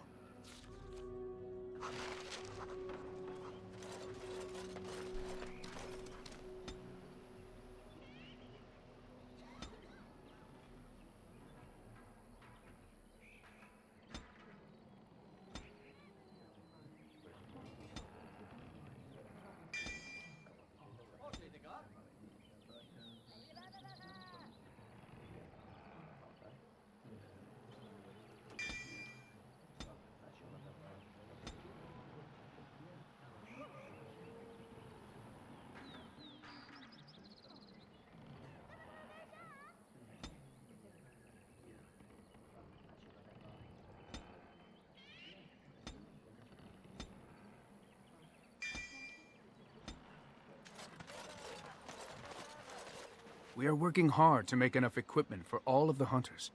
We are working hard to make enough equipment for all of the hunters.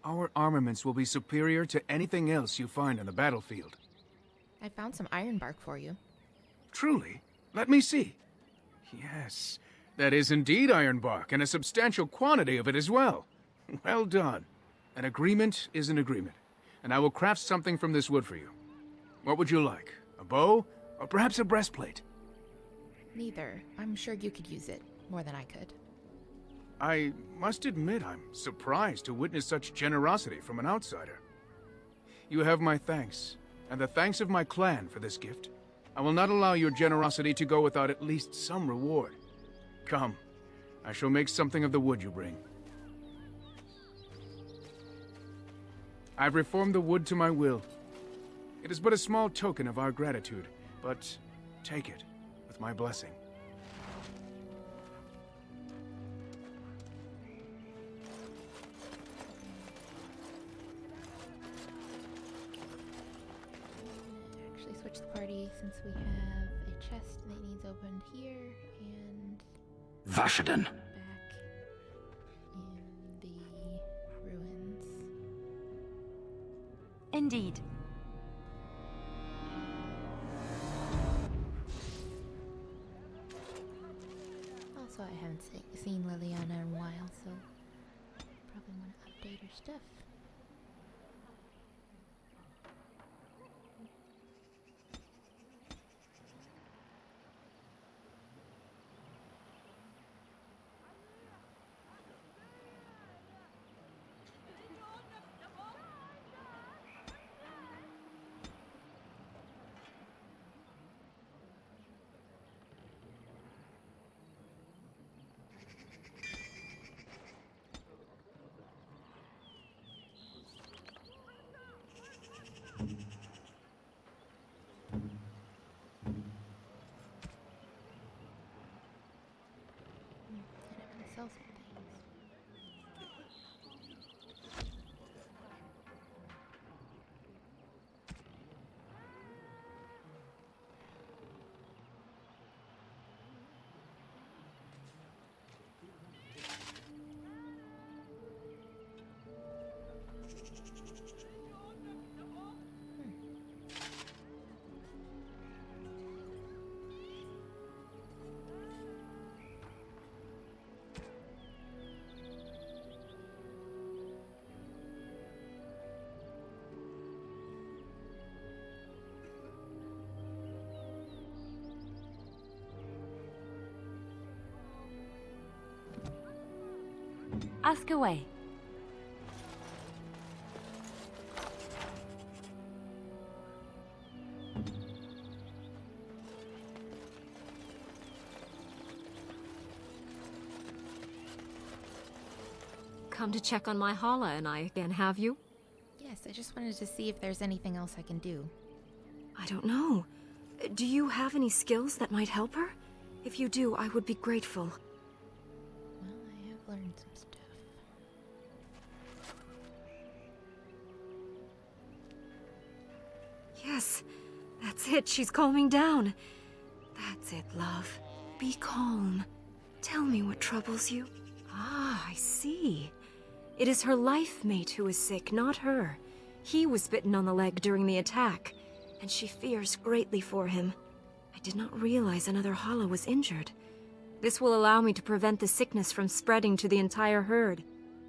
Our armaments will be superior to anything else you find on the battlefield. I found some iron bark for you. Truly? Let me see. Yes, that is indeed iron bark, and a substantial quantity of it as well. Well done. An agreement is an agreement, and I will craft something from this wood for you. What would you like? A bow, or perhaps a breastplate? Neither. I'm sure you could use it, more than I could. I must admit I'm surprised to witness such generosity from an outsider. You have my thanks, and the thanks of my clan for this gift. I will not allow your generosity to go without at least some reward. Come, I shall make something of the wood you bring. I've reformed the wood to my will. It is but a small token of our gratitude, but take it with my blessing. Switch the party since we have a chest that needs opened here and Vashaden. back in the ruins. Indeed. Also, I haven't seen Liliana in a while, so probably want to update her stuff. Sell some things. Ask away. come to check on my Hala and I again, have you? Yes, I just wanted to see if there's anything else I can do. I don't know. Do you have any skills that might help her? If you do, I would be grateful. Well, I have learned some stuff. Yes, that's it. She's calming down. That's it, love. Be calm. Tell me what troubles you. Ah, I see. It is her life mate who is sick, not her. He was bitten on the leg during the attack, and she fears greatly for him. I did not realize another Hala was injured. This will allow me to prevent the sickness from spreading to the entire herd.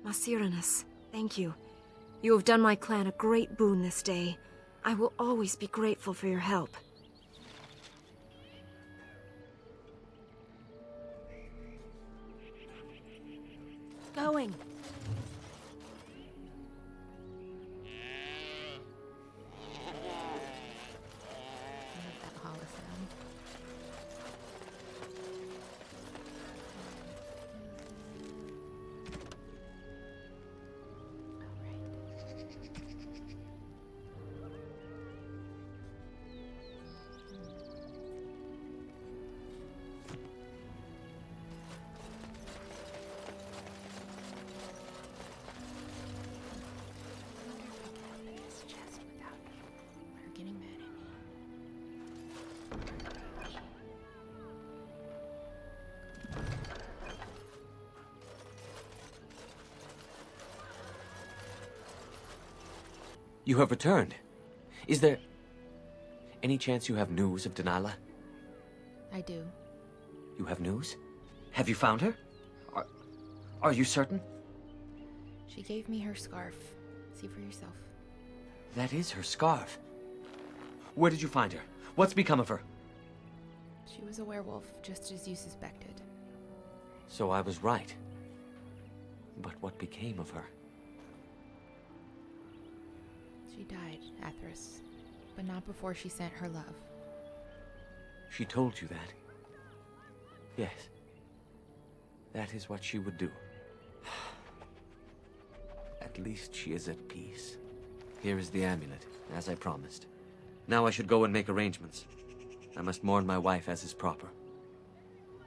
Masiranus, thank you. You have done my clan a great boon this day. I will always be grateful for your help. Going. That hollow sound. You have returned. Is there any chance you have news of Danilah? I do. You have news? Have you found her? Are you certain? She gave me her scarf. See for yourself. That is her scarf. Where did you find her? What's become of her? She was a werewolf, just as you suspected. So I was right. But what became of her? She died, Athris, but not before she sent her love. She told you that? Yes. That is what she would do. At least she is at peace. Here is the amulet, as I promised. Now I should go and make arrangements. I must mourn my wife as is proper.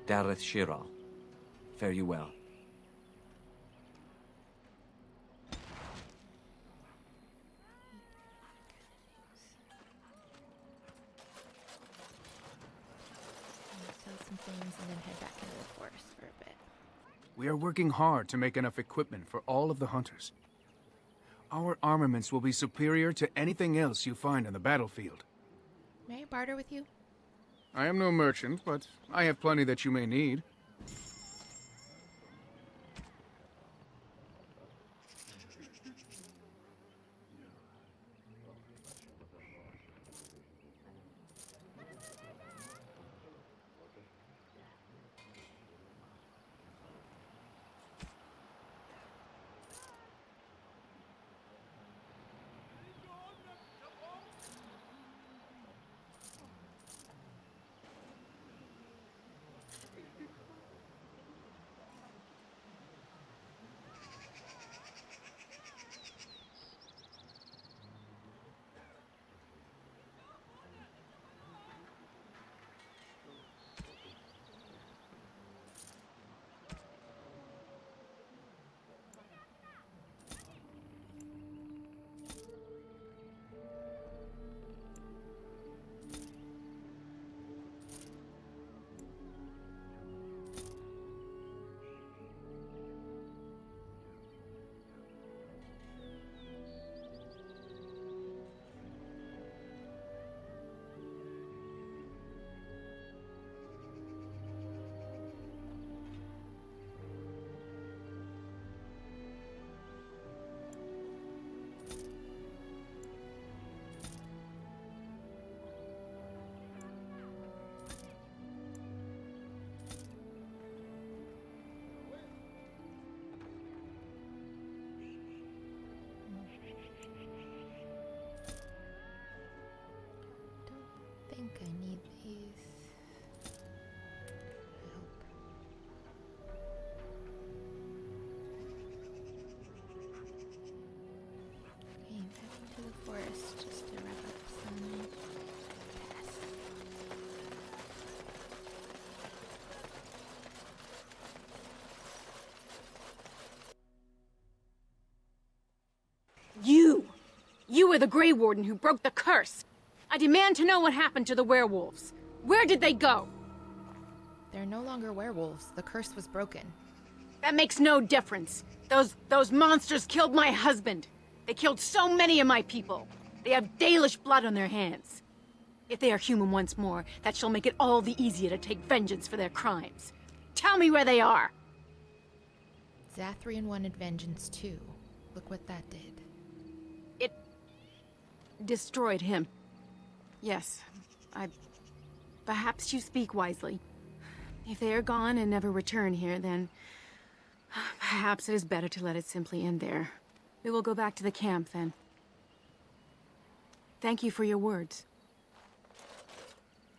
Dareth Shiral, fare you well. And then head back into the forest for a bit. We are working hard to make enough equipment for all of the hunters. Our armaments will be superior to anything else you find on the battlefield. May I barter with you? I am no merchant, but I have plenty that you may need. the Grey Warden who broke the curse. I demand to know what happened to the werewolves. Where did they go? They're no longer werewolves. The curse was broken. That makes no difference. Those monsters killed my husband. They killed so many of my people. They have Dalish blood on their hands. If they are human once more, that shall make it all the easier to take vengeance for their crimes. Tell me where they are! Zathrian wanted vengeance too. Look what that did. It destroyed him. Yes, perhaps you speak wisely. If they are gone and never return here, then perhaps it is better to let it simply end there. We will go back to the camp then. Thank you for your words.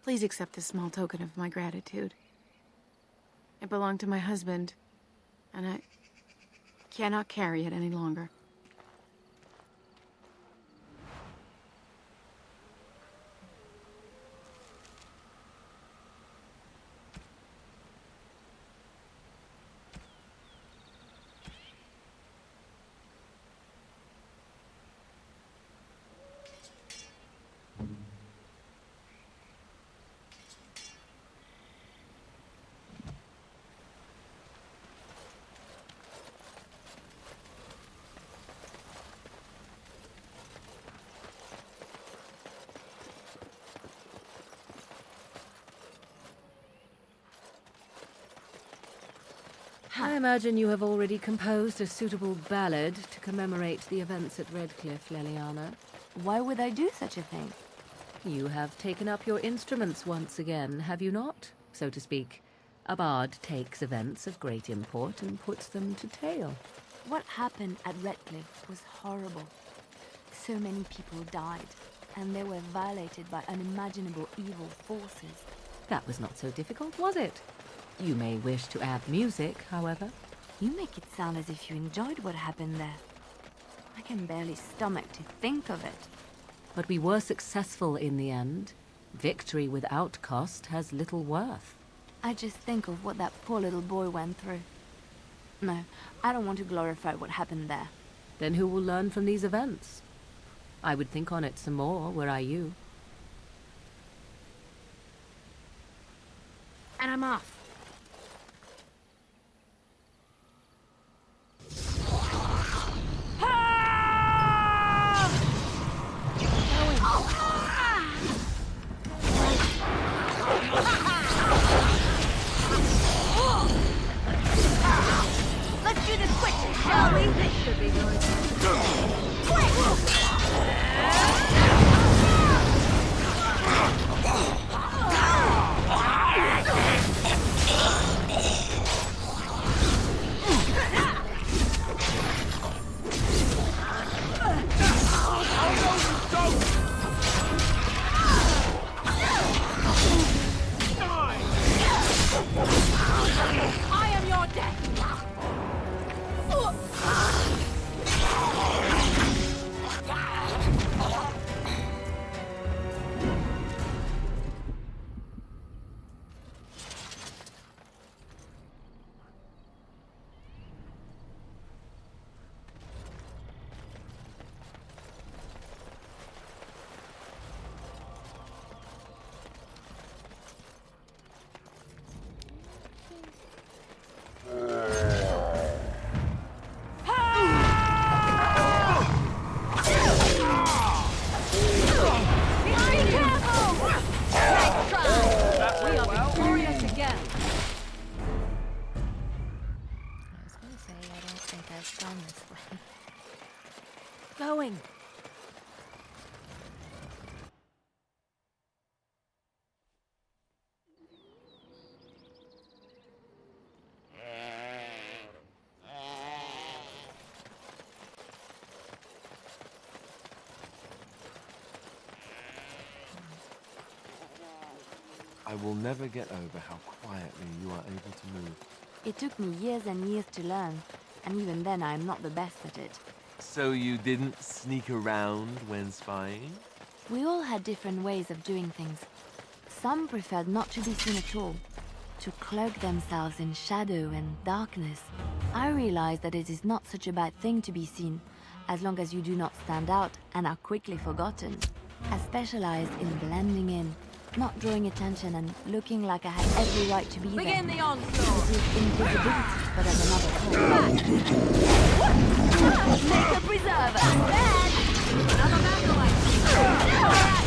Please accept this small token of my gratitude. It belonged to my husband, and I cannot carry it any longer. I imagine you have already composed a suitable ballad to commemorate the events at Redcliffe, Leliana. Why would I do such a thing? You have taken up your instruments once again, have you not? So to speak. A bard takes events of great import and puts them to tale. What happened at Redcliffe was horrible. So many people died, and they were violated by unimaginable evil forces. That was not so difficult, was it? You may wish to add music, however. You make it sound as if you enjoyed what happened there. I can barely stomach to think of it. But we were successful in the end. Victory without cost has little worth. I just think of what that poor little boy went through. No, I don't want to glorify what happened there. Then who will learn from these events? I would think on it some more, were I you. And I'm off. Let's do this quick, shall we? This should be good. I am your death! Going. I will never get over how quietly you are able to move. It took me years and years to learn, and even then I am not the best at it. So you didn't sneak around when spying? We all had different ways of doing things. Some preferred not to be seen at all, to cloak themselves in shadow and darkness. I realized that it is not such a bad thing to be seen, as long as you do not stand out and are quickly forgotten. I specialized in blending in, not drawing attention and looking like I had every right to be there. Begin the onslaught! It is invisibility, but as another call. Make a preserver! Another battle!